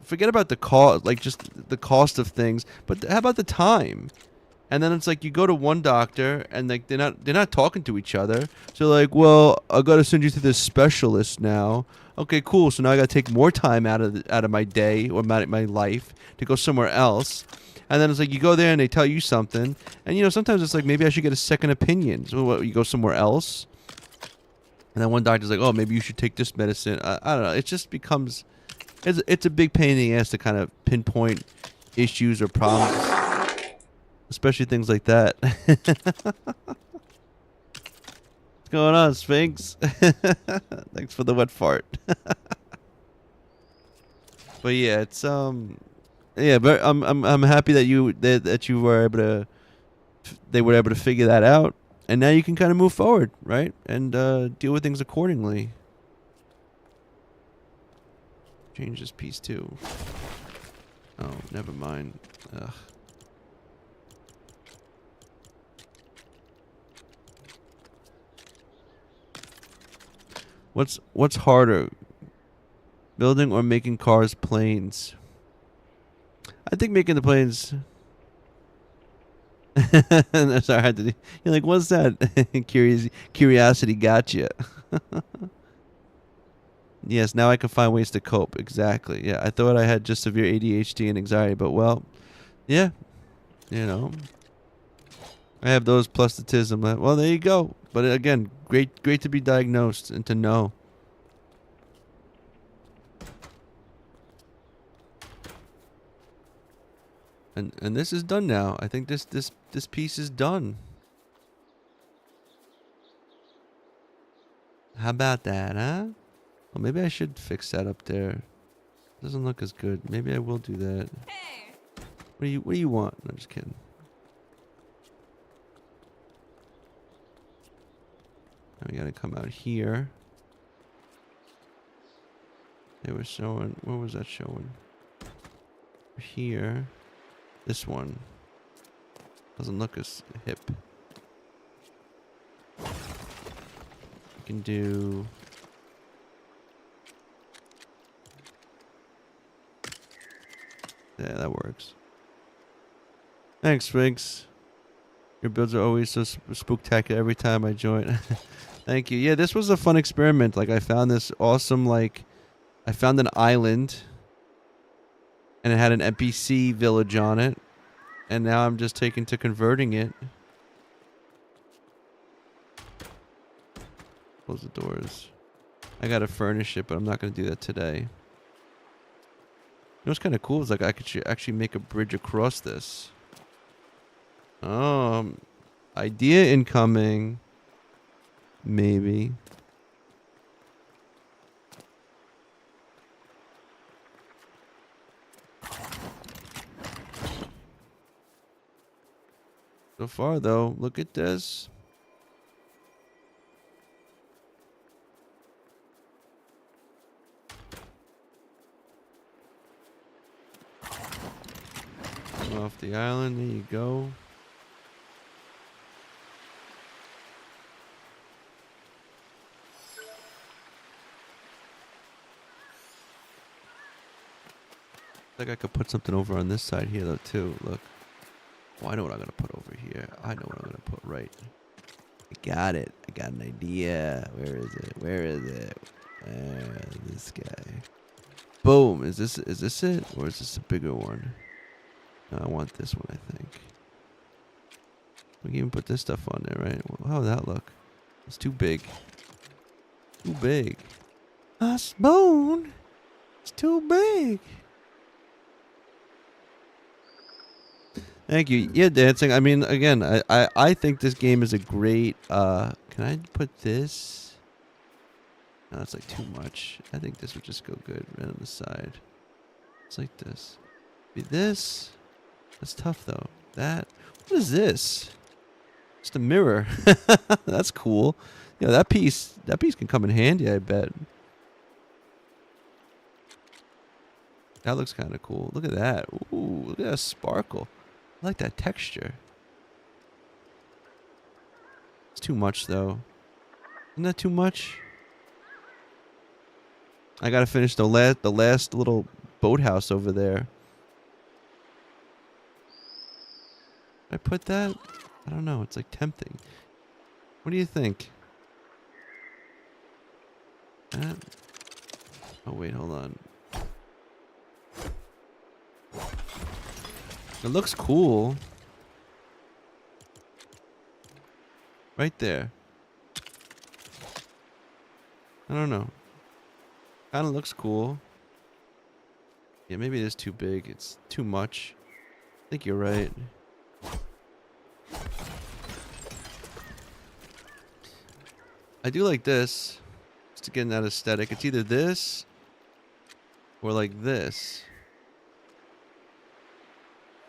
Speaker 1: forget about the cost, like just the cost of things, but how about the time? And then it's like you go to one doctor and like they're not talking to each other. So like, well, I gotta send you to this specialist now. Okay, cool. So now I gotta take more time out of my day or my life to go somewhere else. And then it's like you go there and they tell you something, and you know sometimes it's like maybe I should get a second opinion. So what, you go somewhere else, and then one doctor's like, oh, maybe you should take this medicine. I don't know. It just becomes it's a big pain in the ass to kind of pinpoint issues or problems, especially things like that. What's going on, Sphinx? Thanks for the wet fart. But yeah, it's yeah, but I'm happy that you were able to they were able to figure that out, and now you can kind of move forward, right? And deal with things accordingly. Change this piece too. Oh, never mind. Ugh. What's harder, building or making cars, planes? I think making the planes. That's hard to do. You're like, what's that? Curiosity got you. Yes, now I can find ways to cope. Exactly. Yeah, I thought I had just severe ADHD and anxiety, but well, yeah, you know, I have those plus autism. Well, there you go. But again, great to be diagnosed and to know. And this is done now. I think this piece is done. How about that, huh? Well, maybe I should fix that up there. Doesn't look as good. Maybe I will do that. Hey. What do you want? No, I'm just kidding. Now we gotta come out here. They were showing. What was that showing? Here. This one doesn't look as hip. We can do. Yeah, that works. Thanks, Sphinx. Your builds are always so spooktacular every time I join. Thank you. Yeah, this was a fun experiment. Like, I found this awesome, like, I found an island, and it had an NPC village on it, and now I'm just taking to converting it. Close the doors. I gotta furnish it, but I'm not gonna do that today. You know what's kind of cool is like I could actually make a bridge across this. Idea incoming. Maybe. So far, though, look at this. Off the island, there you go. Like I could put something over on this side here though too. Look. Oh, I know what I'm gonna put over here. I know what I'm gonna put right. I got it. I got an idea. Where is it? Where is it? This guy. Boom. Is this it? Or is this a bigger one? No, I want this one, I think. We can even put this stuff on there, right? Well, how would that look? It's too big. Too big. A spoon. It's too big. Thank you. Yeah, dancing. I mean, again, I think this game is a great. Can I put this? No, that's like too much. I think this would just go good right on the side. It's like this. Be this. That's tough though. That. What is this? Just a mirror. That's cool. Yeah, that piece can come in handy, I bet. That looks kind of cool. Look at that. Ooh, look at that sparkle. I like that texture. It's too much though. Isn't that too much? I gotta finish the last little boathouse over there. Did I put that? I don't know. It's like tempting. What do you think? That? Oh wait, hold on. It looks cool. Right there. I don't know. Kinda looks cool. Yeah, maybe it is too big. It's too much. I think you're right. I do like this. Just to get in that aesthetic. It's either this or like this.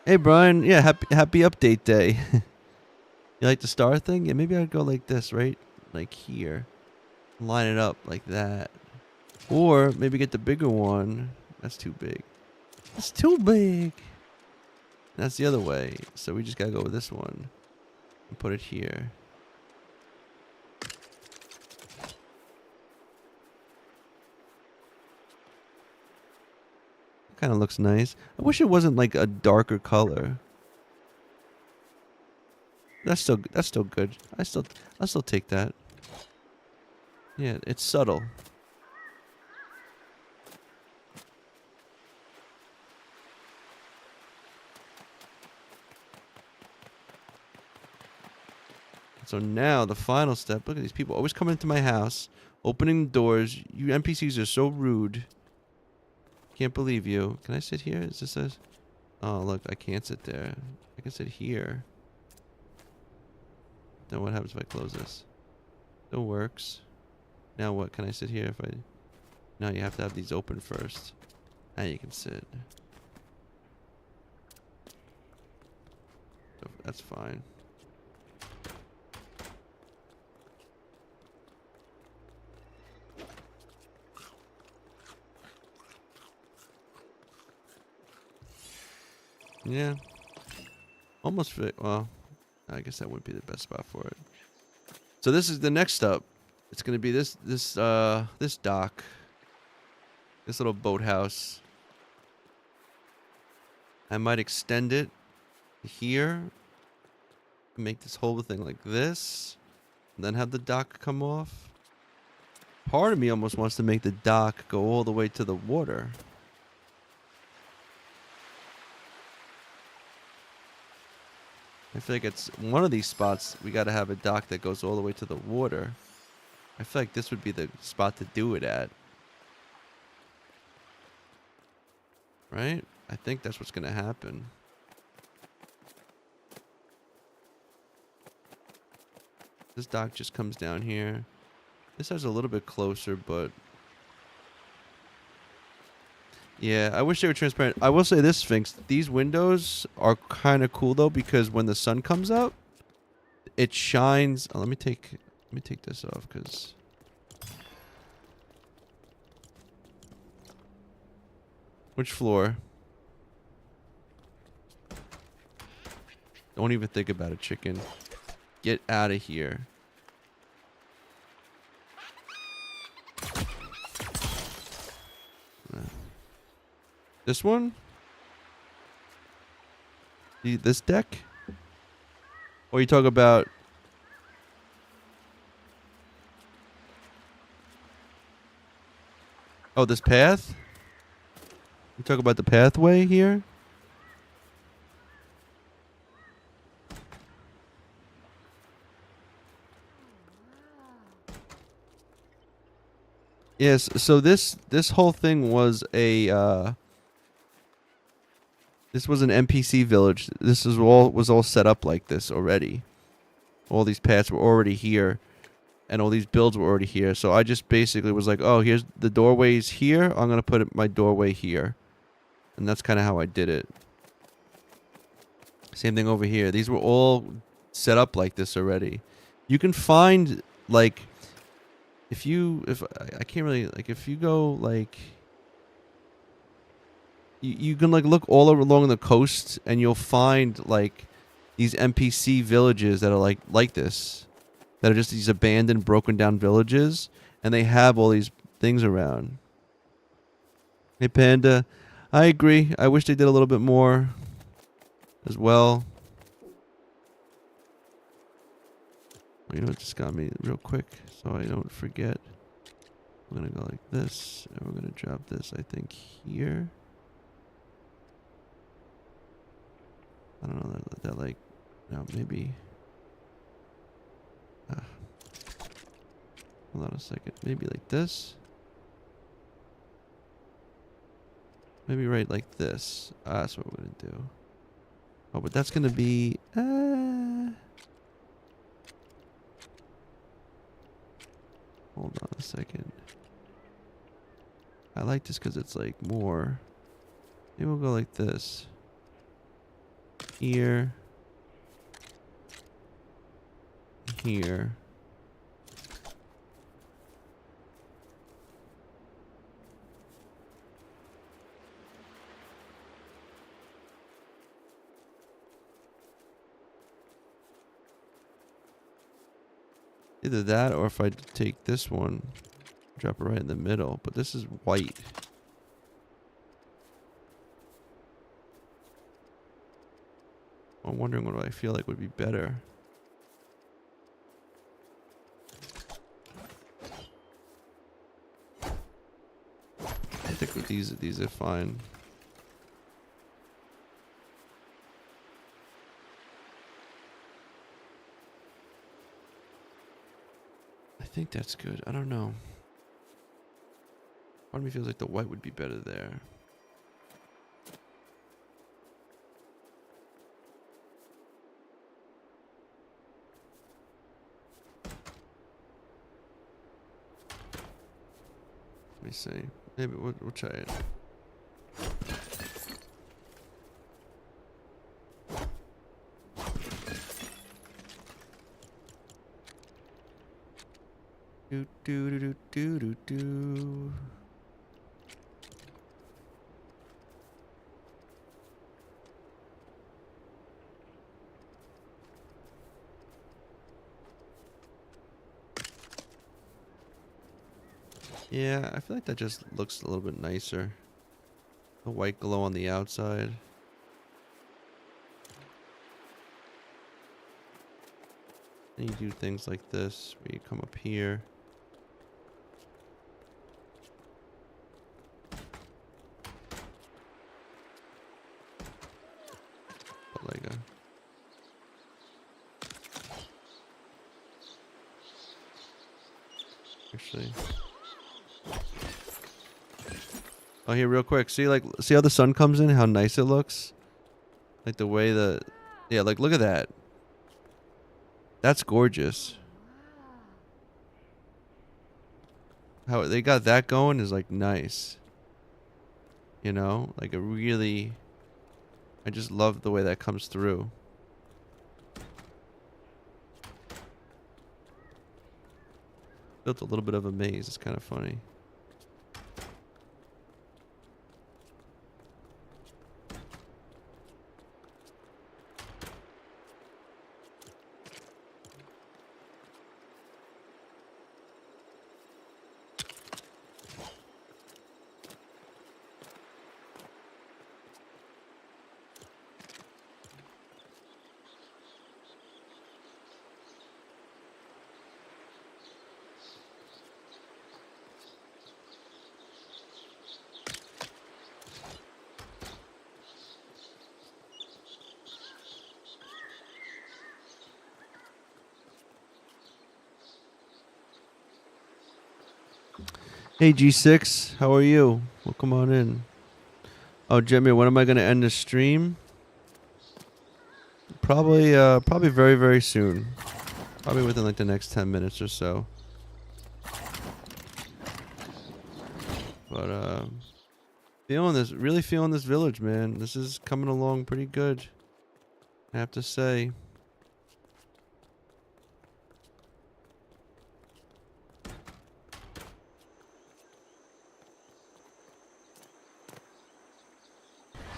Speaker 1: Hey Brian, yeah, happy update day. You like the star thing? Yeah, maybe I'd go like this, right? Like here. Line it up like that. Or maybe get the bigger one. That's too big. That's too big. That's the other way. So we just gotta go with this one. And put it here. Kind of looks nice. I wish it wasn't like a darker color. That's still good. I'll still take that. Yeah, it's subtle. So now the final step. Look at these people always coming into my house, opening the doors. You NPCs are so rude. Can't believe you. Can I sit here? Is this a... Oh, look, I can't sit there. I can sit here. Then what happens if I close this? Still works. Now what? Can I sit here if I... No, you have to have these open first. Now you can sit. So that's fine. Yeah. Almost fit. Well, I guess that wouldn't be the best spot for it. So this is the next up. It's gonna be this dock. This little boathouse. I might extend it here. Make this whole thing like this. And then have the dock come off. Part of me almost wants to make the dock go all the way to the water. I feel like it's one of these spots we gotta have a dock that goes all the way to the water. I feel like this would be the spot to do it at. Right? I think that's what's gonna happen. This dock just comes down here. This has a little bit closer, but... Yeah, I wish they were transparent. I will say this, Sphinx. These windows are kind of cool, though, because when the sun comes up, it shines. Oh, let me take this off because which floor? Don't even think about it, chicken. Get out of here. This one? This deck? Or you talk about... Oh, this path? You talk about the pathway here? Yes, so this whole thing was a this was an NPC village. This was all set up like this already. All these paths were already here, and all these builds were already here. So I just basically was like, oh, here's the doorways here. I'm gonna put my doorway here, and that's kind of how I did it. Same thing over here. These were all set up like this already. You can find like if I can't really like if you go like. You can like look all along the coast and you'll find like these NPC villages that are like this, that are just these abandoned, broken down villages, and they have all these things around. Hey Panda, I agree. I wish they did a little bit more as well. You know, it just got me real quick so I don't forget. We're gonna go like this, and we're gonna drop this, I think, here. I don't know, that like, no, maybe, hold on a second, maybe like this, maybe right like this, that's what we're gonna do. Oh, but that's gonna be, hold on a second, I like this because it's like more, maybe we'll go like this. Here. Here. Either that or if I take this one, drop it right in the middle, but this is white. I'm wondering what I feel like would be better. I think with these are fine. I think that's good. I don't know. Part of me feels like the white would be better there. Let me see. Maybe we'll try it. Do do do do do do. Yeah, I feel like that just looks a little bit nicer. The white glow on the outside. And you do things like this, where you come up here. Put like a... Actually... Oh, here, real quick. See how the sun comes in? How nice it looks? Like the way the... Yeah, like, look at that. That's gorgeous. How they got that going is, like, nice. You know? Like, a really... I just love the way that comes through. built a little bit of a maze. It's kind of funny. Hey G6, how are you? Well, come on in. Oh, Jimmy, when am I gonna end the stream? Probably very, very soon. Probably within like the next 10 minutes or so. But really feeling this village, man. This is coming along pretty good, I have to say.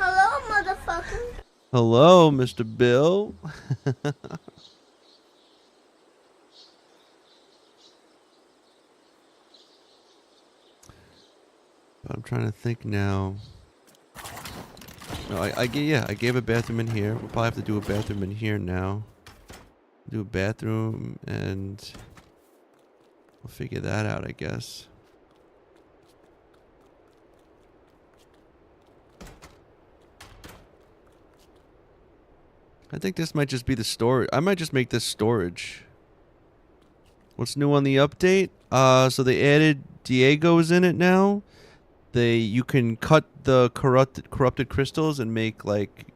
Speaker 2: Hello, motherfucker.
Speaker 1: Hello, Mr. Bill. But I'm trying to think now. No, I gave a bathroom in here. We'll probably have to do a bathroom in here now. Do a bathroom and we'll figure that out, I guess. I think this might just be the storage. I might just make this storage. What's new on the update? So they added Diego's in it now. You can cut the corrupted crystals and make like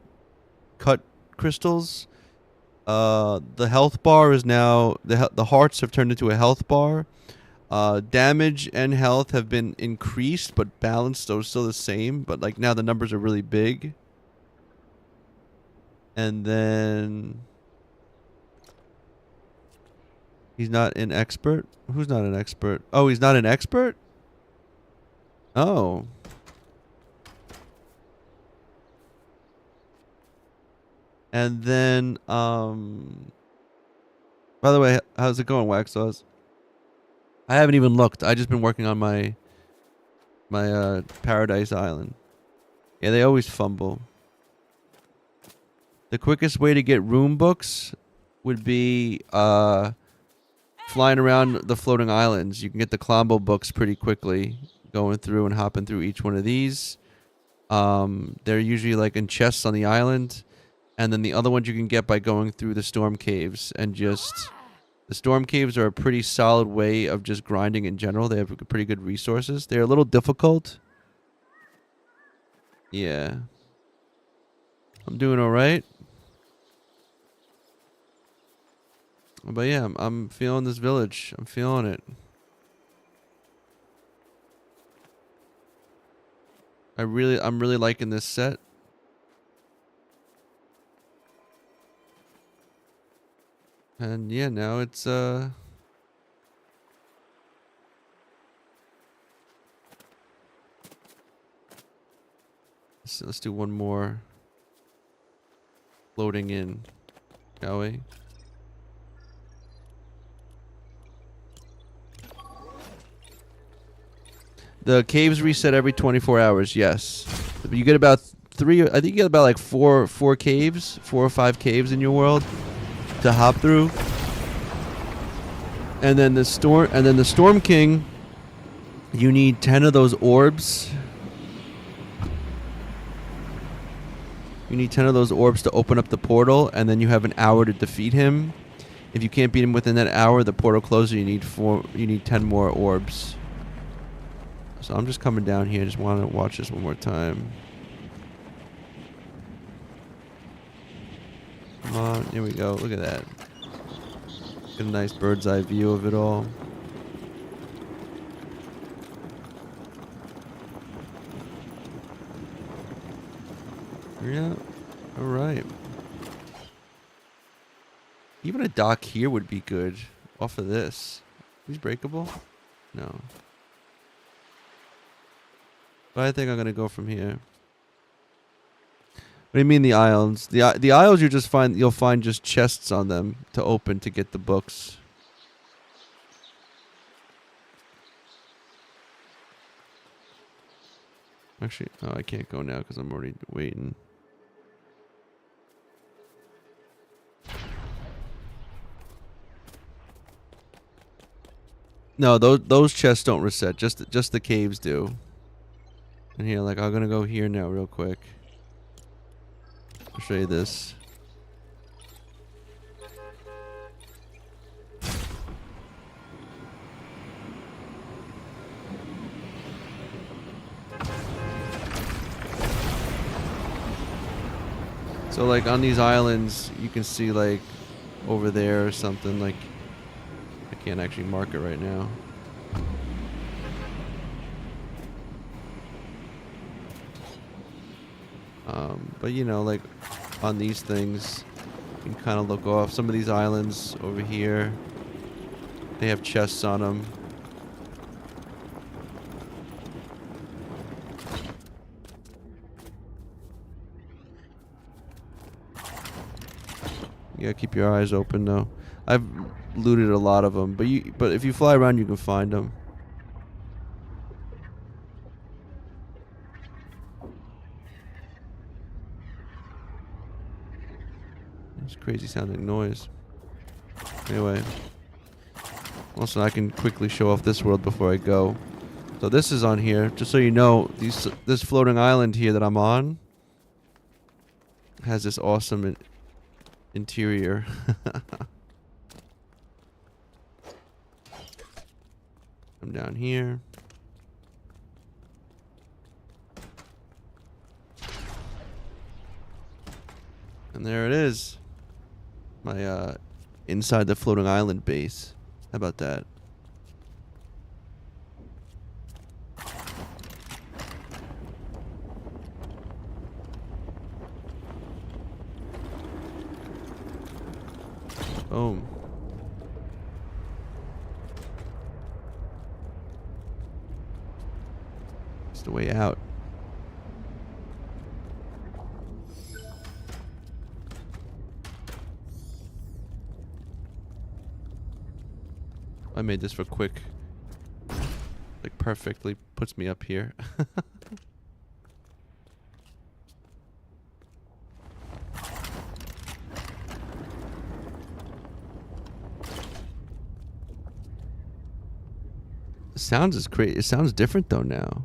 Speaker 1: cut crystals. The health bar is now the hearts have turned into a health bar. Damage and health have been increased, but balanced are still the same. But like now the numbers are really big. And then he's not an expert. Who's not an expert? Oh, he's not an expert? Oh. And then, by the way, how's it going, Wax Sauce? I haven't even looked. I just been working on my Paradise Island. Yeah, they always fumble. The quickest way to get room books would be flying around the floating islands. You can get the Colombo books pretty quickly, going through and hopping through each one of these. They're usually like in chests on the island. And then the other ones you can get by going through the storm caves and just... The storm caves are a pretty solid way of just grinding in general. They have pretty good resources. They're a little difficult. Yeah. I'm doing alright. But yeah, I'm feeling this village. I'm feeling it. I'm really liking this set. And yeah, now it's let's do one more loading in, shall we? The caves reset every 24 hours, yes. You get about I think you get about like four caves, 4 or 5 caves in your world to hop through. And then the Storm King, you need 10 of those orbs. You need 10 of those orbs to open up the portal, and then you have an hour to defeat him. If you can't beat him within that hour, the portal closes. You need 10 more orbs. So I'm just coming down here. Just want to watch this one more time. Come on, here we go. Look at that. Get a nice bird's eye view of it all. Yeah, alright. Even a dock here would be good off of this. He's breakable? No. But I think I'm gonna go from here. What do you mean the islands? The isles you'll find just chests on them to open to get the books. Actually, oh, I can't go now because I'm already waiting. No, those chests don't reset. Just the caves do. And here, like, I'm gonna go here now, real quick. I'll show you this. So, like, on these islands, you can see, like, over there or something, like, I can't actually mark it right now. But, you know, like, on these things, you can kind of look off. Some of these islands over here, they have chests on them. You gotta keep your eyes open, though. I've looted a lot of them, but if you fly around, you can find them. It's crazy sounding noise. Anyway, also I can quickly show off this world before I go. So this is on here, just so you know. This floating island here that I'm on has this awesome interior. I'm down here. And there it is. My inside the floating island base. How about that? Boom. It's the way out. I made this for quick. Like, perfectly puts me up here. The sounds is great. It sounds different though now.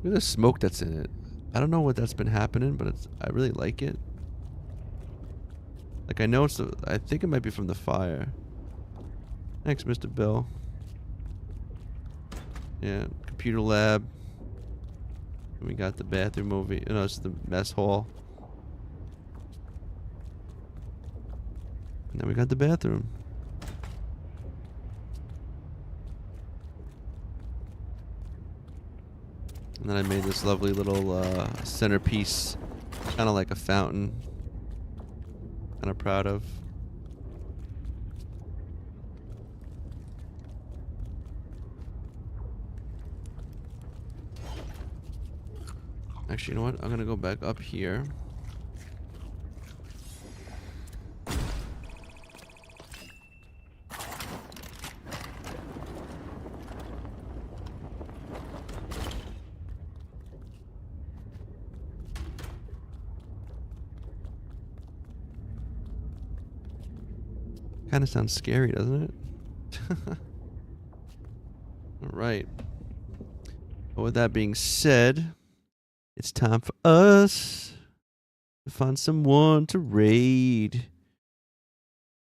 Speaker 1: Look at the smoke that's in it. I don't know what that's been happening, but I really like it. Like, I know I think it might be from the fire. Thanks, Mr. Bill. Yeah, computer lab. We got the bathroom over here. No, it's the mess hall. And then we got the bathroom. And then I made this lovely little centerpiece, kind of like a fountain. Kind of proud of. Actually, you know what? I'm gonna go back up here. Kind of sounds scary, doesn't it? All right. But with that being said, it's time for us to find someone to raid.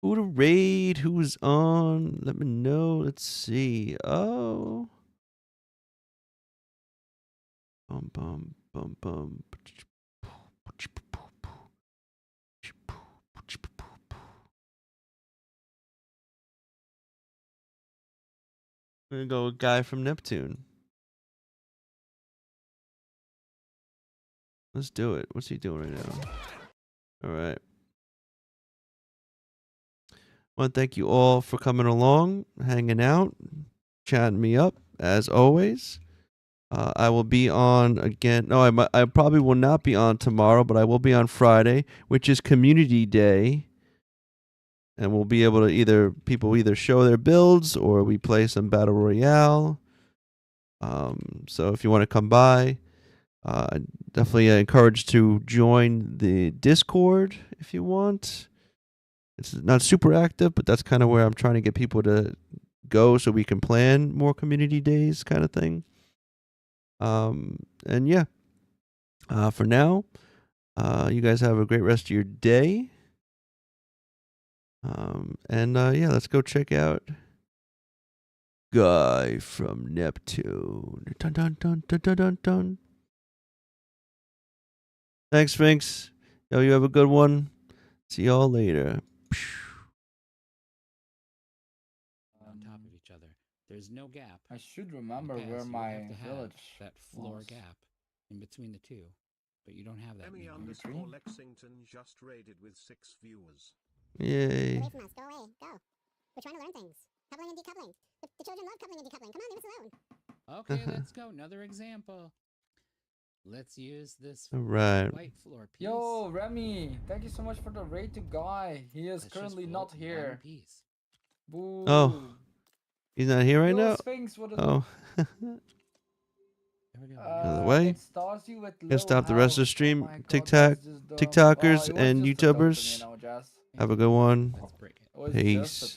Speaker 1: Who to raid? Who's on? Let me know. Let's see. Oh. Bum bum bum bum. I'm gonna go with guy from Neptune. Let's do it. What's he doing right now? All right. Well, thank you all for coming along, hanging out, chatting me up as always. I will be on again. No, I probably will not be on tomorrow, but I will be on Friday, which is Community Day, and we'll be able to people either show their builds or we play some battle royale. So if you want to come by, definitely encourage to join the Discord if you want. It's not super active, but that's kind of where I'm trying to get people to go so we can plan more community days kind of thing. And yeah, for now, you guys have a great rest of your day. And yeah, let's go check out Guy from Neptune. Dun dun dun dun dun dun dun. Thanks, Sphinx. Yo, you have a good one. See y'all later.
Speaker 3: On top of each other. There's no gap.
Speaker 4: I should remember
Speaker 3: Because
Speaker 4: where
Speaker 3: you
Speaker 4: my
Speaker 3: have to have
Speaker 4: village
Speaker 3: that floor
Speaker 4: was.
Speaker 3: gap in between the two, but you don't have that.
Speaker 5: Emmy
Speaker 3: anymore.
Speaker 5: underscore Lexington just raided with 6 viewers.
Speaker 1: Yay.
Speaker 6: Away from us. Go away. Go. We're trying to learn things. Coupling and decoupling. The children love coupling and decoupling. Come on, leave us alone.
Speaker 3: Okay, let's go. Another example. Let's use this
Speaker 1: All right.
Speaker 3: white floor piece.
Speaker 4: Yo, Remy, thank you so much for the raid to Guy. He is
Speaker 3: Let's just
Speaker 4: currently
Speaker 3: build
Speaker 4: not
Speaker 3: one
Speaker 4: here.
Speaker 3: piece.
Speaker 4: Boo.
Speaker 1: Oh, he's not here right
Speaker 4: Yo,
Speaker 1: now?
Speaker 4: Sphinx, what a
Speaker 1: Oh.
Speaker 3: There we go.
Speaker 1: Out of the way.
Speaker 4: It stars you with
Speaker 1: Gonna
Speaker 4: low
Speaker 1: stop the rest of the
Speaker 4: health.
Speaker 1: stream.
Speaker 4: Oh my God,
Speaker 1: TikTok,
Speaker 4: that's just dumb.
Speaker 1: TikTokers
Speaker 4: Oh, it was
Speaker 1: and
Speaker 4: just a dumb to me,
Speaker 1: YouTubers.
Speaker 4: you know, Jess.
Speaker 1: Have a good one.
Speaker 3: Let's break it.
Speaker 4: It was just a
Speaker 1: Peace.